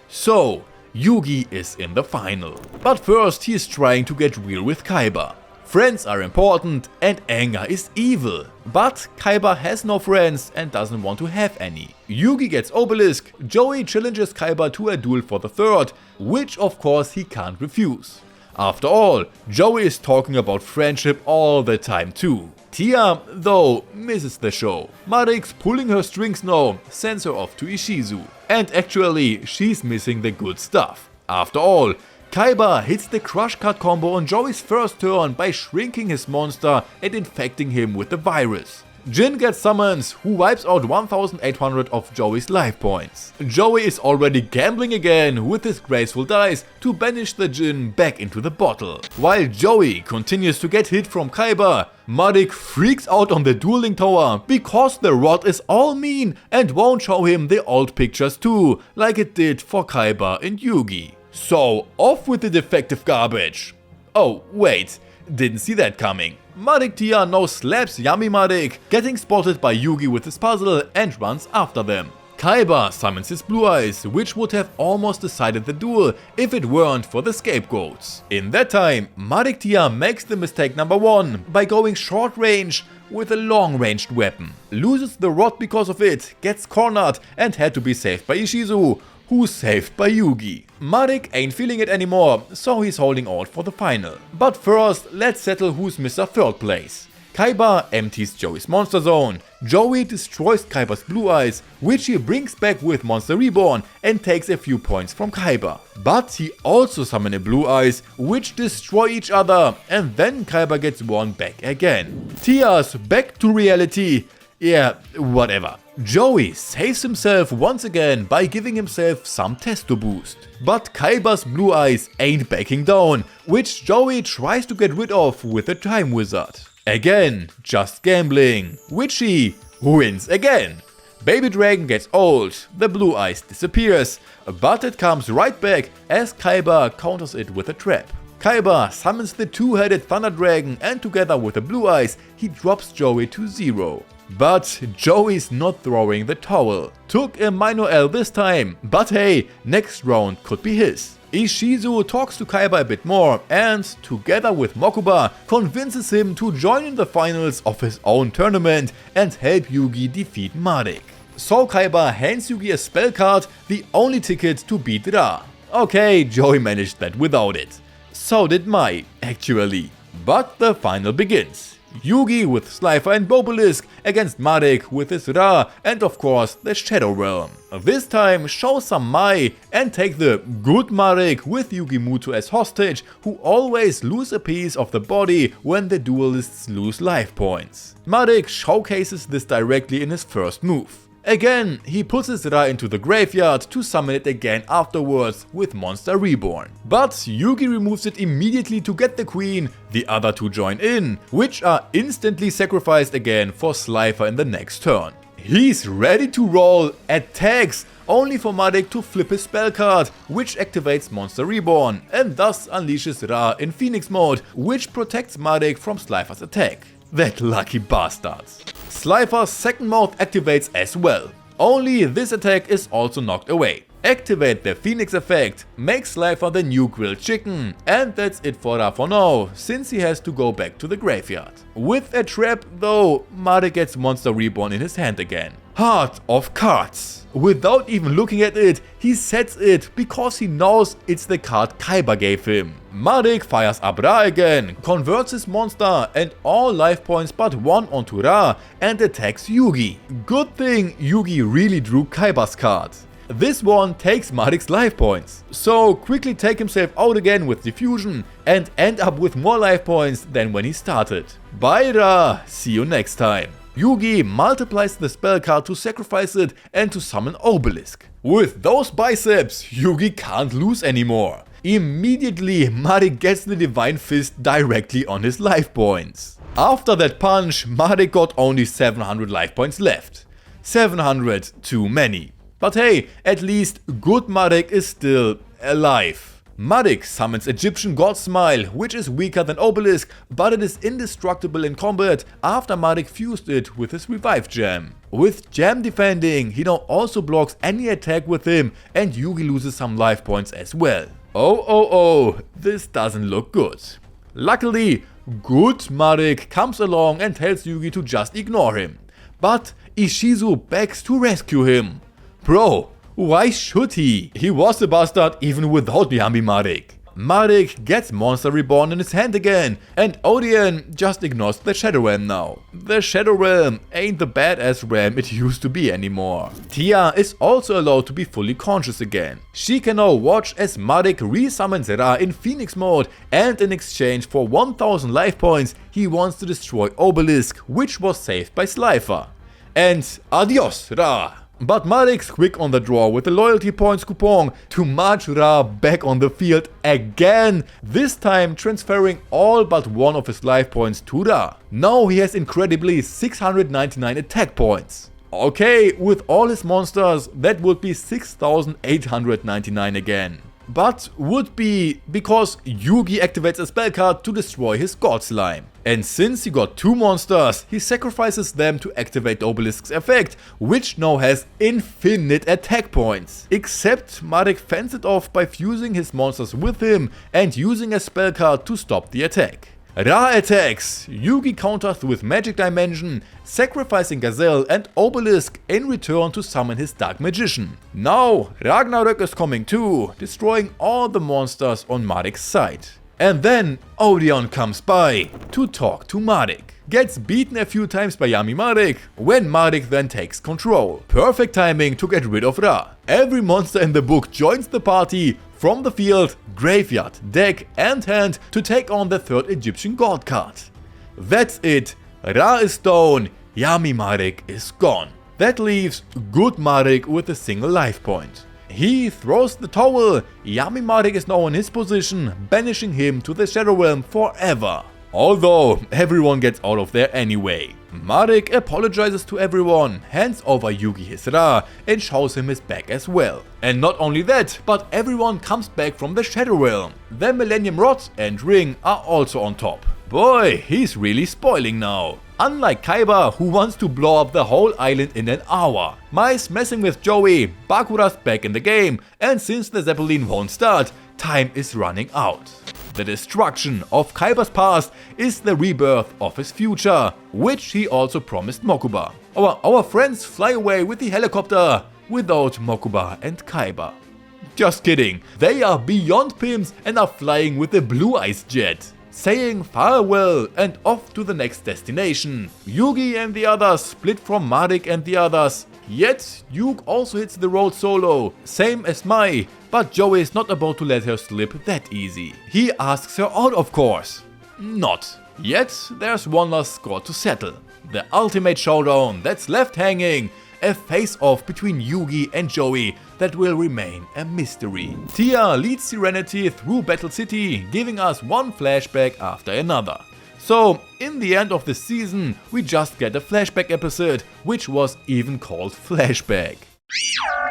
So, Yugi is in the final. But first he is trying to get real with Kaiba. Friends are important and anger is evil. But Kaiba has no friends and doesn't want to have any. Yugi gets Obelisk, Joey challenges Kaiba to a duel for the 3rd, which of course he can't refuse. After all, Joey is talking about friendship all the time too. Tia, though, misses the show. Marix, pulling her strings now, sends her off to Ishizu. And actually, she's missing the good stuff. After all, Kaiba hits the Crush Card combo on Joey's first turn by shrinking his monster and infecting him with the virus. Jin gets summons, who wipes out 1800 of Joey's life points. Joey is already gambling again with his graceful dice to banish the Jin back into the bottle. While Joey continues to get hit from Kaiba, Madik freaks out on the dueling tower because the rod is all mean and won't show him the old pictures too, like it did for Kaiba and Yugi. So, off with the defective garbage. Oh, wait, didn't see that coming. Madik Tia now slaps Yami Madik, getting spotted by Yugi with his puzzle and runs after them. Kaiba summons his Blue Eyes, which would have almost decided the duel if it weren't for the scapegoats. In that time, Madik Tia makes the mistake number 1 by going short range with a long-ranged weapon. Loses the rod because of it, gets cornered and had to be saved by Ishizu, who's saved by Yugi. Madik ain't feeling it anymore, so he's holding out for the final. But first, let's settle who's Mr. 3rd place. Kaiba empties Joey's Monster Zone. Joey destroys Kaiba's Blue Eyes, which he brings back with Monster Reborn and takes a few points from Kaiba. But he also summons a Blue Eyes, which destroy each other, and then Kaiba gets one back again. Tia's back to reality. Yeah, whatever. Joey saves himself once again by giving himself some testo boost. But Kaiba's Blue Eyes ain't backing down, which Joey tries to get rid of with a Time Wizard. Again, just gambling, which he wins again. Baby Dragon gets old, the blue ice disappears, but it comes right back as Kaiba counters it with a trap. Kaiba summons the two-headed Thunder Dragon and together with the blue eyes, he drops Joey to 0. But Joey's not throwing the towel. Took a minor L this time, but hey, next round could be his. Ishizu talks to Kaiba a bit more and, together with Mokuba, convinces him to join in the finals of his own tournament and help Yugi defeat Marik. So Kaiba hands Yugi a spell card, the only ticket to beat Ra. Okay, Joey managed that without it. So did Mai, actually. But the final begins. Yugi with Slifer and Bobelisk against Marik with his Ra and of course the Shadow Realm. This time show some Mai and take the good Marik with Yugi Muto as hostage, who always lose a piece of the body when the duelists lose life points. Marik showcases this directly in his first move. Again, he puts his Ra into the graveyard to summon it again afterwards with Monster Reborn. But Yugi removes it immediately to get the queen, the other two join in, which are instantly sacrificed again for Slifer in the next turn. He's ready to roll, attacks, only for Marik to flip his spell card, which activates Monster Reborn, and thus unleashes Ra in Phoenix mode, which protects Marik from Slifer's attack. That lucky bastards. Slifer's second mode activates as well, only this attack is also knocked away. Activate the Phoenix effect, make Slifer the new grilled chicken, and that's it for Ra for now, since he has to go back to the graveyard. With a trap though, Marik gets Monster Reborn in his hand again. Heart of Cards. Without even looking at it, he sets it because he knows it's the card Kaiba gave him. Marik fires up Ra again, converts his monster and all life points but one onto Ra and attacks Yugi. Good thing Yugi really drew Kaiba's card. This one takes Marik's life points, so quickly take himself out again with diffusion and end up with more life points than when he started. Bye Ra, see you next time. Yugi multiplies the spell card to sacrifice it and to summon Obelisk. With those biceps, Yugi can't lose anymore. Immediately, Marik gets the Divine Fist directly on his life points. After that punch, Marik got only 700 life points left. 700 too many. But hey, at least good Marik is still alive. Marik summons Egyptian God Smile, which is weaker than Obelisk, but it is indestructible in combat after Marik fused it with his Revive Gem. With Gem defending, he now also blocks any attack with him and Yugi loses some life points as well. Oh, this doesn't look good. Luckily, good Marik comes along and tells Yugi to just ignore him. But Ishizu begs to rescue him. Bro, why should he? He was a bastard even without Yami Marik. Marik gets Monster Reborn in his hand again, and Odeon just ignores the Shadow Realm now. The Shadow Realm ain't the badass realm it used to be anymore. Tia is also allowed to be fully conscious again. She can now watch as Marik resummons Ra in Phoenix mode, and in exchange for 1000 life points, he wants to destroy Obelisk, which was saved by Slifer. And adios, Ra! But Marik's quick on the draw with the loyalty points coupon to march Ra back on the field again, this time transferring all but one of his life points to Ra. Now he has incredibly 699 attack points. Okay, with all his monsters that would be 6899 again. But would be because Yugi activates a spell card to destroy his God Slime. And since he got two monsters, he sacrifices them to activate Obelisk's effect, which now has infinite attack points. Except Marik fends it off by fusing his monsters with him and using a spell card to stop the attack. Ra attacks, Yugi counters with Magic Dimension, sacrificing Gazelle and Obelisk in return to summon his Dark Magician. Now Ragnarök is coming too, destroying all the monsters on Marik's side. And then Odeon comes by to talk to Marik. Gets beaten a few times by Yami Marik, when Marik then takes control. Perfect timing to get rid of Ra. Every monster in the book joins the party from the field, graveyard, deck and hand to take on the third Egyptian god card. That's it, Ra is down, Yami Marik is gone. That leaves good Marik with a single life point. He throws the towel, Yami Marik is now in his position, banishing him to the Shadow Realm forever. Although everyone gets out of there anyway. Marik apologizes to everyone, hands over Yugi his Ra and shows him his back as well. And not only that, but everyone comes back from the Shadow Realm. The Millennium Rod and Ring are also on top. Boy, he's really spoiling now. Unlike Kaiba, who wants to blow up the whole island in an hour. Mai's messing with Joey, Bakura's back in the game, and since the Zeppelin won't start, time is running out. The destruction of Kaiba's past is the rebirth of his future, which he also promised Mokuba. Our friends fly away with the helicopter, without Mokuba and Kaiba. Just kidding, they are beyond pimps and are flying with the Blue Ice Jet. Saying farewell and off to the next destination. Yugi and the others split from Marik and the others. Yet, Yuke also hits the road solo, same as Mai, but Joey is not about to let her slip that easy. He asks her out, of course. Not. Yet, there's one last score to settle. The ultimate showdown that's left hanging. A face-off between Yugi and Joey that will remain a mystery. Tia leads Serenity through Battle City, giving us one flashback after another. So, in the end of the season, we just get a flashback episode, which was even called Flashback.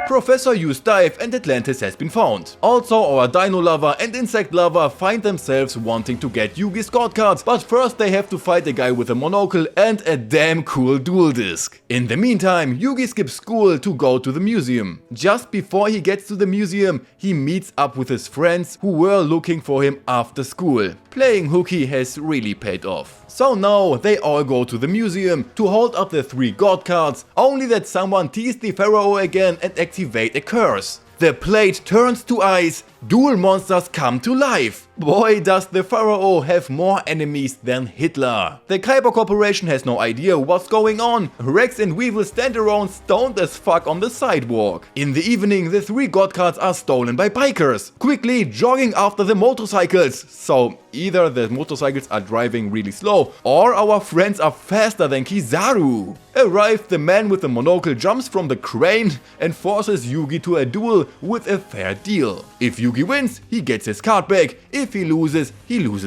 Professor U's dive and Atlantis has been found. Also, our dino lover and insect lover find themselves wanting to get Yugi's God cards, but first they have to fight a guy with a monocle and a damn cool dual disc. In the meantime, Yugi skips school to go to the museum. Just before he gets to the museum, he meets up with his friends who were looking for him after school. Playing hooky has really paid off. So now they all go to the museum to hold up the 3 God cards, only that someone teased the Pharaoh again and activate a curse. The plate turns to ice, dual monsters come to life. Boy, does the Pharaoh have more enemies than Hitler. The Kaiba Corporation has no idea what's going on. Rex and Weevil stand around stoned as fuck on the sidewalk. In the evening, the 3 God cards are stolen by bikers, quickly jogging after the motorcycles. So either the motorcycles are driving really slow, or our friends are faster than Kizaru. Arrived, the man with the monocle jumps from the crane and forces Yugi to a duel with a fair deal. If Yugi wins, he gets his card back. If he loses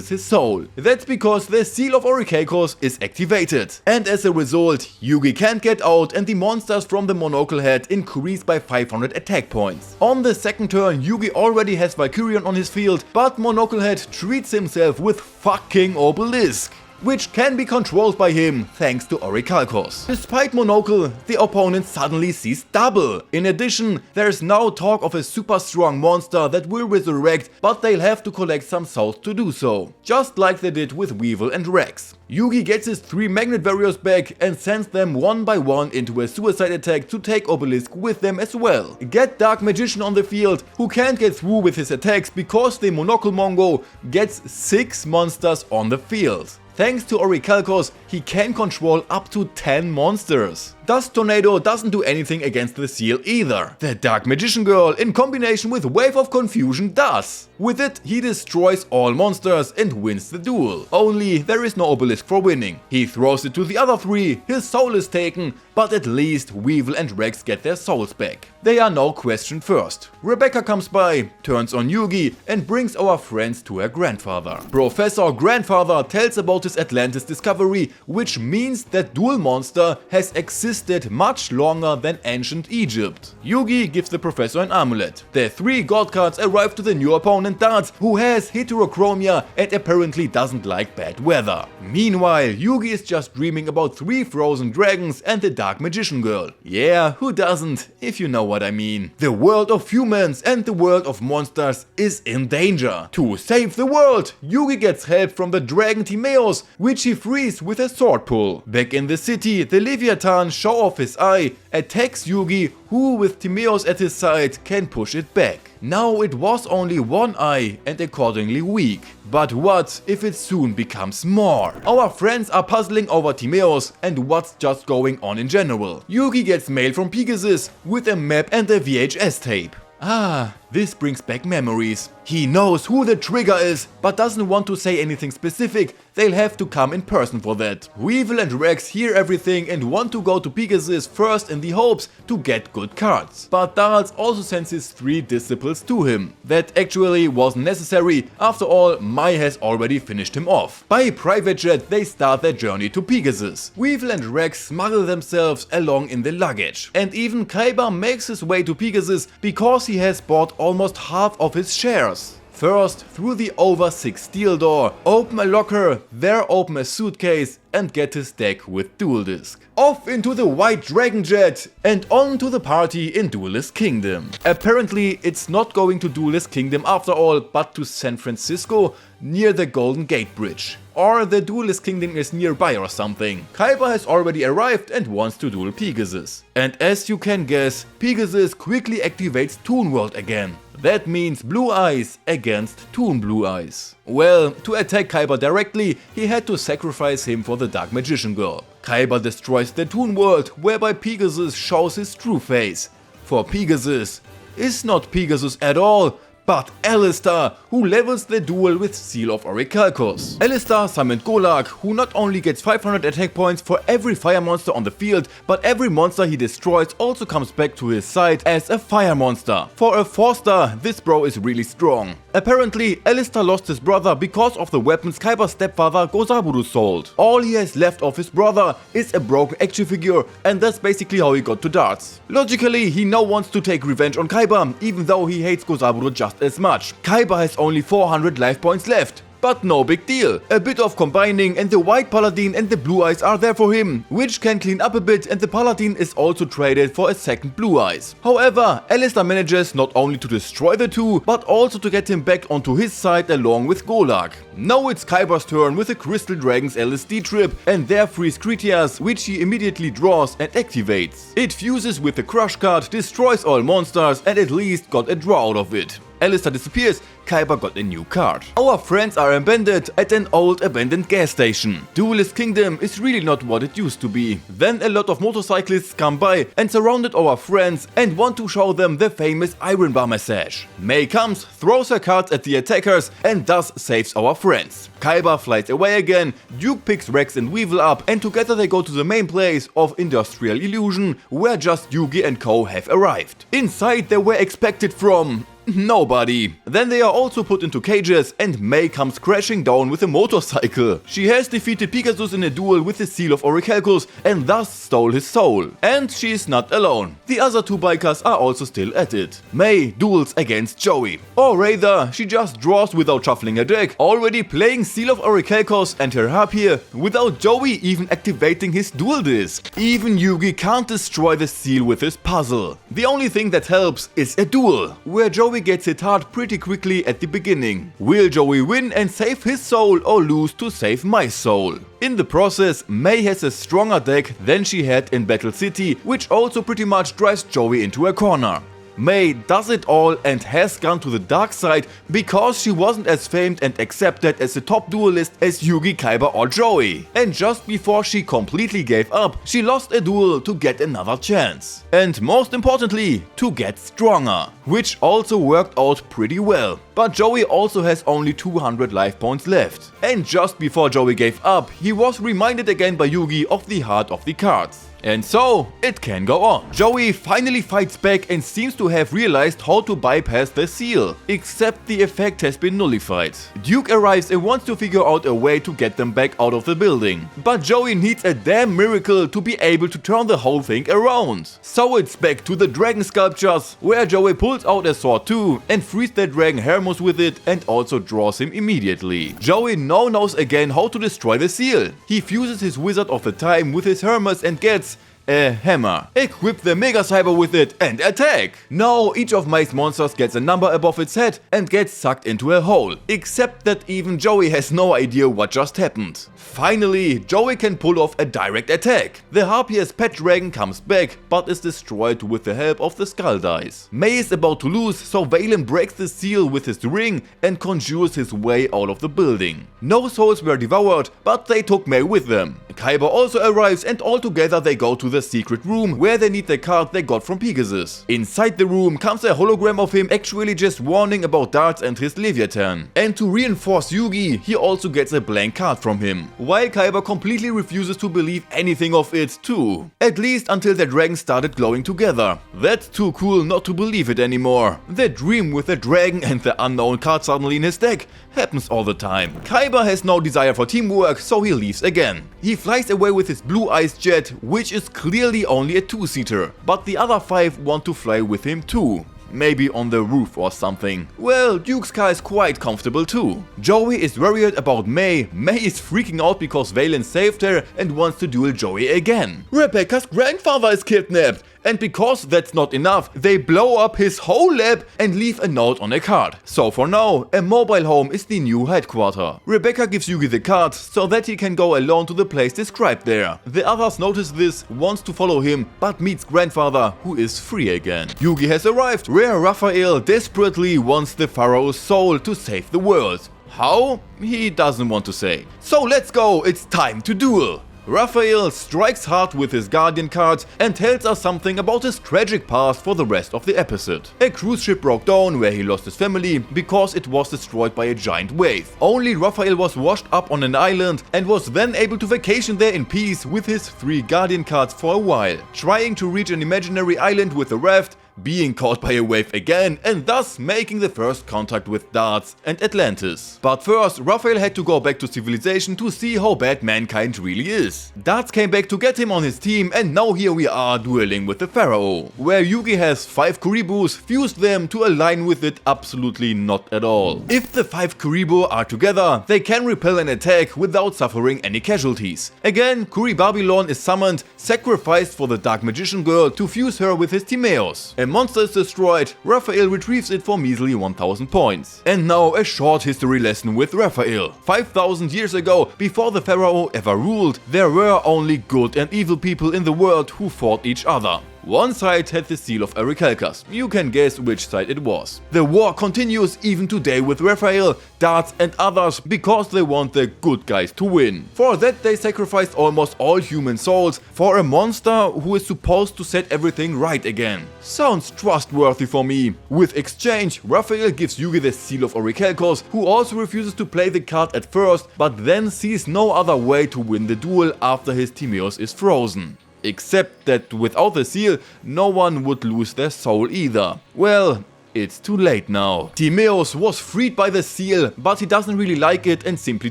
his soul. That's because the Seal of Orichalcos is activated. And as a result, Yugi can't get out and the monsters from the Monocle Head increase by 500 attack points. On the second turn, Yugi already has Valkyrion on his field, but Monocle Head treats himself with fucking Obelisk, which can be controlled by him thanks to Orichalcos. Despite Monocle, the opponent suddenly sees double. In addition, there's now talk of a super strong monster that will resurrect, but they'll have to collect some souls to do so, just like they did with Weevil and Rex. Yugi gets his 3 Magnet Warriors back and sends them one by one into a suicide attack to take Obelisk with them as well. Get Dark Magician on the field, who can't get through with his attacks because the Monocle Mongo gets 6 monsters on the field. Thanks to Orichalcos, he can control up to 10 monsters. Dust Tornado doesn't do anything against the seal either. The Dark Magician Girl in combination with Wave of Confusion does. With it, he destroys all monsters and wins the duel. Only there is no Obelisk for winning. He throws it to the other 3, his soul is taken, but at least Weevil and Rex get their souls back. They are now questioned first. Rebecca comes by, turns on Yugi and brings our friends to her grandfather. Professor Grandfather tells about his Atlantis discovery, which means that Dual Monster has existed much longer than ancient Egypt. Yugi gives the professor an amulet. The 3 God cards arrive to the new opponent Darts, who has heterochromia and apparently doesn't like bad weather. Meanwhile, Yugi is just dreaming about 3 frozen dragons and the Dark Magician Girl. Yeah, who doesn't, if you know what I mean. The world of humans and the world of monsters is in danger. To save the world, Yugi gets help from the dragon Timaeus, which he frees with a sword pull. Back in the city, the Leviathan shows off his eye, attacks Yugi, who with Timaeus at his side can push it back. Now it was only 1 eye and accordingly weak. But what if it soon becomes more? Our friends are puzzling over Timaeus and what's just going on in general. Yugi gets mail from Pegasus with a map and a VHS tape. Ah, This brings back memories. He knows who the trigger is, but doesn't want to say anything specific. They'll have to come in person for that. Weevil and Rex hear everything and want to go to Pegasus first in the hopes to get good cards. But Darls also sends his 3 disciples to him. That actually wasn't necessary, after all Mai has already finished him off. By private jet they start their journey to Pegasus. Weevil and Rex smuggle themselves along in the luggage. And even Kaiba makes his way to Pegasus because he has bought almost half of his shares. First, through the over 6 steel door, open a locker, there open a suitcase and get his deck with Duel Disk. Off into the White Dragon Jet and on to the party in Duelist Kingdom. Apparently it's not going to Duelist Kingdom after all, but to San Francisco near the Golden Gate Bridge. Or the Duelist Kingdom is nearby or something. Kaiba has already arrived and wants to duel Pegasus. And as you can guess, Pegasus quickly activates Toon World again. That means Blue Eyes against Toon Blue Eyes. Well, to attack Kaiba directly, he had to sacrifice him for the Dark Magician Girl. Kaiba destroys the Toon World, whereby Pegasus shows his true face. For Pegasus is not Pegasus at all, but Alistar, who levels the duel with Seal of Orichalcos. Alistar summoned Golak, who not only gets 500 attack points for every fire monster on the field, but every monster he destroys also comes back to his side as a fire monster. For a 4-star, this bro is really strong. Apparently, Alistar lost his brother because of the weapons Kaiba's stepfather Gozaburu sold. All he has left of his brother is a broken action figure, and that's basically how he got to darts. Logically, he now wants to take revenge on Kaiba, even though he hates Gozaburu just as much. Kaiba has only 400 life points left. But no big deal. A bit of combining and the White Paladin and the Blue Eyes are there for him, which can clean up a bit, and the Paladin is also traded for a second Blue Eyes. However, Alistar manages not only to destroy the two, but also to get him back onto his side along with Golak. Now it's Kaiba's turn with the Crystal Dragon's LSD trip and their freeze Critias, which he immediately draws and activates. It fuses with the Crush card, destroys all monsters and at least got a draw out of it. Alistar disappears, Kaiba got a new card. Our friends are abandoned at an old abandoned gas station. Duelist Kingdom is really not what it used to be. Then a lot of motorcyclists come by and surrounded our friends and want to show them the famous Iron Bar massage. Mai comes, throws her cards at the attackers and thus saves our friends. Kaiba flies away again, Duke picks Rex and Weevil up and together they go to the main place of Industrial Illusion, where just Yugi and Co have arrived. Inside they were expected from nobody. Then they are also put into cages and Mai comes crashing down with a motorcycle. She has defeated Pegasus in a duel with the Seal of Orichalcos and thus stole his soul. And she is not alone. The other 2 bikers are also still at it. Mai duels against Joey. Or rather, she just draws without shuffling a deck, already playing Seal of Orichalcos and her Harpier without Joey even activating his duel disc. Even Yugi can't destroy the seal with his puzzle. The only thing that helps is a duel, where Joey gets hit hard pretty quickly at the beginning. Will Joey win and save his soul or lose to save my soul? In the process, Mai has a stronger deck than she had in Battle City, which also pretty much drives Joey into a corner. Mai does it all and has gone to the dark side because she wasn't as famed and accepted as the top duelist as Yugi, Kaiba or Joey. And just before she completely gave up, she lost a duel to get another chance. And most importantly, to get stronger, which also worked out pretty well. But Joey also has only 200 life points left. And just before Joey gave up, he was reminded again by Yugi of the heart of the cards. And so, it can go on. Joey finally fights back and seems to have realized how to bypass the seal, except the effect has been nullified. Duke arrives and wants to figure out a way to get them back out of the building. But Joey needs a damn miracle to be able to turn the whole thing around. So it's back to the dragon sculptures, where Joey pulls out a sword too and frees the dragon Hermos with it and also draws him immediately. Joey now knows again how to destroy the seal. He fuses his Wizard of the Time with his Hermos and gets a hammer. Equip the Mega Cyber with it and attack! Now each of Mai's monsters gets a number above its head and gets sucked into a hole. Except that even Joey has no idea what just happened. Finally, Joey can pull off a direct attack. The Harpier's pet dragon comes back, but is destroyed with the help of the Skull Dice. Mai is about to lose, so Valen breaks the seal with his ring and conjures his way out of the building. No souls were devoured, but they took Mai with them. Kaiba also arrives and all together they go to the the secret room where they need the card they got from Pegasus. Inside the room comes a hologram of him actually just warning about Darts and his Leviathan. And to reinforce Yugi, he also gets a blank card from him, while Kaiba completely refuses to believe anything of it too. At least until the dragons started glowing together. That's too cool not to believe it anymore. The dream with the dragon and the unknown card suddenly in his deck happens all the time. Kaiba has no desire for teamwork, so he leaves again. He flies away with his blue ice jet, which is clearly only a two-seater, but the other 5 want to fly with him too. Maybe on the roof or something. Well, Duke's car is quite comfortable too. Joey is worried about May. May is freaking out because Valen saved her and wants to duel Joey again. Rebecca's grandfather is kidnapped. And because that's not enough, they blow up his whole lab and leave a note on a card. So for now, a mobile home is the new headquarters. Rebecca gives Yugi the card so that he can go alone to the place described there. The others notice this, wants to follow him, but meets grandfather, who is free again. Yugi has arrived, where Raphael desperately wants the Pharaoh's soul to save the world. How? He doesn't want to say. So let's go, it's time to duel! Raphael strikes hard with his Guardian card and tells us something about his tragic past for the rest of the episode. A cruise ship broke down where he lost his family because it was destroyed by a giant wave. Only Raphael was washed up on an island and was then able to vacation there in peace with his 3 Guardian cards for a while, trying to reach an imaginary island with a raft, being caught by a wave again and thus making the first contact with Darts and Atlantis. But first, Raphael had to go back to civilization to see how bad mankind really is. Darts came back to get him on his team and now here we are dueling with the Pharaoh, where Yugi has 5 Kuribus, fused them to align with it absolutely not at all. If the 5 Kuribo are together, they can repel an attack without suffering any casualties. Again, Kuribabylon is summoned, sacrificed for the Dark Magician Girl to fuse her with his Timaeus. A monster is destroyed, Raphael retrieves it for measly 1000 points. And now a short history lesson with Raphael. 5000 years ago, before the Pharaoh ever ruled, there were only good and evil people in the world who fought each other. One side had the seal of Orichalcus, you can guess which side it was. The war continues even today with Raphael, Darts and others because they want the good guys to win. For that they sacrificed almost all human souls for a monster who is supposed to set everything right again. Sounds trustworthy for me. With exchange, Raphael gives Yugi the seal of Orichalcus, who also refuses to play the card at first, but then sees no other way to win the duel after his Timaeus is frozen. Except that without the seal, no one would lose their soul either. Well, it's too late now. Timaeus was freed by the seal, but he doesn't really like it and simply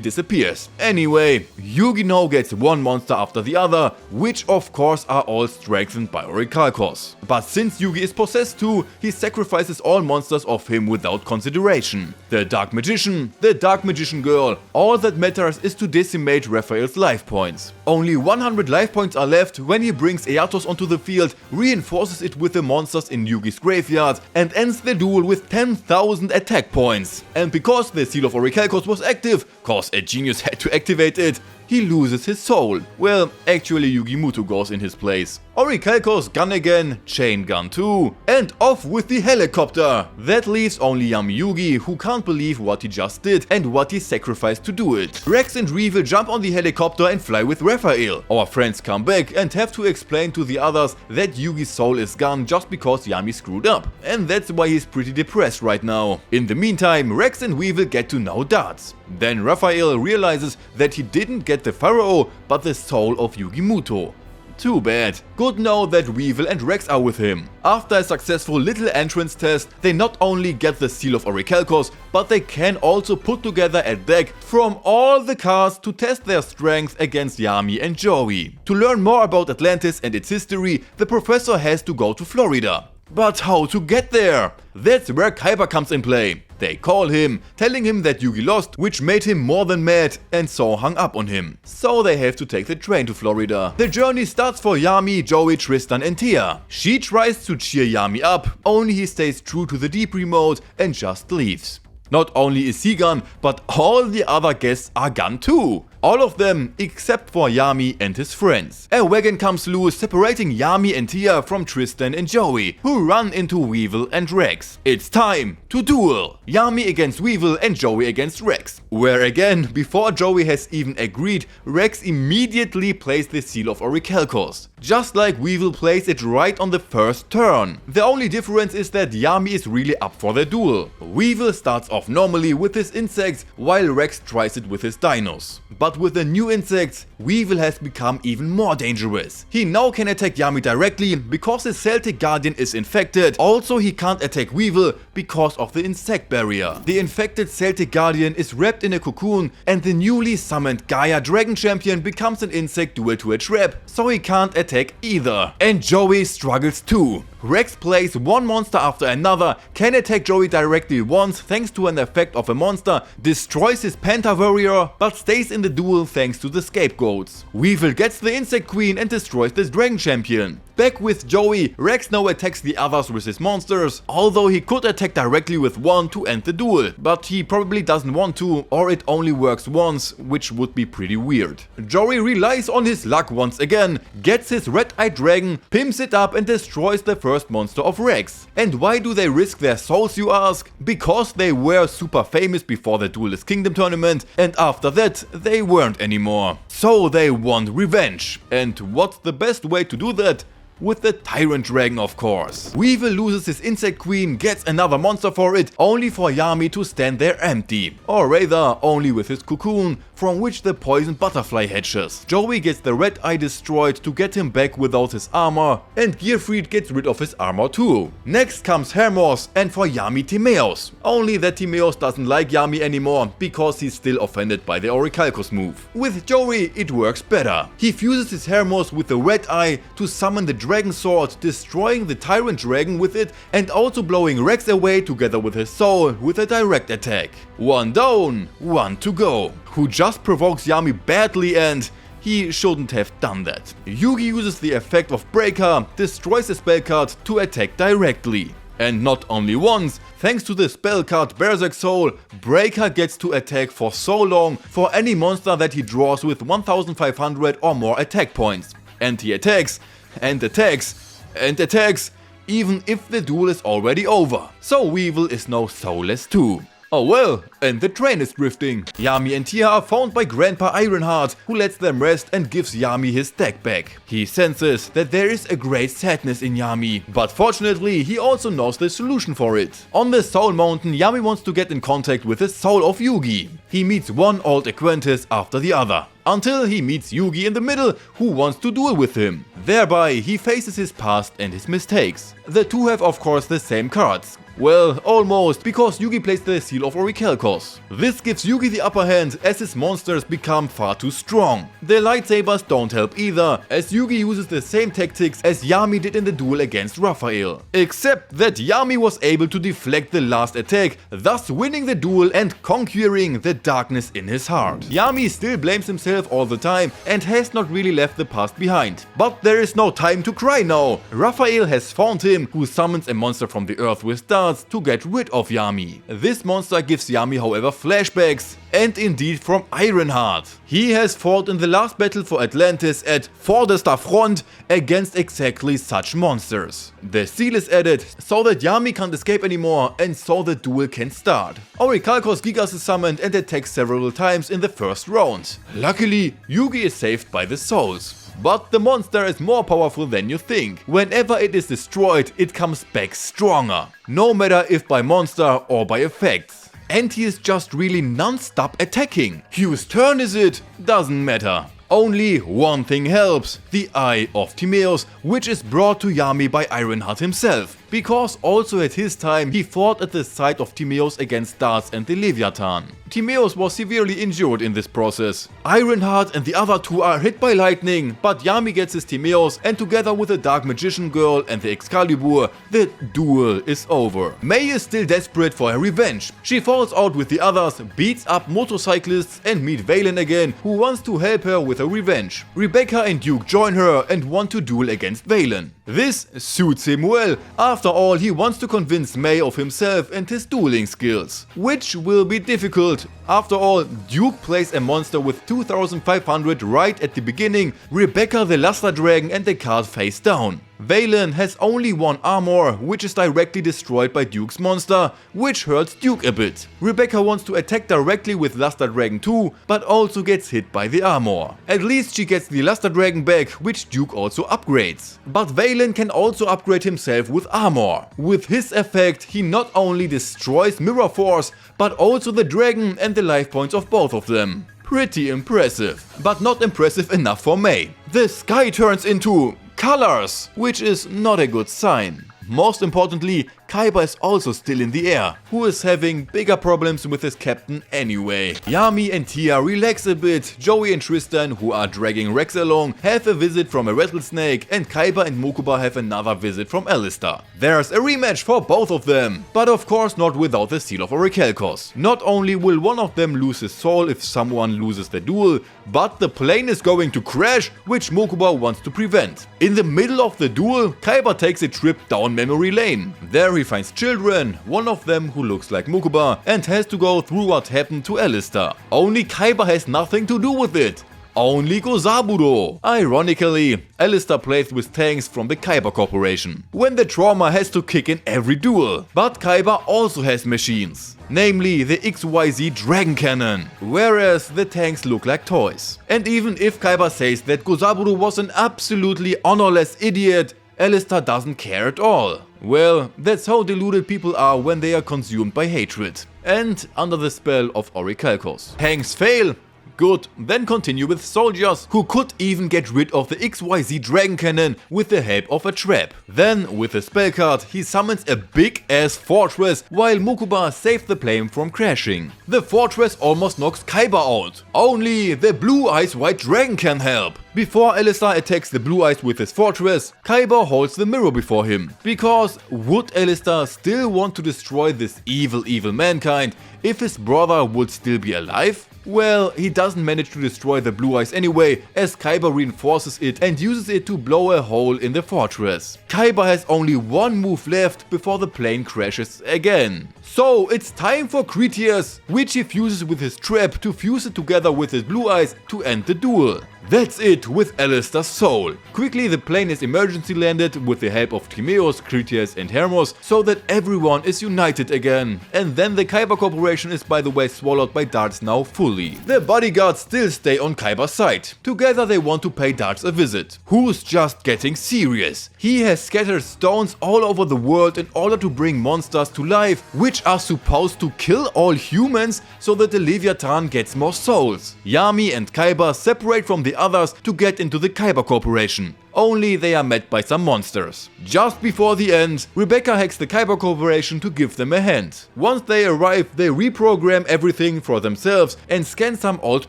disappears. Anyway, Yugi now gets one monster after the other, which of course are all strengthened by Orichalcus. But since Yugi is possessed too, he sacrifices all monsters of him without consideration. The Dark Magician, the Dark Magician Girl, all that matters is to decimate Raphael's life points. Only 100 life points are left when he brings Eatos onto the field, reinforces it with the monsters in Yugi's graveyard and ends the duel with 10,000 attack points. And because the seal of Orichalcus was active, cause a genius had to activate it, he loses his soul. Well, actually Yugi Muto goes in his place. Orichalcus gun again, chain gun too, and off with the helicopter. That leaves only Yami Yugi, who can't believe what he just did and what he sacrificed to do it. Rex and Revel jump on the helicopter and fly with Raphael. Our friends come back and have to explain to the others that Yugi's soul is gone just because Yami screwed up. And that's why he's pretty depressed right now. In the meantime, Rex and Weevil get to know Darts. Then Raphael realizes that he didn't get the Pharaoh, but the soul of Yugi Muto. Too bad. Good know that Weevil and Rex are with him. After a successful little entrance test, they not only get the seal of Orichalcus, but they can also put together a deck from all the cards to test their strength against Yami and Joey. To learn more about Atlantis and its history, the professor has to go to Florida. But how to get there? That's where Kaiba comes in play. They call him, telling him that Yugi lost, which made him more than mad and so hung up on him. So they have to take the train to Florida. The journey starts for Yami, Joey, Tristan and Tia. She tries to cheer Yami up, only he stays true to the deep remote and just leaves. Not only is he gone, but all the other guests are gone too. All of them except for Yami and his friends. A wagon comes loose, separating Yami and Tia from Tristan and Joey, who run into Weevil and Rex. It's time to duel! Yami against Weevil and Joey against Rex. Where again, before Joey has even agreed, Rex immediately plays the Seal of Orichalcos. Just like Weevil plays it right on the first turn. The only difference is that Yami is really up for the duel. Weevil starts off normally with his insects, while Rex tries it with his dinos. But with the new insects, Weevil has become even more dangerous. He now can attack Yami directly because his Celtic Guardian is infected. Also, he can't attack Weevil because of the insect barrier. The infected Celtic Guardian is wrapped in a cocoon, and the newly summoned Gaia Dragon Champion becomes an insect duel to a trap, so he can't attack either. And Joey struggles too. Rex plays one monster after another, can attack Joey directly once thanks to an effect of a monster, destroys his Panther Warrior, but stays in the duel thanks to the scapegoats. Weevil gets the Insect Queen and destroys the Dragon Champion. Back with Joey, Rex now attacks the others with his monsters, although he could attack directly with one to end the duel, but he probably doesn't want to, or it only works once, which would be pretty weird. Joey relies on his luck once again, gets his Red-Eyed Dragon, pimps it up and destroys the first monster of Rex. And why do they risk their souls, you ask? Because they were super famous before the Duelist Kingdom tournament, and after that they weren't anymore. So they want revenge. And what's the best way to do that? With the Tyrant Dragon, of course. Weevil loses his Insect Queen, gets another monster for it, only for Yami to stand there empty. Or rather, only with his cocoon, from which the poison butterfly hatches. Joey gets the Red Eye destroyed to get him back without his armor, and Gearfried gets rid of his armor too. Next comes Hermos, and for Yami Timaeus. Only that Timaeus doesn't like Yami anymore, because he's still offended by the Orichalcos move. With Joey, it works better. He fuses his Hermos with the Red Eye to summon the Dragon Sword, destroying the Tyrant Dragon with it and also blowing Rex away together with his soul with a direct attack. One down, one to go. Who just provokes Yami badly, and he shouldn't have done that. Yugi uses the effect of Breaker, destroys a spell card to attack directly. And not only once, thanks to the spell card Berserk Soul, Breaker gets to attack for so long for any monster that he draws with 1500 or more attack points. And he attacks, and attacks, and attacks, even if the duel is already over. So Weevil is now soulless too. Oh well, and the train is drifting. Yami and Tia are found by Grandpa Ironheart, who lets them rest and gives Yami his deck back. He senses that there is a great sadness in Yami, but fortunately he also knows the solution for it. On the Soul Mountain, Yami wants to get in contact with the soul of Yugi. He meets one old acquaintance after the other, until he meets Yugi in the middle, who wants to duel with him. Thereby he faces his past and his mistakes. The two have of course the same cards. Well, almost, because Yugi plays the Seal of Orichalcos. This gives Yugi the upper hand as his monsters become far too strong. The lightsabers don't help either, as Yugi uses the same tactics as Yami did in the duel against Raphael. Except that Yami was able to deflect the last attack, thus winning the duel and conquering the darkness in his heart. Yami still blames himself all the time and has not really left the past behind. But there is no time to cry now. Raphael has found him, who summons a monster from the earth with stars to get rid of Yami. This monster gives Yami, however, flashbacks, and indeed from Ironheart. He has fought in the last battle for Atlantis at Vorderster Front against exactly such monsters. The seal is added so that Yami can't escape anymore, and so the duel can start. Orichalcos Gigas is summoned and attacks several times in the first round. Luckily, Yugi is saved by the souls. But the monster is more powerful than you think. Whenever it is destroyed, it comes back stronger. No matter if by monster or by effects. And he is just really non-stop attacking. Whose turn is it? Doesn't matter. Only one thing helps, the Eye of Timaeus, which is brought to Yami by Ironheart himself, because also at his time he fought at the side of Timaeus against Darts and the Leviathan. Timaeus was severely injured in this process. Ironheart and the other two are hit by lightning, but Yami gets his Timaeus, and together with the Dark Magician Girl and the Excalibur, the duel is over. May is still desperate for her revenge. She falls out with the others, beats up motorcyclists, and meets Valen again, who wants to help her with her revenge. Rebecca and Duke join her and want to duel against Valen. This suits him well. After all, he wants to convince May of himself and his dueling skills, which will be difficult, After all, Duke plays a monster with 2500 right at the beginning, Rebecca the Luster Dragon and the card face down. Valen has only one armor, which is directly destroyed by Duke's monster, which hurts Duke a bit. Rebecca wants to attack directly with Luster Dragon too, but also gets hit by the armor. At least she gets the Luster Dragon back, which Duke also upgrades. But Valen can also upgrade himself with armor. With his effect, he not only destroys Mirror Force, but also the dragon and the life points of both of them. Pretty impressive, but not impressive enough for Mei. The sky turns into colors, which is not a good sign. Most importantly, Kaiba is also still in the air, who is having bigger problems with his captain anyway. Yami and Tia relax a bit, Joey and Tristan, who are dragging Rex along, have a visit from a rattlesnake, and Kaiba and Mokuba have another visit from Alistar. There's a rematch for both of them, but of course not without the Seal of Orichalcos. Not only will one of them lose his soul if someone loses the duel, but the plane is going to crash, which Mokuba wants to prevent. In the middle of the duel, Kaiba takes a trip down memory lane. There he finds children, one of them who looks like Mokuba, and has to go through what happened to Alistar. Only Kaiba has nothing to do with it. Only Gozaburo. Ironically, Alistar plays with tanks from the Kaiba Corporation, when the trauma has to kick in every duel. But Kaiba also has machines, namely the XYZ Dragon Cannon, whereas the tanks look like toys. And even if Kaiba says that Gozaburo was an absolutely honorless idiot, Alistar doesn't care at all. Well, that's how deluded people are when they are consumed by hatred and under the spell of Orichalcos. Tanks fail? Good, then continue with soldiers, who could even get rid of the XYZ Dragon Cannon with the help of a trap. Then, with a spell card, he summons a big ass fortress while Mokuba saves the plane from crashing. The fortress almost knocks Kaiba out. Only the Blue Eyes White Dragon can help. Before Alistar attacks the Blue Eyes with his fortress, Kaiba holds the mirror before him. Because would Alistar still want to destroy this evil mankind if his brother would still be alive? Well, he doesn't manage to destroy the Blue Eyes anyway, as Kaiba reinforces it and uses it to blow a hole in the fortress. Kaiba has only one move left before the plane crashes again. So it's time for Critias, which he fuses with his trap to fuse it together with his Blue Eyes to end the duel. That's it with Alistar's soul. Quickly the plane is emergency landed with the help of Timeos, Critias and Hermos, so that everyone is united again. And then the Kaiba Corporation is by the way swallowed by Darts now fully. The bodyguards still stay on Kaiba's side. Together they want to pay Darts a visit, who's just getting serious. He has scattered stones all over the world in order to bring monsters to life, which are supposed to kill all humans so that the Leviathan gets more souls. Yami and Kaiba separate from the others to get into the Kaiba Corporation. Only they are met by some monsters. Just before the end, Rebecca hacks the Kaiba Corporation to give them a hand. Once they arrive, they reprogram everything for themselves and scan some old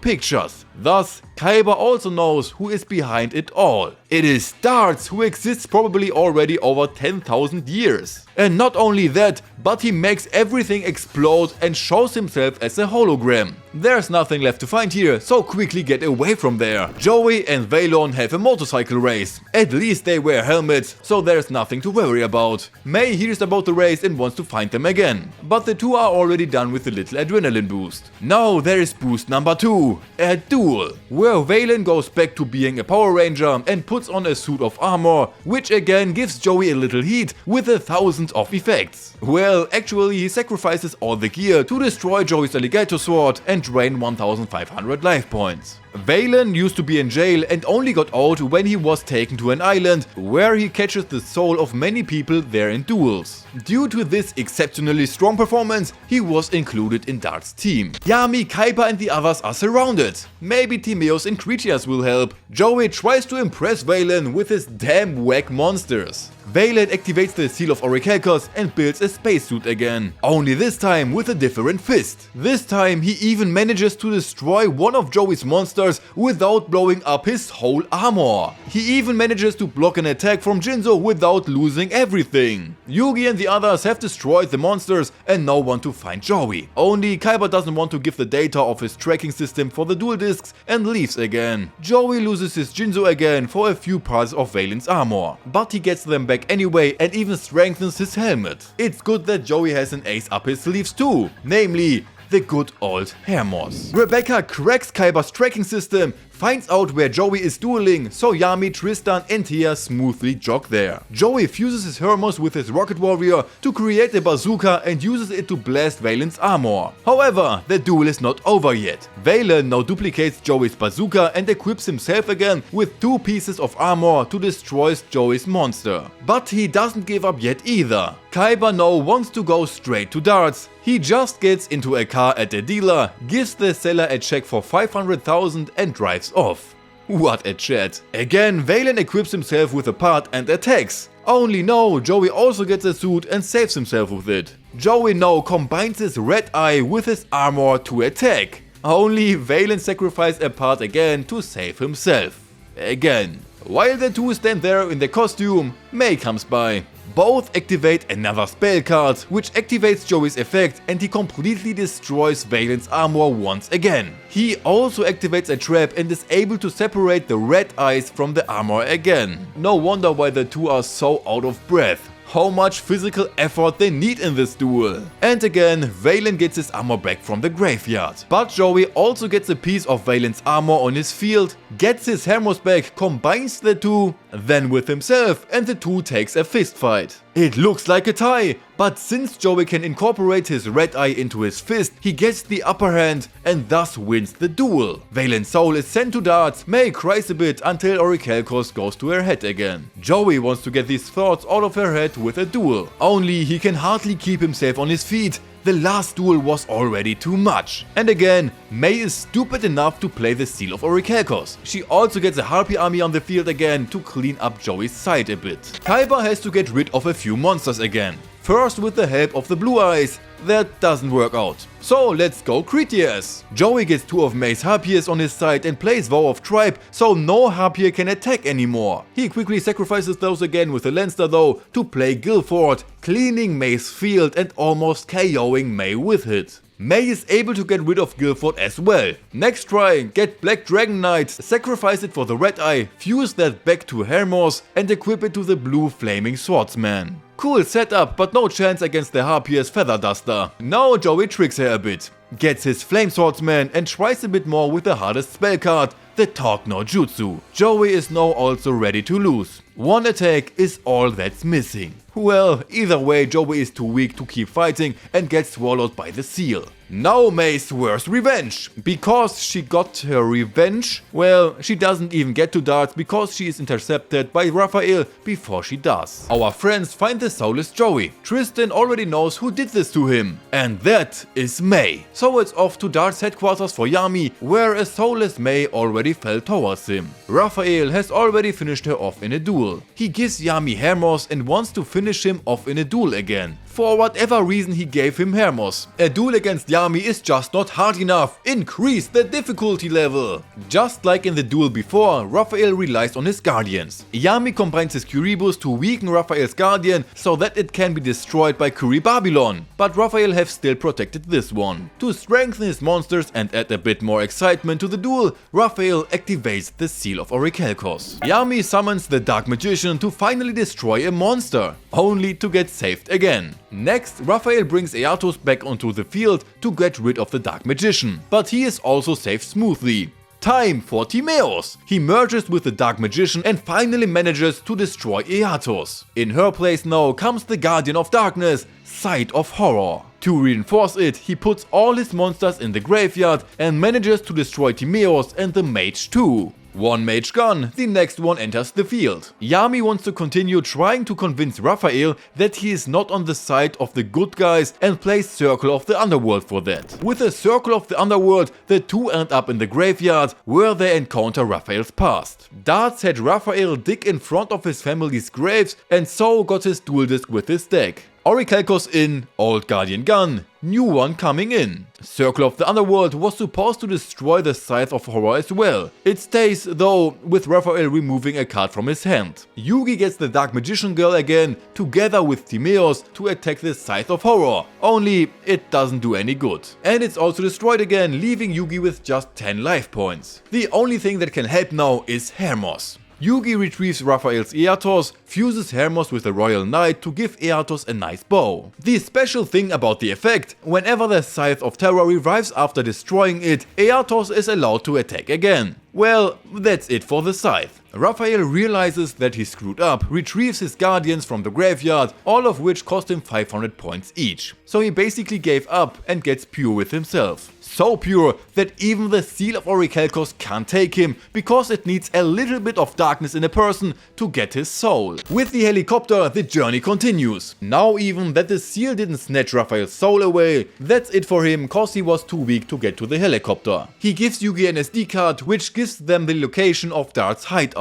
pictures. Thus, Kaiba also knows who is behind it all. It is Darts, who exists probably already over 10,000 years. And not only that, but he makes everything explode and shows himself as a hologram. There's nothing left to find here, so quickly get away from there. Joey and Valon have a motorcycle race. At least they wear helmets, so there's nothing to worry about. Mei hears about the race and wants to find them again. But the two are already done with the little adrenaline boost. Now there is boost number 2, a duel, where Valen goes back to being a Power Ranger and puts on a suit of armor, which again gives Joey a little heat with 1,000 of effects. Well, actually he sacrifices all the gear to destroy Joey's alligator sword and drain 1,500 life points. Valen used to be in jail and only got out when he was taken to an island, where he catches the soul of many people there in duels. Due to this exceptionally strong performance, he was included in Dart's team. Yami, Kaiba and the others are surrounded. Maybe Timeos and Critias will help. Joey tries to impress Valen with his damn whack monsters. Valen activates the Seal of Orichalcos and builds a spacesuit again, only this time with a different fist. This time he even manages to destroy one of Joey's monsters without blowing up his whole armor. He even manages to block an attack from Jinzo without losing everything. Yugi and the others have destroyed the monsters and now want to find Joey. Only Kaiba doesn't want to give the data of his tracking system for the dual discs and leaves again. Joey loses his Jinzo again for a few parts of Valen's armor, but he gets them back anyway and even strengthens his helmet. It's good that Joey has an ace up his sleeves too, namely the good old Hermos. Rebecca cracks Kaiba's tracking system, finds out where Joey is dueling, so Yami, Tristan and Tia smoothly jog there. Joey fuses his Hermos with his Rocket Warrior to create a bazooka and uses it to blast Valen's armor. However, the duel is not over yet. Valen now duplicates Joey's bazooka and equips himself again with 2 pieces of armor to destroy Joey's monster. But he doesn't give up yet either. Kaiba now wants to go straight to darts. He just gets into a car at a dealer, gives the seller a check for 500,000 and drives off. What a chat. Again, Valen equips himself with a part and attacks. Only now Joey also gets a suit and saves himself with it. Joey now combines his red eye with his armor to attack. Only Valen sacrifices a part again to save himself. Again. While the two stand there in the costume, Mei comes by. Both activate another spell card, which activates Joey's effect and he completely destroys Valen's armor once again. He also activates a trap and is able to separate the red eyes from the armor again. No wonder why the two are so out of breath. How much physical effort they need in this duel. And again, Valen gets his armor back from the graveyard. But Joey also gets a piece of Valen's armor on his field, gets his Hermos back, combines the two, then with himself, and the two takes a fist fight. It looks like a tie, but since Joey can incorporate his red eye into his fist, he gets the upper hand and thus wins the duel. Valen's soul is sent to darts, Mei cries a bit until Orichalcos goes to her head again. Joey wants to get these thoughts out of her head with a duel. Only he can hardly keep himself on his feet. The last duel was already too much. And again, Mei is stupid enough to play the Seal of Orichalcos. She also gets a Harpy army on the field again to clean up Joey's side a bit. Kaiba has to get rid of a few monsters again. First with the help of the Blue Eyes. That doesn't work out. So let's go Critias. Joey gets 2 of Mei's Harpiers on his side and plays Vow of Tribe, so no Harpier can attack anymore. He quickly sacrifices those again with the Lancer though to play Guilford, cleaning Mei's field and almost KOing Mei with it. Mei is able to get rid of Guilford as well. Next try, get Black Dragon Knight, sacrifice it for the red eye, fuse that back to Hermos and equip it to the blue flaming swordsman. Cool setup, but no chance against the Harpier's Feather Duster. Now Joey tricks her a bit. Gets his Flame Swordsman and tries a bit more with the hardest spell card, the Talk No Jutsu. Joey is now also ready to lose. One attack is all that's missing. Well, either way Joey is too weak to keep fighting and gets swallowed by the seal. Now Mei swears revenge. Because she got her revenge, well, she doesn't even get to darts because she is intercepted by Raphael before she does. Our friends find the soulless Joey. Tristan already knows who did this to him, and that is Mei. So it's off to darts headquarters for Yami, where a soulless Mei already fell towards him. Raphael has already finished her off in a duel. He gives Yami Hermos and wants to finish him off in a duel again. For whatever reason he gave him Hermos. A duel against Yami is just not hard enough. Increase the difficulty level. Just like in the duel before, Raphael relies on his guardians. Yami combines his Curibus to weaken Raphael's guardian so that it can be destroyed by Curibabylon. But Raphael has still protected this one. To strengthen his monsters and add a bit more excitement to the duel, Raphael activates the Seal of Orichalcos. Yami summons the Dark Magician to finally destroy a monster, only to get saved again. Next, Raphael brings Eatos back onto the field to get rid of the Dark Magician, but he is also saved smoothly. Time for Timaeus! He merges with the Dark Magician and finally manages to destroy Eatos. In her place now comes the Guardian of Darkness, Sight of Horror. To reinforce it, he puts all his monsters in the graveyard and manages to destroy Timaeus and the Mage too. One mage gone, the next one enters the field. Yami wants to continue trying to convince Raphael that he is not on the side of the good guys and plays Circle of the Underworld for that. With a Circle of the Underworld, the two end up in the graveyard where they encounter Raphael's past. Darts had Raphael dig in front of his family's graves and so got his duel disc with his deck. Orichalcos in, Old Guardian gone, new one coming in. Circle of the Underworld was supposed to destroy the Scythe of Horror as well. It stays though, with Raphael removing a card from his hand. Yugi gets the Dark Magician girl again, together with Timaeus to attack the Scythe of Horror. Only it doesn't do any good. And it's also destroyed again, leaving Yugi with just 10 life points. The only thing that can help now is Hermos. Yugi retrieves Raphael's Eatos, fuses Hermos with the Royal Knight to give Eatos a nice bow. The special thing about the effect, whenever the Scythe of Terror revives after destroying it, Eatos is allowed to attack again. Well, that's it for the Scythe. Raphael realizes that he screwed up, retrieves his guardians from the graveyard, all of which cost him 500 points each. So he basically gave up and gets pure with himself. So pure that even the Seal of Orichalcos can't take him, because it needs a little bit of darkness in a person to get his soul. With the helicopter, the journey continues. Now even that the Seal didn't snatch Raphael's soul away, that's it for him, cause he was too weak to get to the helicopter. He gives Yugi an SD card, which gives them the location of Dart's hideout.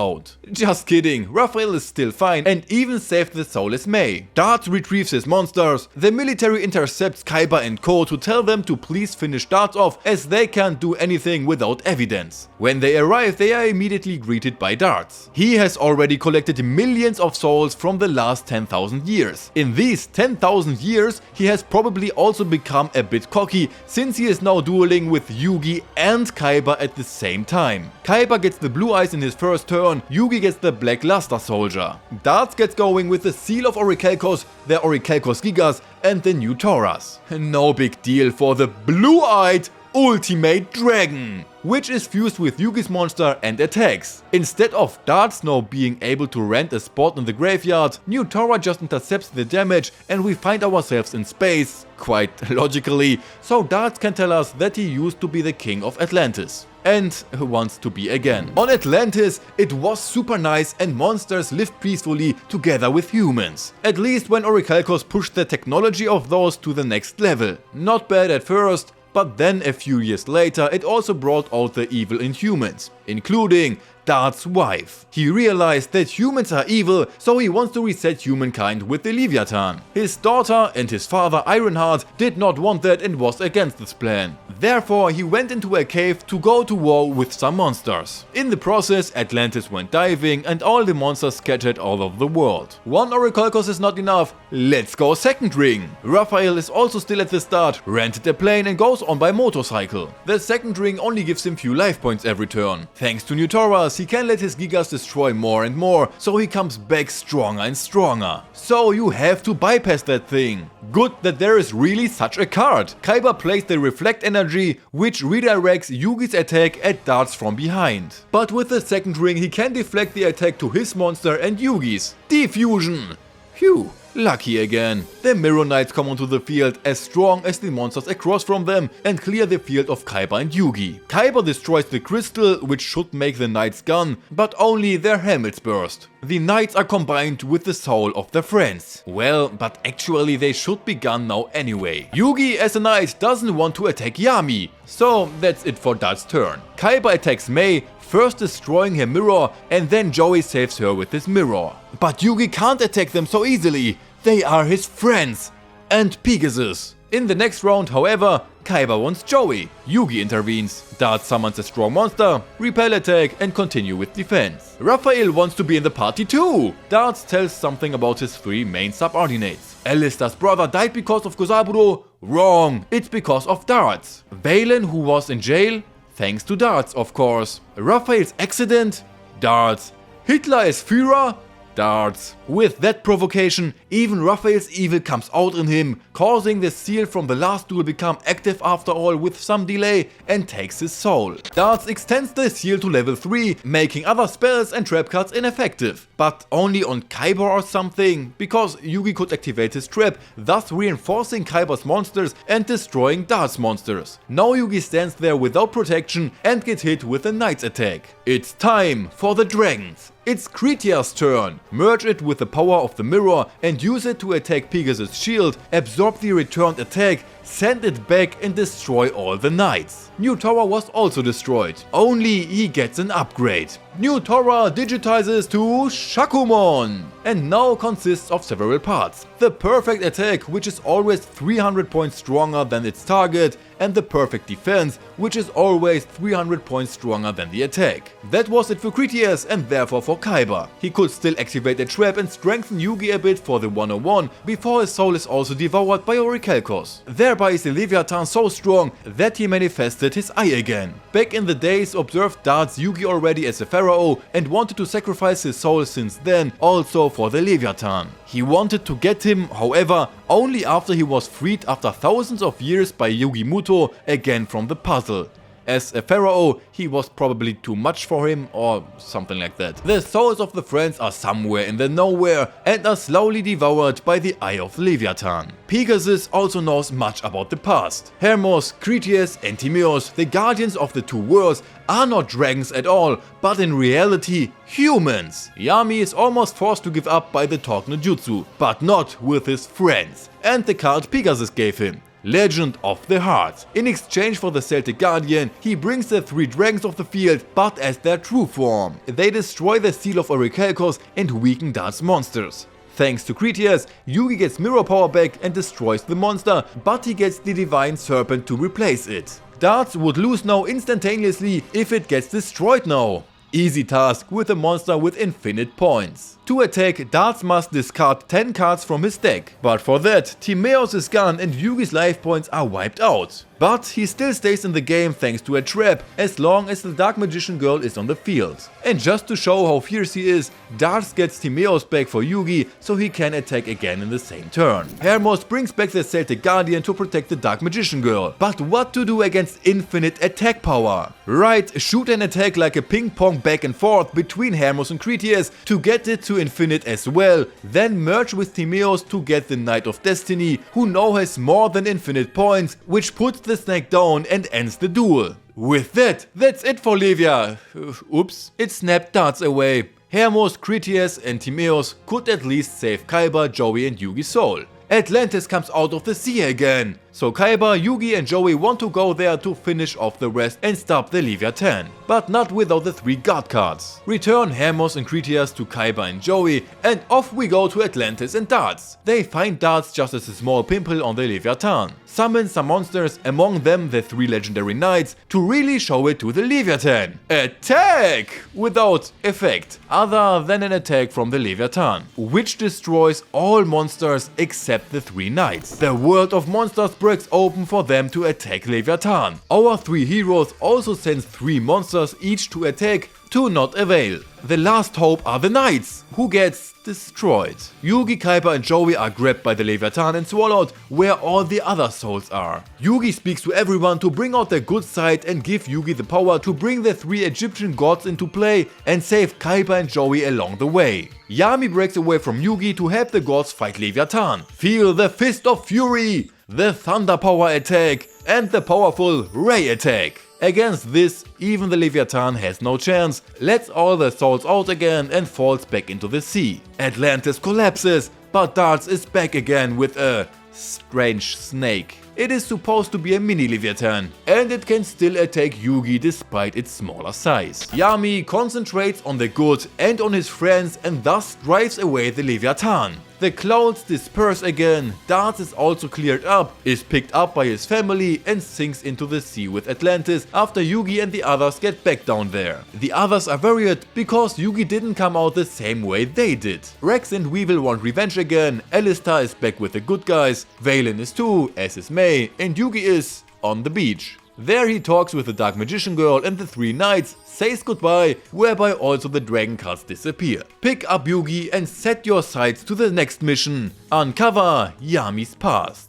Just kidding, Raphael is still fine and even saved the soulless Mei. Dart retrieves his monsters, the military intercepts Kaiba and Co to tell them to please finish Dart off, as they can't do anything without evidence. When they arrive, they are immediately greeted by Darts. He has already collected millions of souls from the last 10,000 years. In these 10,000 years, he has probably also become a bit cocky, since he is now dueling with Yugi and Kaiba at the same time. Kaiba gets the blue eyes in his first turn, Yugi gets the black luster soldier. Darts gets going with the Seal of Orichalcos, the Orichalcos Gigas and the new Tauras. No big deal for the blue-eyed Ultimate Dragon, which is fused with Yugi's monster and attacks. Instead of Darts now being able to rent a spot in the graveyard, New Taura just intercepts the damage and we find ourselves in space, quite logically, so Darts can tell us that he used to be the king of Atlantis. And wants to be again. On Atlantis, it was super nice and monsters lived peacefully together with humans. At least when Orichalcos pushed the technology of those to the next level. Not bad at first, but then a few years later it also brought out the evil in humans, including Dart's wife. He realized that humans are evil, so he wants to reset humankind with the Leviathan. His daughter and his father Ironheart did not want that and was against this plan. Therefore, he went into a cave to go to war with some monsters. In the process, Atlantis went diving and all the monsters scattered all over the world. One Orichalcos is not enough, let's go second ring. Raphael is also still at the start, rented a plane and goes on by motorcycle. The second ring only gives him few life points every turn. Thanks to New Tauras, he can let his Gigas destroy more and more, so he comes back stronger and stronger. So you have to bypass that thing. Good that there is really such a card. Kaiba plays the Reflect Energy, which redirects Yugi's attack at Darts from behind. But with the second ring he can deflect the attack to his monster and Yugi's. Diffusion! Phew. Lucky again. The Mirror Knights come onto the field as strong as the monsters across from them and clear the field of Kaiba and Yugi. Kaiba destroys the crystal, which should make the Knights gone, but only their helmets burst. The Knights are combined with the soul of their friends. Well, but actually they should be gone now anyway. Yugi as a Knight doesn't want to attack Yami, so that's it for Dart's turn. Kaiba attacks Mei, first destroying her mirror, and then Joey saves her with his mirror. But Yugi can't attack them so easily. They are his friends and Pegasus. In the next round, however, Kaiba wants Joey. Yugi intervenes. Dart summons a strong monster, repel attack and continue with defense. Raphael wants to be in the party too. Dart tells something about his three main subordinates. Alistair's brother died because of Kozaburo. Wrong, it's because of Darts. Valen, who was in jail, thanks to Darts of course. Raphael's accident, Darts. Hitler is Führer, Darts. With that provocation, even Raphael's evil comes out in him, causing the seal from the last duel become active after all with some delay and takes his soul. Darts extends the seal to level 3, making other spells and trap cards ineffective. But only on Kaiba or something, because Yugi could activate his trap, thus reinforcing Kaiba's monsters and destroying Dart's monsters. Now Yugi stands there without protection and gets hit with a Knight's attack. It's time for the dragons. It's Critias' turn. Merge it with the power of the mirror and use it to attack Pegasus' shield, absorb the returned attack, send it back and destroy all the knights. New Taura was also destroyed, only he gets an upgrade. New Taura digitizes to Shakumon and now consists of several parts. The perfect attack, which is always 300 points stronger than its target, and the perfect defense, which is always 300 points stronger than the attack. That was it for Critias and therefore for Kaiba. He could still activate a trap and strengthen Yugi a bit for the 101 before his soul is also devoured by Orichalcos. Thereby Thereby is the Leviathan so strong that he manifested his eye again. Back in the days, observed Darts Yugi already as a pharaoh and wanted to sacrifice his soul since then also for the Leviathan. He wanted to get him, however, only after he was freed after thousands of years by Yugi Muto again from the puzzle. As a pharaoh, he was probably too much for him or something like that. The souls of the friends are somewhere in the nowhere and are slowly devoured by the Eye of Leviathan. Pegasus also knows much about the past. Hermos, Critias and Timaeus, the guardians of the two worlds, are not dragons at all, but in reality humans. Yami is almost forced to give up by the Talk no Jutsu, but not with his friends, and the card Pegasus gave him. Legend of the Heart. In exchange for the Celtic Guardian, he brings the three dragons of the field, but as their true form. They destroy the seal of Orichalcos and weaken Dart's monsters. Thanks to Critias, Yugi gets mirror power back and destroys the monster, but he gets the Divine Serpent to replace it. Darts would lose now instantaneously if it gets destroyed now. Easy task with a monster with infinite points. To attack, Darts must discard 10 cards from his deck, but for that, Timaeus is gone and Yugi's life points are wiped out. But he still stays in the game thanks to a trap, as long as the Dark Magician Girl is on the field. And just to show how fierce he is, Darts gets Timaeus back for Yugi so he can attack again in the same turn. Hermos brings back the Celtic Guardian to protect the Dark Magician Girl. But what to do against infinite attack power? Right, shoot an attack like a ping pong back and forth between Hermos and Critias to get it to infinite as well, then merge with Timaeus to get the Knight of Destiny, who now has more than infinite points, which puts the snake down and ends the duel. With that's it for Levia. Oops, it snapped Darts away. Hermos, Critias and Timaeus could at least save Kaiba, Joey and Yugi's soul. Atlantis comes out of the sea again. So Kaiba, Yugi and Joey want to go there to finish off the rest and stop the Leviathan. But not without the 3 guard cards. Return Hermos and Critias to Kaiba and Joey and off we go to Atlantis and Darts. They find Darts just as a small pimple on the Leviathan. Summon some monsters, among them the 3 legendary knights, to really show it to the Leviathan. Attack! Without effect, other than an attack from the Leviathan, which destroys all monsters except the 3 knights. The world of monsters breaks open for them to attack Leviathan. Our 3 heroes also send 3 monsters each to attack, to not avail. The last hope are the knights, who gets destroyed. Yugi, Kaiba and Joey are grabbed by the Leviathan and swallowed, where all the other souls are. Yugi speaks to everyone to bring out their good side and give Yugi the power to bring the 3 Egyptian gods into play and save Kaiba and Joey along the way. Yami breaks away from Yugi to help the gods fight Leviathan. Feel the Fist of Fury, the Thunder Power attack and the powerful Ray attack. Against this, even the Leviathan has no chance, lets all the souls out again and falls back into the sea. Atlantis collapses, but Darts is back again with a strange snake. It is supposed to be a mini Leviathan, and it can still attack Yugi despite its smaller size. Yami concentrates on the good and on his friends and thus drives away the Leviathan. The clouds disperse again, Darts is also cleared up, is picked up by his family and sinks into the sea with Atlantis after Yugi and the others get back down there. The others are worried because Yugi didn't come out the same way they did. Rex and Weevil want revenge again, Alistar is back with the good guys, Valen is too, as is May, and Yugi is on the beach. There he talks with the Dark Magician Girl and the 3 knights, says goodbye, whereby also the dragon cards disappear. Pick up Yugi and set your sights to the next mission, uncover Yami's past.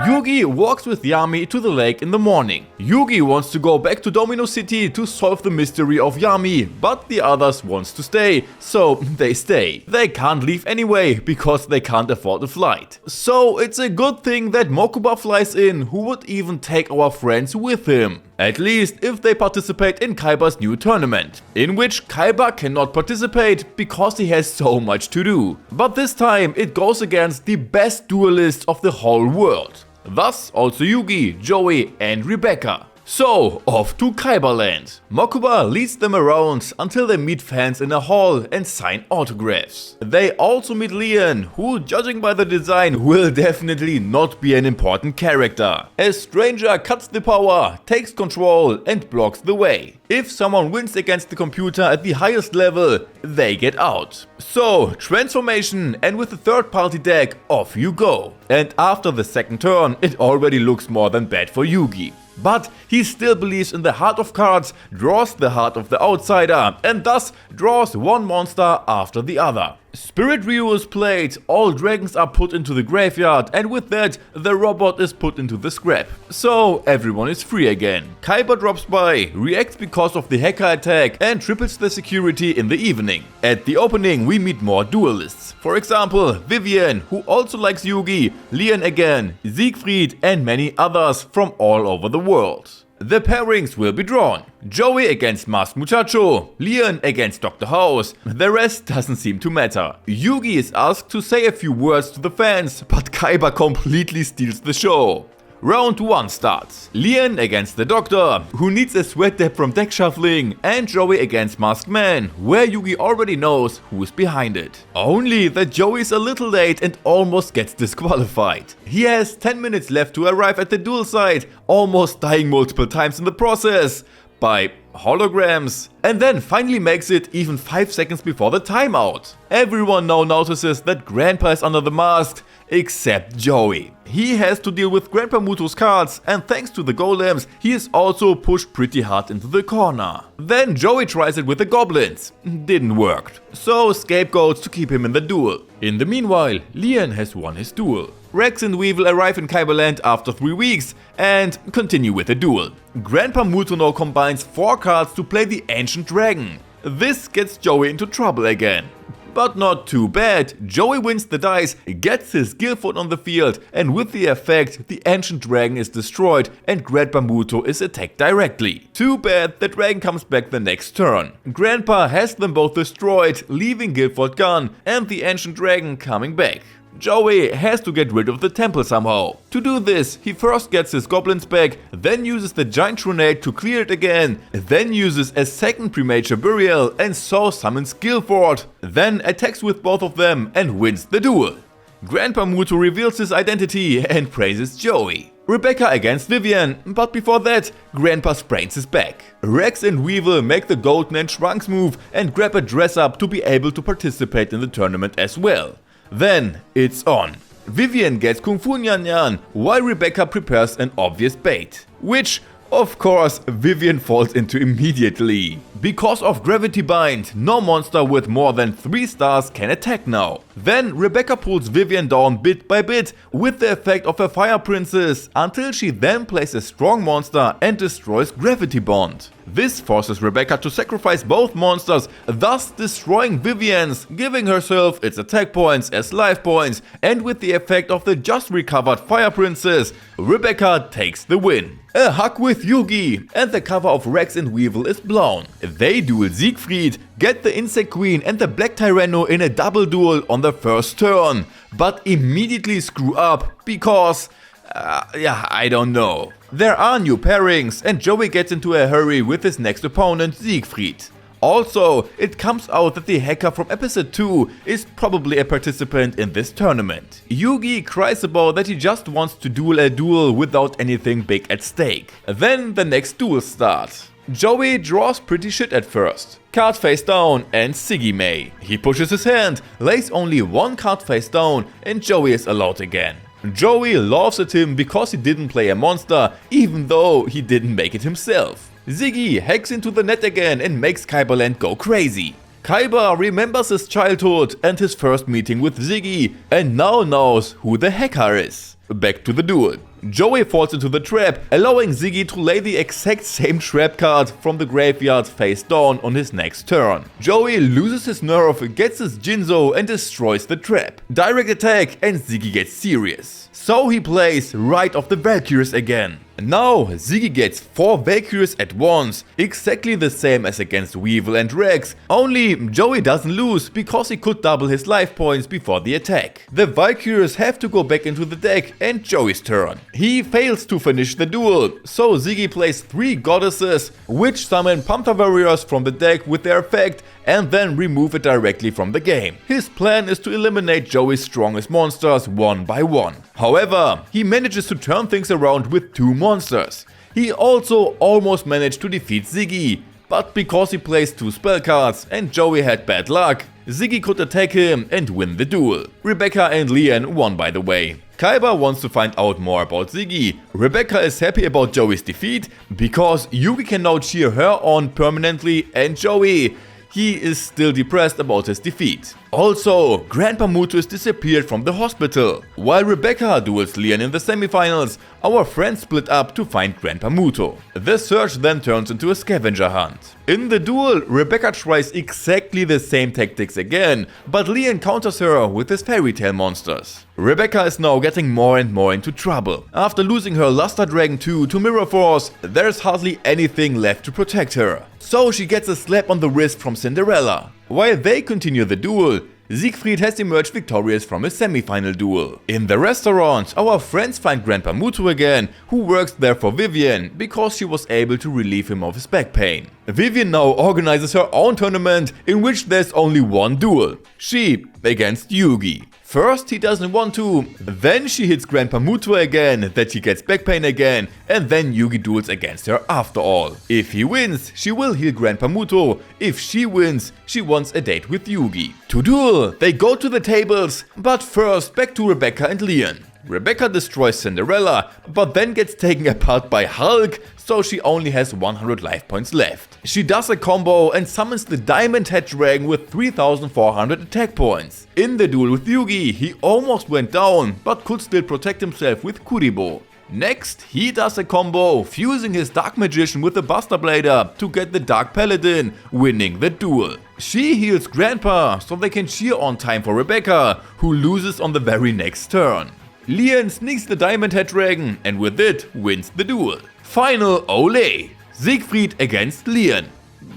Yugi walks with Yami to the lake in the morning. Yugi wants to go back to Domino City to solve the mystery of Yami, but the others wants to stay, so they stay. They can't leave anyway, because they can't afford a flight. So it's a good thing that Mokuba flies in, who would even take our friends with him. At least if they participate in Kaiba's new tournament, in which Kaiba cannot participate because he has so much to do. But this time it goes against the best duelist of the whole world. Thus also Yugi, Joey and Rebecca. So, off to Kyberland. Mokuba leads them around until they meet fans in a hall and sign autographs. They also meet Leon, who, judging by the design, will definitely not be an important character. A stranger cuts the power, takes control and blocks the way. If someone wins against the computer at the highest level, they get out. So, transformation, and with the third party deck, off you go. And after the second turn, it already looks more than bad for Yugi. But he still believes in the heart of cards, draws the heart of the outsider, and thus draws one monster after the other. Spirit Ryu is played, all dragons are put into the graveyard, and with that, the robot is put into the scrap. So everyone is free again. Kaiba drops by, reacts because of the hacker attack, and triples the security in the evening. At the opening, we meet more duelists. For example, Vivian, who also likes Yugi, Leon again, Siegfried, and many others from all over the world. The pairings will be drawn. Joey against Masked Muchacho, Leon against Dr. House, the rest doesn't seem to matter. Yugi is asked to say a few words to the fans, but Kaiba completely steals the show. Round 1 starts. Leon against the Doctor, who needs a sweat dab from deck shuffling, and Joey against Masked Man, where Yugi already knows who's behind it. Only that Joey's a little late and almost gets disqualified. He has 10 minutes left to arrive at the duel site, almost dying multiple times in the process. By holograms, and then finally makes it even 5 seconds before the timeout. Everyone now notices that Grandpa is under the mask, except Joey. He has to deal with Grandpa Muto's cards, and thanks to the golems, he is also pushed pretty hard into the corner. Then Joey tries it with the goblins. Didn't work. So scapegoats to keep him in the duel. In the meanwhile, Leon has won his duel. Rex and Weevil arrive in Kyberland after 3 weeks and continue with the duel. Grandpa Muto now combines 4 cards to play the Ancient Dragon. This gets Joey into trouble again. But not too bad. Joey wins the dice, gets his Guilford on the field, and with the effect, the Ancient Dragon is destroyed and Grandpa Muto is attacked directly. Too bad the dragon comes back the next turn. Grandpa has them both destroyed, leaving Guilford gone and the Ancient Dragon coming back. Joey has to get rid of the temple somehow. To do this, he first gets his goblins back, then uses the giant grenade to clear it again, then uses a second premature burial and so summons Guilford, then attacks with both of them and wins the duel. Grandpa Muto reveals his identity and praises Joey. Rebecca against Vivian, but before that, Grandpa sprains his back. Rex and Weevil make the Golden and Trunks move and grab a dress up to be able to participate in the tournament as well. Then it's on. Vivian gets Kung Fu Nyan Nyan, while Rebecca prepares an obvious bait, which, of course, Vivian falls into immediately. Because of Gravity Bind, no monster with more than 3 stars can attack now. Then Rebecca pulls Vivian down bit by bit with the effect of a Fire Princess, until she then plays a strong monster and destroys Gravity Bond. This forces Rebecca to sacrifice both monsters, thus destroying Vivian's, giving herself its attack points as life points, and with the effect of the just recovered Fire Princess, Rebecca takes the win. A hug with Yugi, and the cover of Rex and Weevil is blown. They duel Siegfried, get the Insect Queen and the Black Tyranno in a double duel on the first turn, but immediately screw up because... I don't know. There are new pairings and Joey gets into a hurry with his next opponent, Siegfried. Also, it comes out that the hacker from episode 2 is probably a participant in this tournament. Yugi cries about that he just wants to duel a duel without anything big at stake. Then the next duel starts. Joey draws pretty shit at first. Card face down and Siggy May. He pushes his hand, lays only 1 card face down and Joey is allowed again. Joey laughs at him because he didn't play a monster, even though he didn't make it himself. Ziggy hacks into the net again and makes Kyberland go crazy. Kaiba remembers his childhood and his first meeting with Ziggy and now knows who the hacker is. Back to the duel. Joey falls into the trap, allowing Ziggy to lay the exact same trap card from the graveyard face down on his next turn. Joey loses his nerve, gets his Jinzo and destroys the trap. Direct attack and Ziggy gets serious. So he plays Rite of the Valkyries again. Now Ziggy gets 4 Valkyries at once, exactly the same as against Weevil and Rex, only Joey doesn't lose because he could double his life points before the attack. The Valkyries have to go back into the deck and Joey's turn. He fails to finish the duel, so Ziggy plays 3 goddesses, which summon Panther Warriors from the deck with their effect and then remove it directly from the game. His plan is to eliminate Joey's strongest monsters one by one. However, he manages to turn things around with 2 monsters. He also almost managed to defeat Ziggy, but because he plays 2 spell cards and Joey had bad luck, Ziggy could attack him and win the duel. Rebecca and Lian won, by the way. Kaiba wants to find out more about Ziggy. Rebecca is happy about Joey's defeat because Yugi can now cheer her on permanently, and Joey, he is still depressed about his defeat. Also, Grandpa Muto is disappeared from the hospital. While Rebecca duels Lian in the semifinals, our friends split up to find Grandpa Muto. The search then turns into a scavenger hunt. In the duel, Rebecca tries exactly the same tactics again, but Lian counters her with his fairy tale monsters. Rebecca is now getting more and more into trouble. After losing her Luster Dragon 2 to Mirror Force, there's hardly anything left to protect her. So she gets a slap on the wrist from Cinderella. While they continue the duel, Siegfried has emerged victorious from his semi-final duel. In the restaurant, our friends find Grandpa Muto again, who works there for Vivian because she was able to relieve him of his back pain. Vivian now organizes her own tournament in which there's only one duel. She against Yugi. First he doesn't want to, then she hits Grandpa Muto again, that he gets back pain again, and then Yugi duels against her after all. If he wins, she will heal Grandpa Muto. If she wins, she wants a date with Yugi. To duel, they go to the tables, but first back to Rebecca and Lian. Rebecca destroys Cinderella, but then gets taken apart by Hulk, so she only has 100 life points left. She does a combo and summons the Diamond Head Dragon with 3400 attack points. In the duel with Yugi, he almost went down, but could still protect himself with Kuribo. Next, he does a combo, fusing his Dark Magician with the Buster Blader to get the Dark Paladin, winning the duel. She heals Grandpa, so they can cheer on time for Rebecca, who loses on the very next turn. Lian sneaks the Diamond Head Dragon and with it wins the duel. Final Olay! Siegfried against Lian.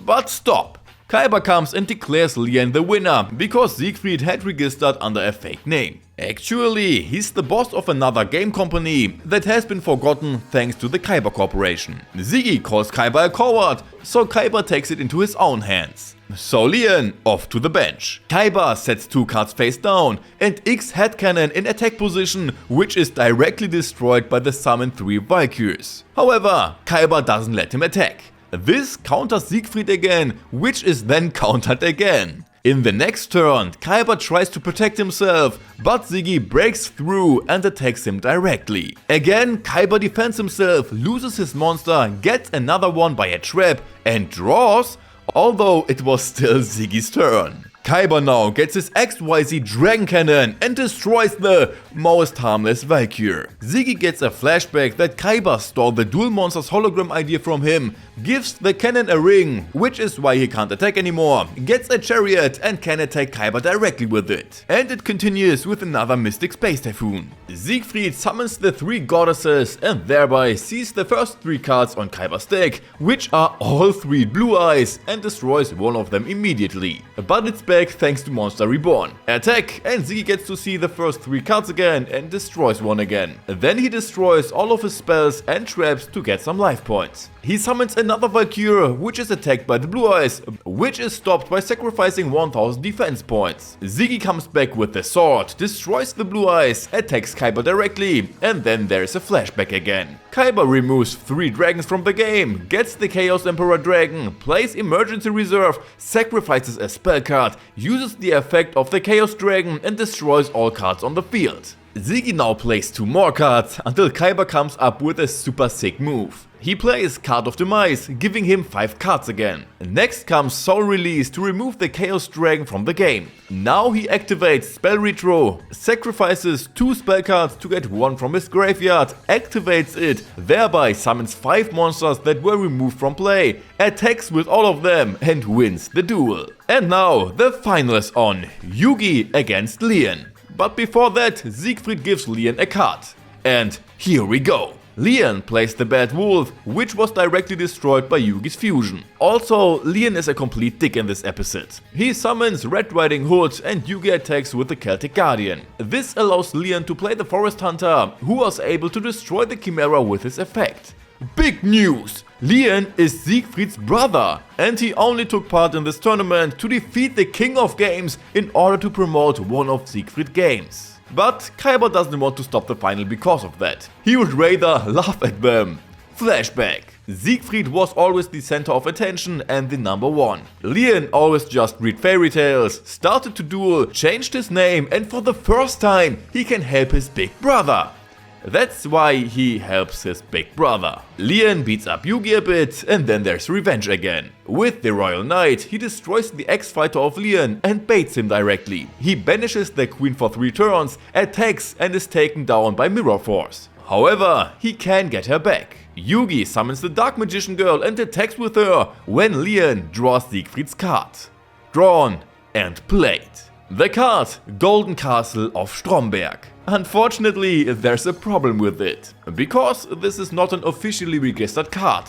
But stop! Kaiba comes and declares Lian the winner because Siegfried had registered under a fake name. Actually, he's the boss of another game company that has been forgotten thanks to the Kaiba Corporation. Ziggy calls Kaiba a coward, so Kaiba takes it into his own hands. So Lian off to the bench. Kaiba sets 2 cards face down and X Headcannon in attack position, which is directly destroyed by the summoned 3 Valkyries. However, Kaiba doesn't let him attack. This counters Siegfried again, which is then countered again. In the next turn, Kaiba tries to protect himself, but Ziggy breaks through and attacks him directly. Again, Kaiba defends himself, loses his monster, gets another one by a trap and draws, although it was still Ziggy's turn. Kaiba now gets his XYZ Dragon Cannon and destroys the most harmless Valkyrie. Ziggy gets a flashback that Kaiba stole the Duel Monsters hologram idea from him, gives the cannon a ring, which is why he can't attack anymore, gets a chariot and can attack Kaiba directly with it. And it continues with another Mystic Space Typhoon. Siegfried summons the 3 goddesses and thereby sees the first 3 cards on Kaiba's deck, which are all 3 blue eyes, and destroys one of them immediately. But it's back thanks to Monster Reborn. Attack, and Ziggy gets to see the first 3 cards again and destroys one again. Then he destroys all of his spells and traps to get some life points. He summons another Valkyrie, which is attacked by the Blue Eyes, which is stopped by sacrificing 1000 defense points. Ziggy comes back with the sword, destroys the Blue Eyes, attacks Kaiba directly, and then there's a flashback again. Kaiba removes 3 dragons from the game, gets the Chaos Emperor Dragon, plays Emergency Reserve, sacrifices a spell card, uses the effect of the Chaos Dragon and destroys all cards on the field. Ziggy now plays 2 more cards until Kaiba comes up with a super sick move. He plays Card of Demise, giving him 5 cards again. Next comes Soul Release to remove the Chaos Dragon from the game. Now he activates Spell Retro, sacrifices 2 spell cards to get 1 from his graveyard, activates it, thereby summons 5 monsters that were removed from play, attacks with all of them and wins the duel. And now the final is on, Yugi against Lian. But before that, Siegfried gives Lian a card. And here we go. Leon plays the Bad Wolf, which was directly destroyed by Yugi's fusion. Also, Leon is a complete dick in this episode. He summons Red Riding Hood and Yugi attacks with the Celtic Guardian. This allows Leon to play the Forest Hunter, who was able to destroy the Chimera with his effect. Big news! Leon is Siegfried's brother, and he only took part in this tournament to defeat the King of Games in order to promote one of Siegfried's games. But Kaiba doesn't want to stop the final because of that. He would rather laugh at them. Flashback. Siegfried was always the center of attention and the number one. Leon always just read fairy tales, started to duel, changed his name, and for the first time he can help his big brother. That's why he helps his big brother. Leon beats up Yugi a bit, and then there's revenge again. With the Royal Knight, he destroys the ex-fighter of Leon and baits him directly. He banishes the queen for 3 turns, attacks and is taken down by Mirror Force. However, he can get her back. Yugi summons the Dark Magician Girl and attacks with her when Leon draws Siegfried's card. Drawn and played. The card, Golden Castle of Stromberg. Unfortunately, there's a problem with it, because this is not an officially registered card.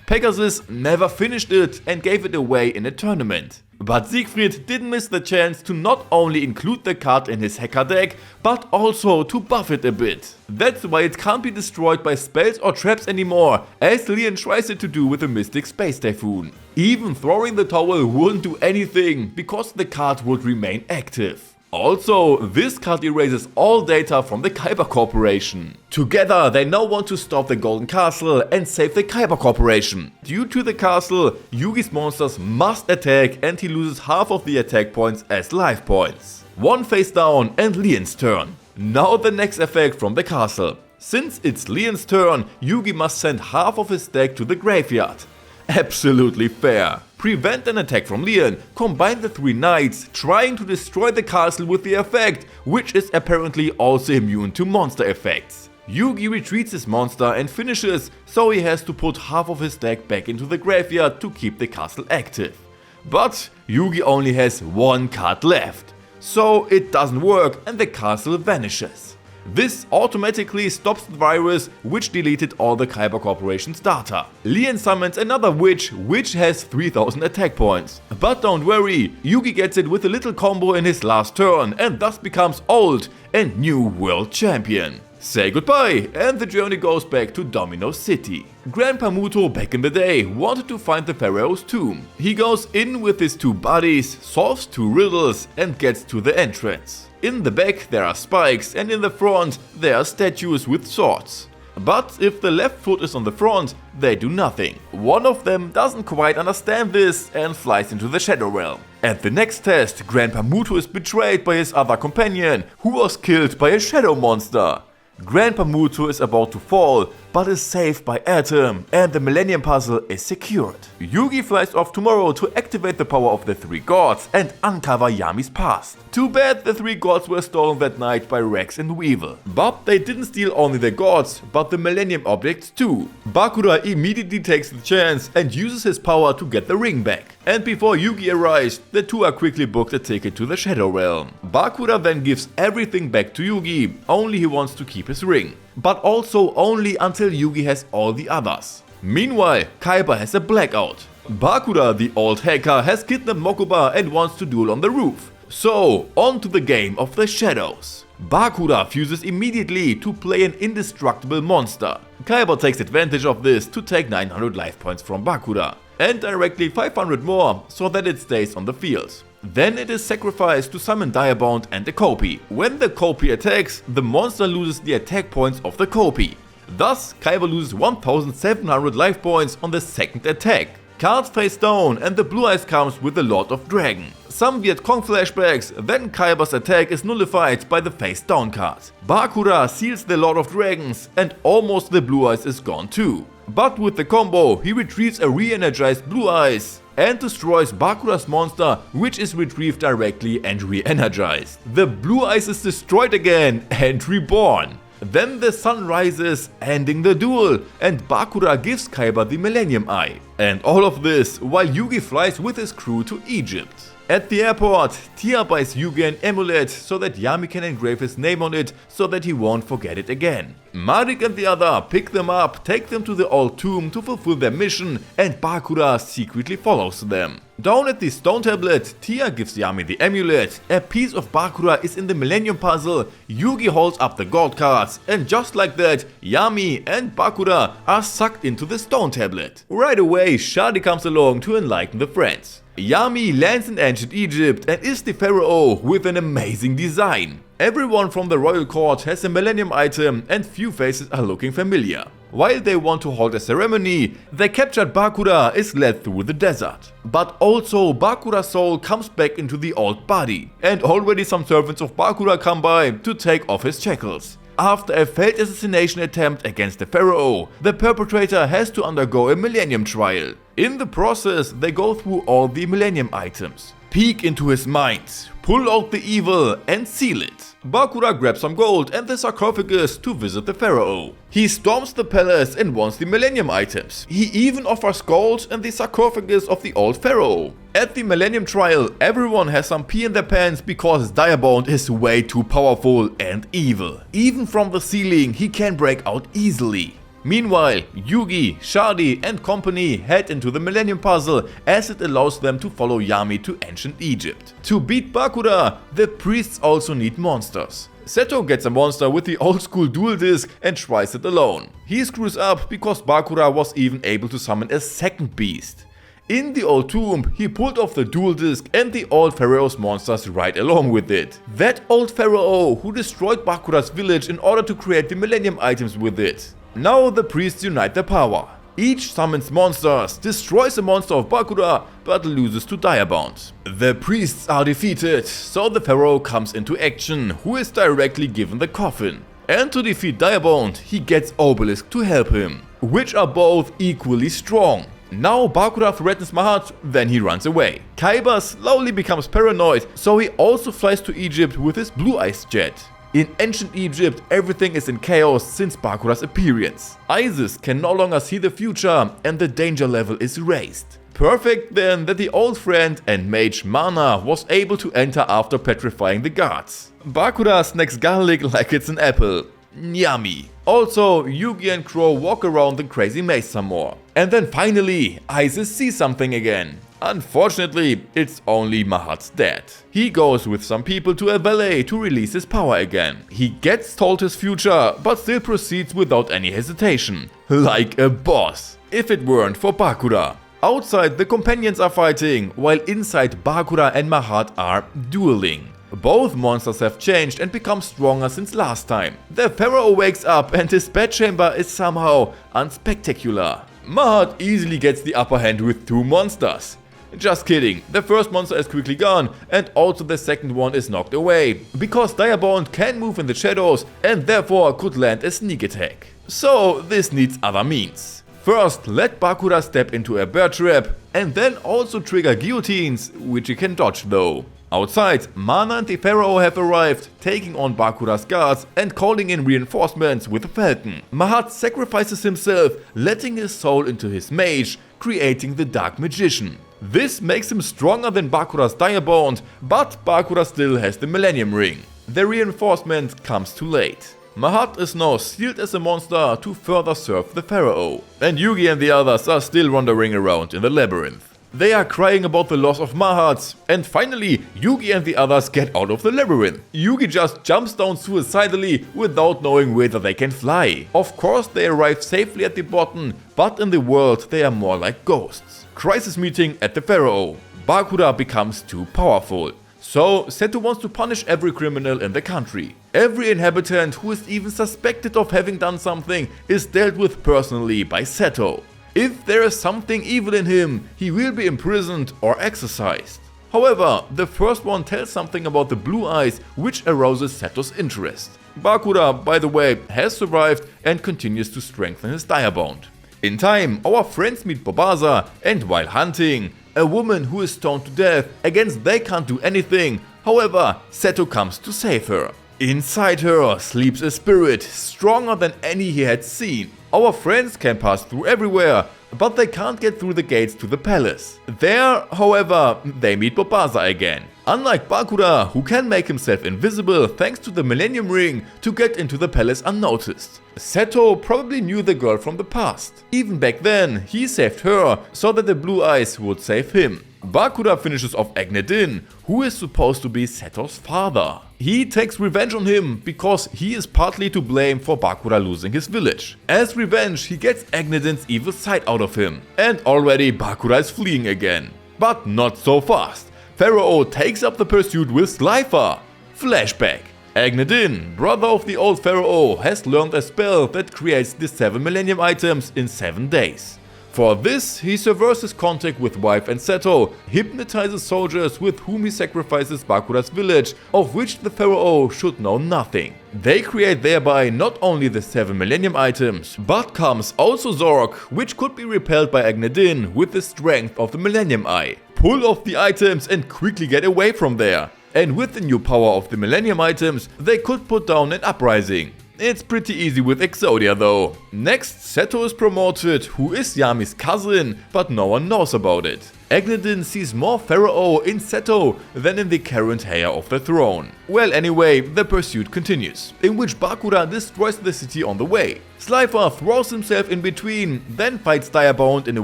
Pegasus never finished it and gave it away in a tournament. But Siegfried didn't miss the chance to not only include the card in his hacker deck, but also to buff it a bit. That's why it can't be destroyed by spells or traps anymore, as Leon tries it to do with the Mystic Space Typhoon. Even throwing the towel wouldn't do anything, because the card would remain active. Also, this card erases all data from the Kaiba Corporation. Together, they now want to stop the Golden Castle and save the Kaiba Corporation. Due to the castle, Yugi's monsters must attack and he loses half of the attack points as life points. One face down and Leon's turn. Now the next effect from the castle. Since it's Leon's turn, Yugi must send half of his deck to the graveyard. Absolutely fair. Prevent an attack from Leon, combine the 3 knights, trying to destroy the castle with the effect, which is apparently also immune to monster effects. Yugi retreats his monster and finishes, so he has to put half of his deck back into the graveyard to keep the castle active. But Yugi only has 1 card left, so it doesn't work and the castle vanishes. This automatically stops the virus, which deleted all the Kaiba Corporation's data. Leon summons another witch, which has 3000 attack points. But don't worry, Yugi gets it with a little combo in his last turn and thus becomes old and new world champion. Say goodbye, and the journey goes back to Domino City. Grandpa Muto back in the day wanted to find the pharaoh's tomb. He goes in with his 2 buddies, solves 2 riddles and gets to the entrance. In the back there are spikes and in the front there are statues with swords. But if the left foot is on the front, they do nothing. One of them doesn't quite understand this and flies into the Shadow Realm. At the next test, Grandpa Muto is betrayed by his other companion, who was killed by a shadow monster. Grandpa Muto is about to fall, but is saved by Atom and the Millennium Puzzle is secured. Yugi flies off tomorrow to activate the power of the 3 gods and uncover Yami's past. Too bad the 3 gods were stolen that night by Rex and Weevil. But they didn't steal only the gods, but the Millennium objects too. Bakura immediately takes the chance and uses his power to get the ring back. And before Yugi arrives, the 2 are quickly booked a ticket to the Shadow Realm. Bakura then gives everything back to Yugi, only he wants to keep his ring. But also only until Yugi has all the others. Meanwhile, Kaiba has a blackout. Bakura, the old hacker, has kidnapped Mokuba and wants to duel on the roof. So, on to the game of the shadows. Bakura fuses immediately to play an indestructible monster. Kaiba takes advantage of this to take 900 life points from Bakura. And directly 500 more, so that it stays on the field. Then it is sacrificed to summon Direbound and the Kopi. When the Kopi attacks, the monster loses the attack points of the Kopi. Thus, Kaiba loses 1700 life points on the second attack. Cards face down and the Blue Eyes comes with the Lord of Dragon. Some Viet Cong flashbacks, then Kaiba's attack is nullified by the face down card. Bakura seals the Lord of Dragons and almost the Blue Eyes is gone too. But with the combo, he retrieves a re-energized Blue Eyes and destroys Bakura's monster, which is retrieved directly and re-energized. The Blue Eyes is destroyed again and reborn. Then the sun rises, ending the duel, and Bakura gives Kaiba the Millennium Eye. And all of this while Yugi flies with his crew to Egypt. At the airport, Tia buys Yugi an amulet so that Yami can engrave his name on it so that he won't forget it again. Marik and the other pick them up, take them to the old tomb to fulfill their mission, and Bakura secretly follows them. Down at the stone tablet, Tia gives Yami the amulet, a piece of Bakura is in the Millennium Puzzle, Yugi holds up the gold cards, and just like that, Yami and Bakura are sucked into the stone tablet. Right away, Shadi comes along to enlighten the friends. Yami lands in ancient Egypt and is the pharaoh with an amazing design. Everyone from the royal court has a millennium item and few faces are looking familiar. While they want to hold a ceremony, the captured Bakura is led through the desert. But also Bakura's soul comes back into the old body, and already some servants of Bakura come by to take off his shackles. After a failed assassination attempt against the pharaoh, the perpetrator has to undergo a millennium trial. In the process, they go through all the millennium items, peek into his mind, pull out the evil and seal it. Bakura grabs some gold and the sarcophagus to visit the pharaoh. He storms the palace and wants the millennium items. He even offers gold and the sarcophagus of the old pharaoh. At the millennium trial, everyone has some pee in their pants because Diamond is way too powerful and evil. Even from the ceiling, he can break out easily. Meanwhile, Yugi, Shadi and company head into the Millennium Puzzle as it allows them to follow Yami to ancient Egypt. To beat Bakura, the priests also need monsters. Seto gets a monster with the old school dual disc and tries it alone. He screws up because Bakura was even able to summon a second beast. In the old tomb, he pulled off the dual disc and the old pharaoh's monsters right along with it. That old pharaoh who destroyed Bakura's village in order to create the millennium items with it. Now the priests unite their power. Each summons monsters, destroys a monster of Bakura, but loses to Diamond. The priests are defeated, so the pharaoh comes into action, who is directly given the coffin. And to defeat Diamond, he gets Obelisk to help him, which are both equally strong. Now Bakura threatens Mahat, then he runs away. Kaiba slowly becomes paranoid, so he also flies to Egypt with his blue ice jet. In ancient Egypt, everything is in chaos since Bakura's appearance. Isis can no longer see the future and the danger level is raised. Perfect then that the old friend and mage Mana was able to enter after petrifying the guards. Bakura snacks garlic like it's an apple. Yummy. Also, Yugi and Crow walk around the crazy maze some more. And then finally, Isis sees something again. Unfortunately, it's only Mahat's dad. He goes with some people to a valet to release his power again. He gets told his future, but still proceeds without any hesitation. Like a boss. If it weren't for Bakura. Outside, the companions are fighting, while inside Bakura and Mahat are dueling. Both monsters have changed and become stronger since last time. The pharaoh wakes up and his bedchamber is somehow unspectacular. Mahat easily gets the upper hand with two monsters. Just kidding, the first monster is quickly gone and also the second one is knocked away, because Diamond can move in the shadows and therefore could land a sneak attack. So this needs other means. First, let Bakura step into a bear trap and then also trigger guillotines, which he can dodge though. Outside, Mana and the pharaoh have arrived, taking on Bakura's guards and calling in reinforcements with a falcon. Mahat sacrifices himself, letting his soul into his mage, creating the Dark Magician. This makes him stronger than Bakura's Diamond, but Bakura still has the Millennium Ring. The reinforcement comes too late. Mahat is now sealed as a monster to further serve the pharaoh. And Yugi and the others are still wandering around in the labyrinth. They are crying about the loss of Mahat, and finally Yugi and the others get out of the labyrinth. Yugi just jumps down suicidally without knowing whether they can fly. Of course they arrive safely at the bottom, but in the world they are more like ghosts. Crisis meeting at the pharaoh. Bakura becomes too powerful. So Seto wants to punish every criminal in the country. Every inhabitant who is even suspected of having done something is dealt with personally by Seto. If there is something evil in him, he will be imprisoned or exorcised. However, the first one tells something about the blue eyes, which arouses Seto's interest. Bakura, by the way, has survived and continues to strengthen his Diamond. In time, our friends meet Bobasa, and while hunting, a woman who is stoned to death, against they can't do anything. However, Seto comes to save her. Inside her sleeps a spirit stronger than any he had seen. Our friends can pass through everywhere, but they can't get through the gates to the palace. There, however, they meet Bobasa again. Unlike Bakura, who can make himself invisible thanks to the Millennium Ring to get into the palace unnoticed, Seto probably knew the girl from the past. Even back then, he saved her so that the Blue Eyes would save him. Bakura finishes off Agnedin, who is supposed to be Seto's father. He takes revenge on him because he is partly to blame for Bakura losing his village. As revenge, he gets Agnedin's evil side out of him, and already Bakura is fleeing again. But not so fast. Pharaoh takes up the pursuit with Slifer. Flashback. Agnedin, brother of the old Pharaoh, has learned a spell that creates the 7 Millennium items in 7 days. For this, he severs his contact with wife and Seto, hypnotizes soldiers with whom he sacrifices Bakura's village, of which the Pharaoh should know nothing. They create thereby not only the 7 Millennium items, but comes also Zork, which could be repelled by Agnedin with the strength of the Millennium Eye. Pull off the items and quickly get away from there. And with the new power of the Millennium items, they could put down an uprising. It's pretty easy with Exodia though. Next, Seto is promoted, who is Yami's cousin, but no one knows about it. Agnedin sees more Pharaoh in Seto than in the current heir of the throne. Well, anyway, the pursuit continues, in which Bakura destroys the city on the way. Slifer throws himself in between, then fights Direbound in a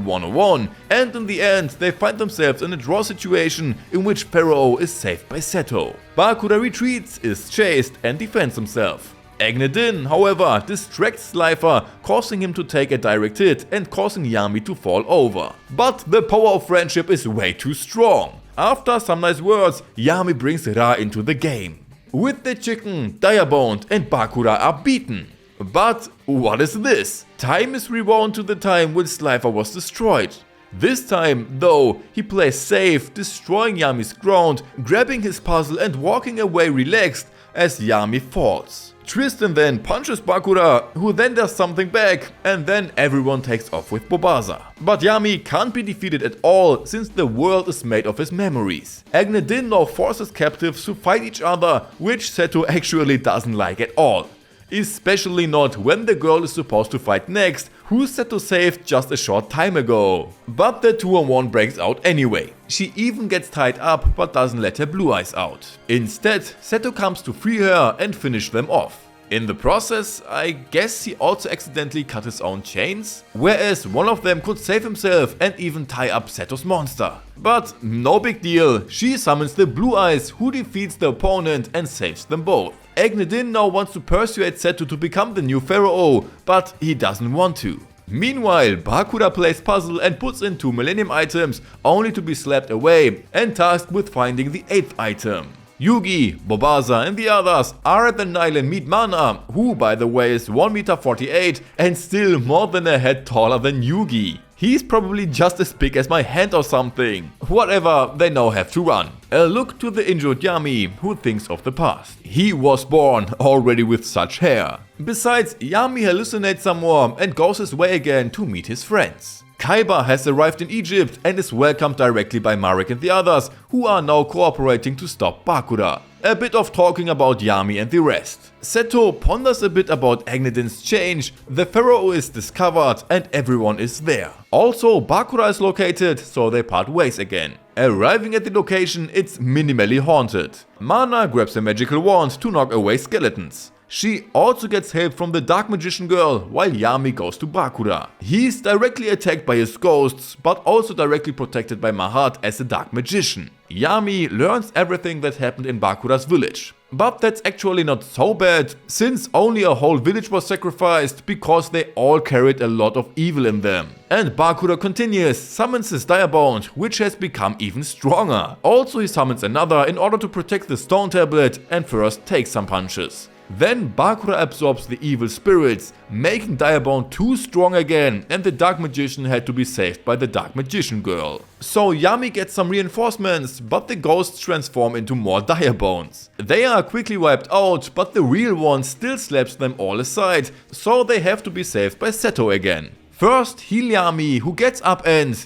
1-on-1, and in the end they find themselves in a draw situation in which Pharaoh is saved by Seto. Bakura retreats, is chased and defends himself. Agnedin, however, distracts Slifer, causing him to take a direct hit and causing Yami to fall over. But the power of friendship is way too strong. After some nice words, Yami brings Ra into the game. With the chicken, Direbound and Bakura are beaten. But what is this? Time is rewound to the time when Slifer was destroyed. This time, though, he plays safe, destroying Yami's ground, grabbing his puzzle and walking away relaxed as Yami falls. Tristan then punches Bakura, who then does something back, and then everyone takes off with Bobasa. But Yami can't be defeated at all, since the world is made of his memories. Agnedin now forces captives to fight each other, which Seto actually doesn't like at all. Especially not when the girl is supposed to fight next, who Seto saved just a short time ago. But the 2-on-1 breaks out anyway. She even gets tied up but doesn't let her Blue Eyes out. Instead, Seto comes to free her and finish them off. In the process, I guess he also accidentally cut his own chains, whereas one of them could save himself and even tie up Seto's monster. But no big deal, she summons the Blue Eyes, who defeats the opponent and saves them both. Agnedin now wants to persuade Seto to become the new Pharaoh, but he doesn't want to. Meanwhile, Bakura plays puzzle and puts in 2 Millennium items, only to be slapped away and tasked with finding the 8th item. Yugi, Bobasa and the others are at the Nile and meet Mana, who by the way is 1,48 m and still more than a head taller than Yugi. He's probably just as big as my hand or something. Whatever, they now have to run. A look to the injured Yami, who thinks of the past. He was born already with such hair. Besides, Yami hallucinates some more and goes his way again to meet his friends. Kaiba has arrived in Egypt and is welcomed directly by Marek and the others, who are now cooperating to stop Bakura. A bit of talking about Yami and the rest. Seto ponders a bit about Agnedin's change, the Pharaoh is discovered and everyone is there. Also, Bakura is located, so they part ways again. Arriving at the location, it's minimally haunted. Mana grabs a magical wand to knock away skeletons. She also gets help from the Dark Magician girl, while Yami goes to Bakura. He's directly attacked by his ghosts, but also directly protected by Mahat as a Dark Magician. Yami learns everything that happened in Bakura's village. But that's actually not so bad, since only a whole village was sacrificed because they all carried a lot of evil in them. And Bakura continues, summons his Direbound, which has become even stronger. Also he summons another in order to protect the stone tablet and first takes some punches. Then Bakura absorbs the evil spirits, making Direbound too strong again, and the Dark Magician had to be saved by the Dark Magician girl. So Yami gets some reinforcements, but the ghosts transform into more Direbounds. They are quickly wiped out, but the real one still slaps them all aside, so they have to be saved by Seto again. First, heal Yami, who gets up and...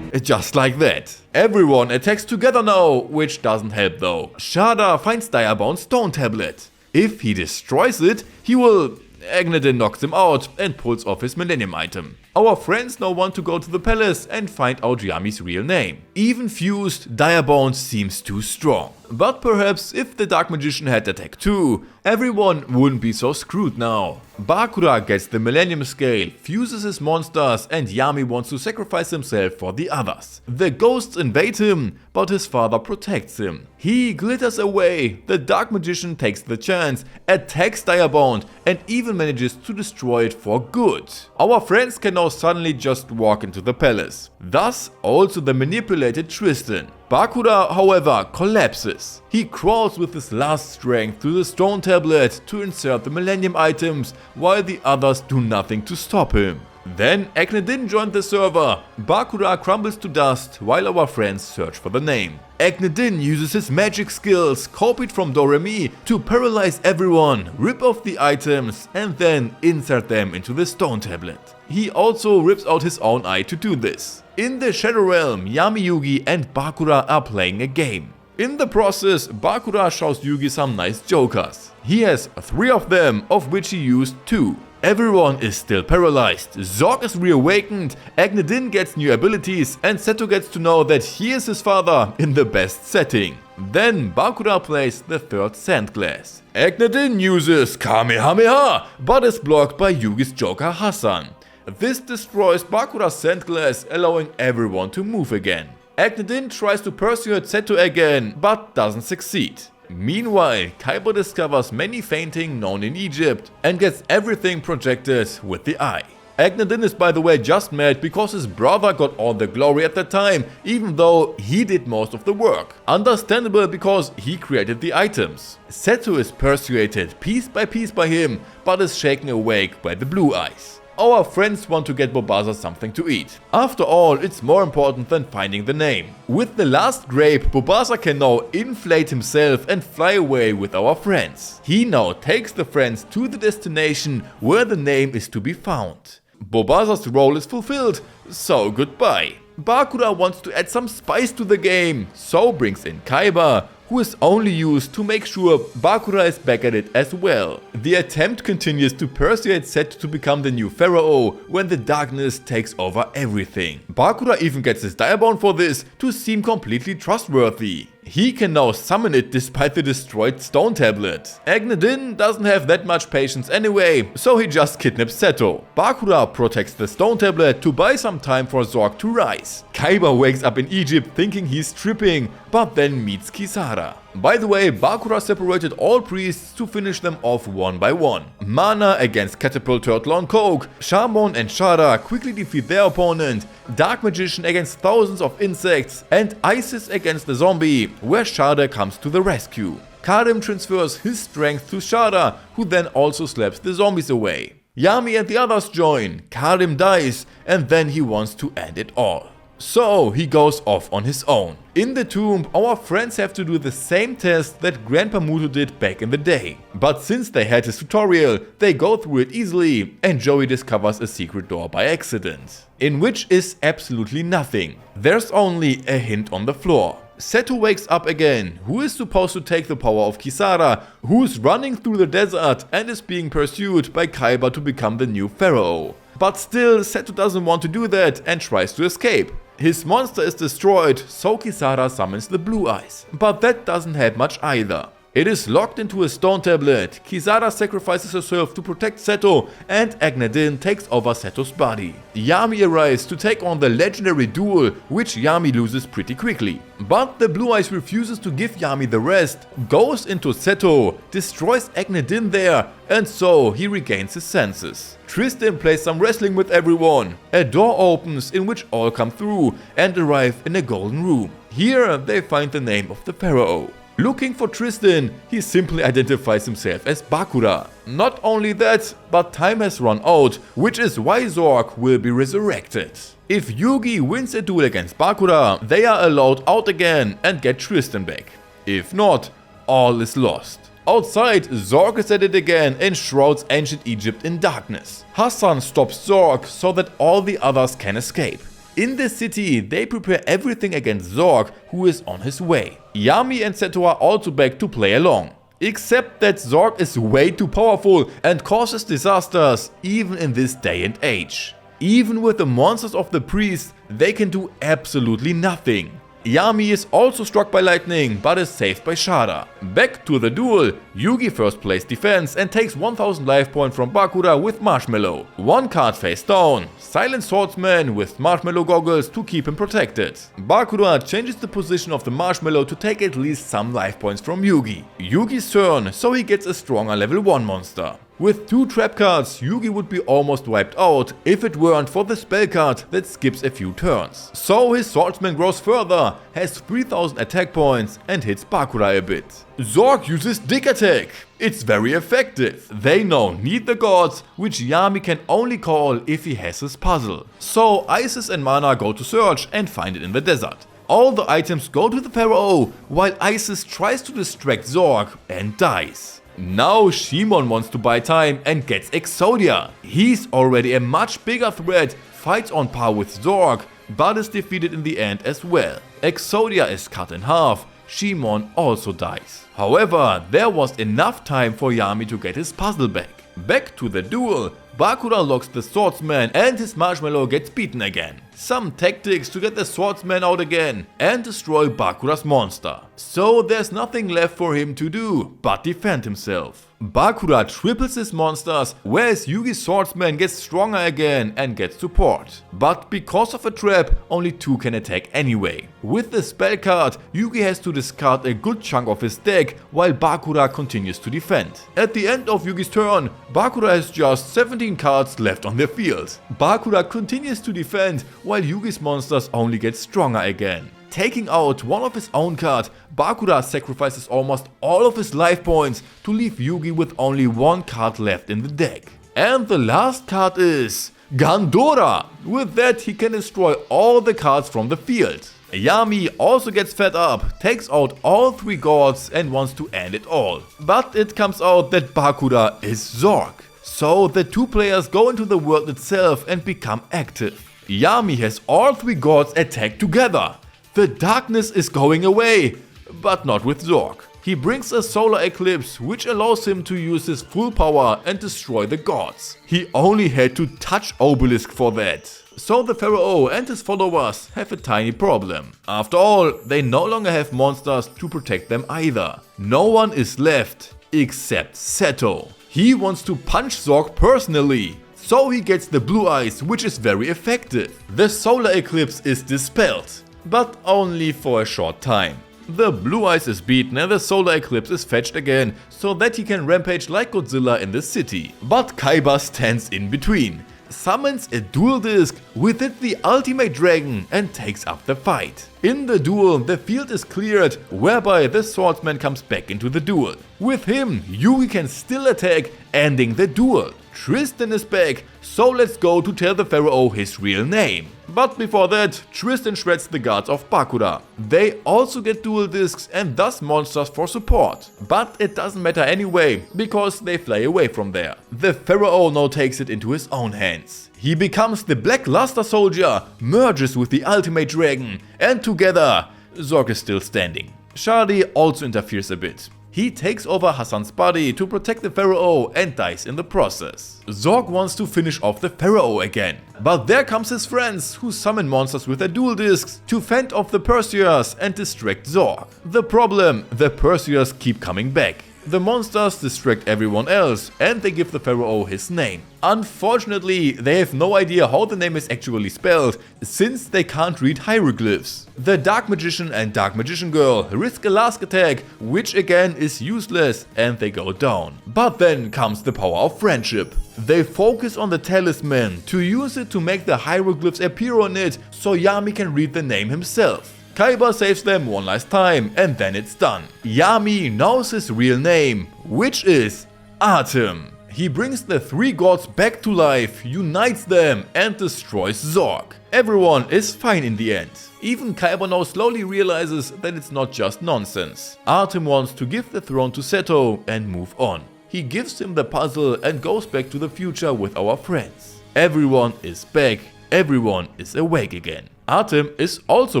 just like that. Everyone attacks together now, which doesn't help though. Shada finds Direbound's stone tablet. If he destroys it, he will Agnedin knocks him out and pulls off his Millennium item. Our friends now want to go to the palace and find out Yami's real name. Even fused, Direbound seems too strong. But perhaps if the Dark Magician had attack too, everyone wouldn't be so screwed now. Bakura gets the Millennium Scale, fuses his monsters, and Yami wants to sacrifice himself for the others. The ghosts invade him, but his father protects him. He glitters away, the Dark Magician takes the chance, attacks Direbound, and even manages to destroy it for good. Our friends can now suddenly just walk into the palace. Thus, also the manipulated Tristan. Bakura, however, collapses. He crawls with his last strength to the stone tablet to insert the Millennium items, while the others do nothing to stop him. Then Agnedin joined the server. Bakura crumbles to dust while our friends search for the name. Agnedin uses his magic skills, copied from Doremi, to paralyze everyone, rip off the items, and then insert them into the stone tablet. He also rips out his own eye to do this. In the Shadow Realm, Yami, Yugi and Bakura are playing a game. In the process, Bakura shows Yugi some nice jokers. He has 3 of them, of which he used 2. Everyone is still paralyzed, Zork is reawakened, Agnedin gets new abilities, and Seto gets to know that he is his father in the best setting. Then Bakura plays the 3rd Sand Glass. Agnedin uses Kamehameha, but is blocked by Yugi's Joker Hassan. This destroys Bakura's Sand Glass, allowing everyone to move again. Agnedin tries to persuade Seto again, but doesn't succeed. Meanwhile, Kaiba discovers many fainting known in Egypt and gets everything projected with the eye. Agnedin is by the way just mad because his brother got all the glory at the time, even though he did most of the work. Understandable because he created the items. Seto is persuaded piece by him, but is shaken awake by the blue eyes. Our friends want to get Bobasa something to eat. After all, it's more important than finding the name. With the last grape, Bobasa can now inflate himself and fly away with our friends. He now takes the friends to the destination where the name is to be found. Bobasa's role is fulfilled, so goodbye. Bakura wants to add some spice to the game, so brings in Kaiba, who is only used to make sure Bakura is back at it as well. The attempt continues to persuade Seto to become the new pharaoh when the darkness takes over everything. Bakura even gets his Direbound for this to seem completely trustworthy. He can now summon it despite the destroyed stone tablet. Agnedin doesn't have that much patience anyway, so he just kidnaps Seto. Bakura protects the stone tablet to buy some time for Zork to rise. Kaiba wakes up in Egypt thinking he's tripping, but then meets Kisara. By the way, Bakura separated all priests to finish them off one by one. Mana against Catapult Turtle on Coke, Shamon and Shara quickly defeat their opponent, Dark Magician against thousands of insects, and Isis against the zombie, where Shada comes to the rescue. Karim transfers his strength to Shada, who then also slaps the zombies away. Yami and the others join, Karim dies, and then he wants to end it all. So he goes off on his own. In the tomb, our friends have to do the same test that Grandpa Muto did back in the day. But since they had his tutorial, they go through it easily, and Joey discovers a secret door by accident, in which is absolutely nothing. There's only a hint on the floor. Seto wakes up again, who is supposed to take the power of Kisara, who's running through the desert and is being pursued by Kaiba to become the new pharaoh. But still, Seto doesn't want to do that and tries to escape. His monster is destroyed, so Kisara summons the Blue Eyes. But that doesn't help much either. It is locked into a stone tablet, Kisara sacrifices herself to protect Seto, and Agnedin takes over Seto's body. Yami arrives to take on the legendary duel, which Yami loses pretty quickly. But the Blue Eyes refuses to give Yami the rest, goes into Seto, destroys Agnedin there, and so he regains his senses. Tristan plays some wrestling with everyone. A door opens in which all come through and arrive in a golden room. Here they find the name of the pharaoh. Looking for Tristan, he simply identifies himself as Bakura. Not only that, but time has run out, which is why Zork will be resurrected. If Yugi wins a duel against Bakura, they are allowed out again and get Tristan back. If not, all is lost. Outside, Zork is at it again and shrouds ancient Egypt in darkness. Hassan stops Zork so that all the others can escape. In the city, they prepare everything against Zork, who is on his way. Yami and Seto are also back to play along. Except that Zork is way too powerful and causes disasters even in this day and age. Even with the monsters of the priest, they can do absolutely nothing. Yami is also struck by lightning, but is saved by Shada. Back to the duel, Yugi first plays defense and takes 1000 life points from Bakura with Marshmallow. One card face down, Silent Swordsman with Marshmallow goggles to keep him protected. Bakura changes the position of the Marshmallow to take at least some life points from Yugi. Yugi's turn, so he gets a stronger level 1 monster. With 2 trap cards, Yugi would be almost wiped out if it weren't for the spell card that skips a few turns. So his swordsman grows further, has 3000 attack points and hits Bakura a bit. Zork uses Dig Attack. It's very effective. They now need the gods, which Yami can only call if he has his puzzle. So Isis and Mana go to search and find it in the desert. All the items go to the Pharaoh, while Isis tries to distract Zork and dies. Now Shimon wants to buy time and gets Exodia. He's already a much bigger threat, fights on par with Zork, but is defeated in the end as well. Exodia is cut in half, Shimon also dies. However, there was enough time for Yami to get his puzzle back. Back to the duel, Bakura locks the swordsman and his Marshmallow gets beaten again. Some tactics to get the swordsman out again and destroy Bakura's monster. So there's nothing left for him to do but defend himself. Bakura triples his monsters, whereas Yugi's swordsman gets stronger again and gets support. But because of a trap, only 2 can attack anyway. With the spell card, Yugi has to discard a good chunk of his deck while Bakura continues to defend. At the end of Yugi's turn, Bakura has just 17 cards left on the field. Bakura continues to defend while Yugi's monsters only get stronger again. Taking out one of his own card, Bakura sacrifices almost all of his life points to leave Yugi with only 1 card left in the deck. And the last card is Gandora! With that he can destroy all the cards from the field. Yami also gets fed up, takes out all 3 gods and wants to end it all. But it comes out that Bakura is Zork. So the 2 players go into the world itself and become active. Yami has all 3 gods attack together. The darkness is going away, but not with Zork. He brings a solar eclipse which allows him to use his full power and destroy the gods. He only had to touch Obelisk for that. So the Pharaoh and his followers have a tiny problem. After all, they no longer have monsters to protect them either. No one is left except Seto. He wants to punch Zork personally. So he gets the blue eyes, which is very effective. The solar eclipse is dispelled, but only for a short time. The blue eyes is beaten and the solar eclipse is fetched again, so that he can rampage like Godzilla in the city. But Kaiba stands in between, summons a dual disc, with it the ultimate dragon, and takes up the fight. In the duel, the field is cleared, whereby the swordsman comes back into the duel. With him, Yugi can still attack, ending the duel. Tristan is back, so let's go to tell the Pharaoh his real name. But before that, Tristan shreds the guards of Bakura. They also get dual discs and thus monsters for support. But it doesn't matter anyway, because they fly away from there. The Pharaoh now takes it into his own hands. He becomes the Black Luster Soldier, merges with the Ultimate Dragon, and together, Zork is still standing. Shadi also interferes a bit. He takes over Hassan's body to protect the Pharaoh and dies in the process. Zork wants to finish off the Pharaoh again. But there comes his friends, who summon monsters with their dual discs to fend off the Perseus and distract Zork. The problem, the Perseus keep coming back. The monsters distract everyone else and they give the Pharaoh his name. Unfortunately, they have no idea how the name is actually spelled, since they can't read hieroglyphs. The Dark Magician and Dark Magician Girl risk a last attack, which again is useless, and they go down. But then comes the power of friendship. They focus on the talisman to use it to make the hieroglyphs appear on it, so Yami can read the name himself. Kaiba saves them one last time and then it's done. Yami knows his real name, which is Atem. He brings the 3 gods back to life, unites them and destroys Zork. Everyone is fine in the end. Even Kaiba now slowly realizes that it's not just nonsense. Atem wants to give the throne to Seto and move on. He gives him the puzzle and goes back to the future with our friends. Everyone is back, everyone is awake again. Artem is also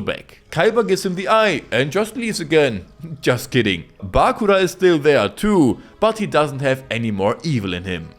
back. Kaiba gives him the eye and just leaves again. Just kidding. Bakura is still there too, but he doesn't have any more evil in him.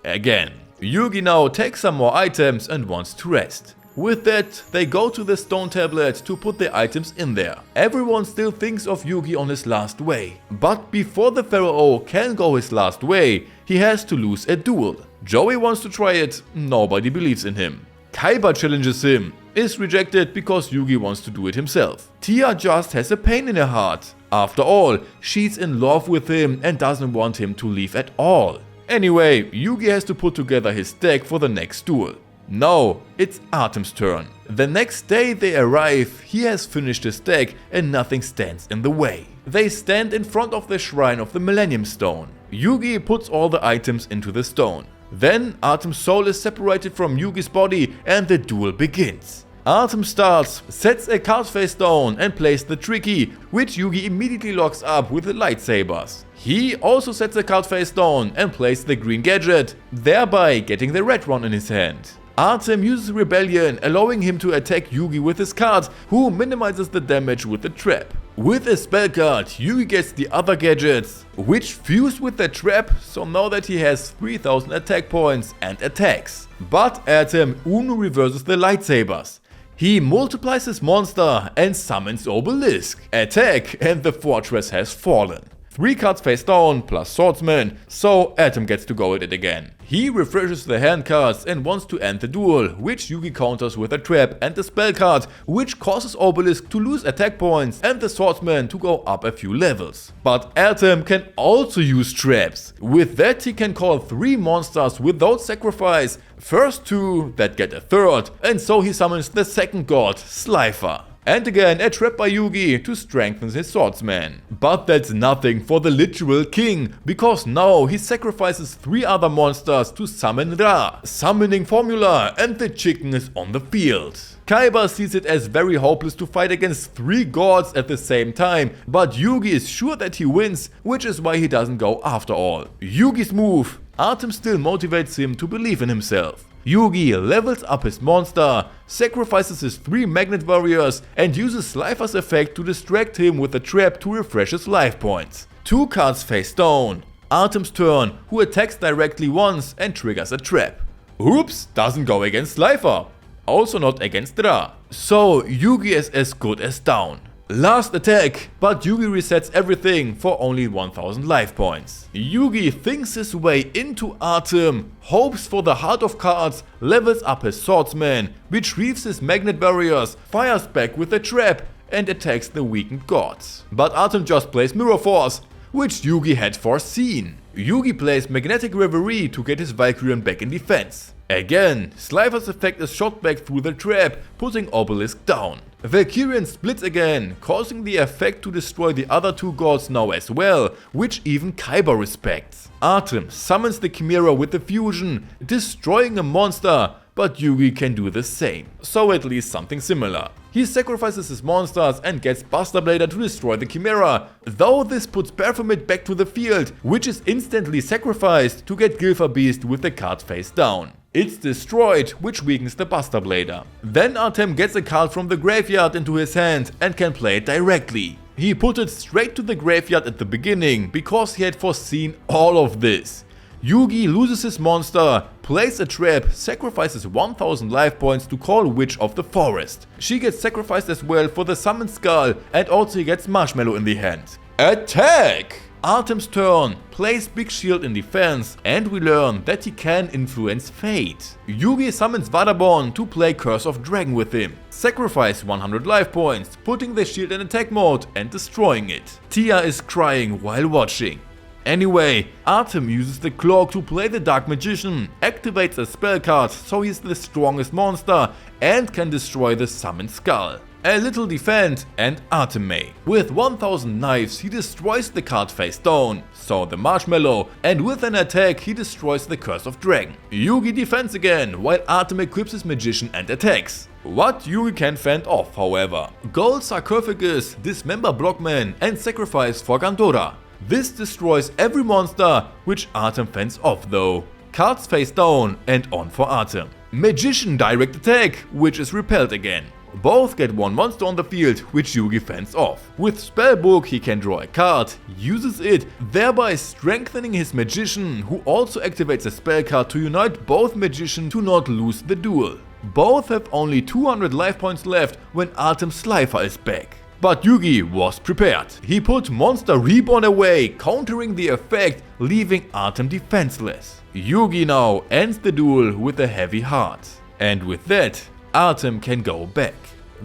Again. Yugi now takes some more items and wants to rest. With that, they go to the stone tablet to put the items in there. Everyone still thinks of Yugi on his last way. But before the pharaoh can go his last way, he has to lose a duel. Joey wants to try it, nobody believes in him. Kaiba challenges him, is rejected because Yugi wants to do it himself. Tia just has a pain in her heart. After all, she's in love with him and doesn't want him to leave at all. Anyway, Yugi has to put together his deck for the next duel. No, it's Artem's turn. The next day they arrive, he has finished his deck and nothing stands in the way. They stand in front of the shrine of the Millennium Stone. Yugi puts all the items into the stone. Then Artem's soul is separated from Yugi's body and the duel begins. Artem starts, sets a card face down and plays the Tricky, which Yugi immediately locks up with the lightsabers. He also sets a card face down and plays the green gadget, thereby getting the red one in his hand. Artem uses Rebellion, allowing him to attack Yugi with his card, who minimizes the damage with the trap. With a spell card, Yugi gets the other gadgets, which fuse with the trap, so now that he has 3000 attack points and attacks. But Artem Uno reverses the lightsabers. He multiplies his monster and summons Obelisk. Attack, and the fortress has fallen. 3 cards face down plus swordsman, so Artem gets to go at it again. He refreshes the hand cards and wants to end the duel, which Yugi counters with a trap and a spell card, which causes Obelisk to lose attack points and the swordsman to go up a few levels. But Artem can also use traps. With that he can call 3 monsters without sacrifice, first 2 that get a third, and so he summons the second god, Slifer. And again a trap by Yugi to strengthen his swordsman. But that's nothing for the literal king, because now he sacrifices 3 other monsters to summon Ra, summoning formula, and the chicken is on the field. Kaiba sees it as very hopeless to fight against 3 gods at the same time, but Yugi is sure that he wins, which is why he doesn't go after all. Yugi's move. Artem still motivates him to believe in himself. Yugi levels up his monster, sacrifices his 3 magnet warriors and uses Slifer's effect to distract him with a trap to refresh his life points. 2 cards face down. Artem's turn, who attacks directly once and triggers a trap. Oops, doesn't go against Slifer. Also not against Ra. So Yugi is as good as down. Last attack, but Yugi resets everything for only 1000 life points. Yugi thinks his way into Artem, hopes for the Heart of Cards, levels up his swordsman, retrieves his magnet barriers, fires back with a trap and attacks the weakened gods. But Artem just plays Mirror Force, which Yugi had foreseen. Yugi plays Magnetic Reverie to get his Valkyrian back in defense. Again, Slifer's effect is shot back through the trap, putting Obelisk down. Valkyrian splits again, causing the effect to destroy the other 2 gods now as well, which even Kaiba respects. Artem summons the Chimera with the fusion, destroying a monster, but Yugi can do the same, so at least something similar. He sacrifices his monsters and gets Buster Blader to destroy the Chimera, though this puts Baphomet back to the field, which is instantly sacrificed to get Gilfer Beast with the card face down. It's destroyed, which weakens the Buster Blader. Then Artem gets a card from the graveyard into his hand and can play it directly. He put it straight to the graveyard at the beginning, because he had foreseen all of this. Yugi loses his monster, plays a trap, sacrifices 1000 life points to call Witch of the Forest. She gets sacrificed as well for the summoned skull, and also gets Marshmallow in the hand. Attack! Artem's turn, plays Big Shield in defense, and we learn that he can influence fate. Yugi summons Vadaborn to play Curse of Dragon with him. Sacrifice 100 life points, putting the shield in attack mode and destroying it. Tia is crying while watching. Anyway, Artem uses the cloak to play the Dark Magician, activates a spell card so he's the strongest monster and can destroy the summoned skull. A little defend and Artem may. With 1000 knives he destroys the card face down, so the Marshmallow, and with an attack he destroys the Curse of Dragon. Yugi defends again, while Artem equips his Magician and attacks. What Yugi can fend off, however. Gold Sarcophagus, Dismember Blockman and Sacrifice for Gandora. This destroys every monster, which Artem fends off though. Cards face down and on for Artem. Magician direct attack, which is repelled again. Both get one monster on the field, which Yugi fends off. With Spellbook he can draw a card, uses it, thereby strengthening his Magician, who also activates a spell card to unite both Magicians to not lose the duel. Both have only 200 life points left when Artem Slifer is back. But Yugi was prepared. He put Monster Reborn away, countering the effect, leaving Artem defenseless. Yugi now ends the duel with a heavy heart. And with that, Artem can go back.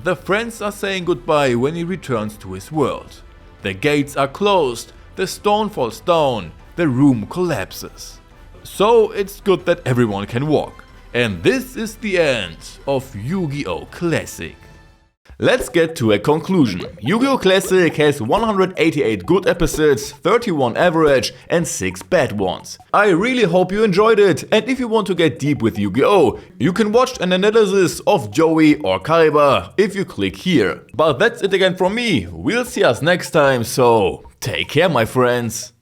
The friends are saying goodbye when he returns to his world. The gates are closed, the stone falls down, the room collapses. So it's good that everyone can walk. And this is the end of Yu-Gi-Oh! Classic. Let's get to a conclusion. Yu-Gi-Oh! Classic has 188 good episodes, 31 average and 6 bad ones. I really hope you enjoyed it, and if you want to get deep with Yu-Gi-Oh! You can watch an analysis of Joey or Kaiba if you click here. But that's it again from me, we'll see us next time, so take care my friends.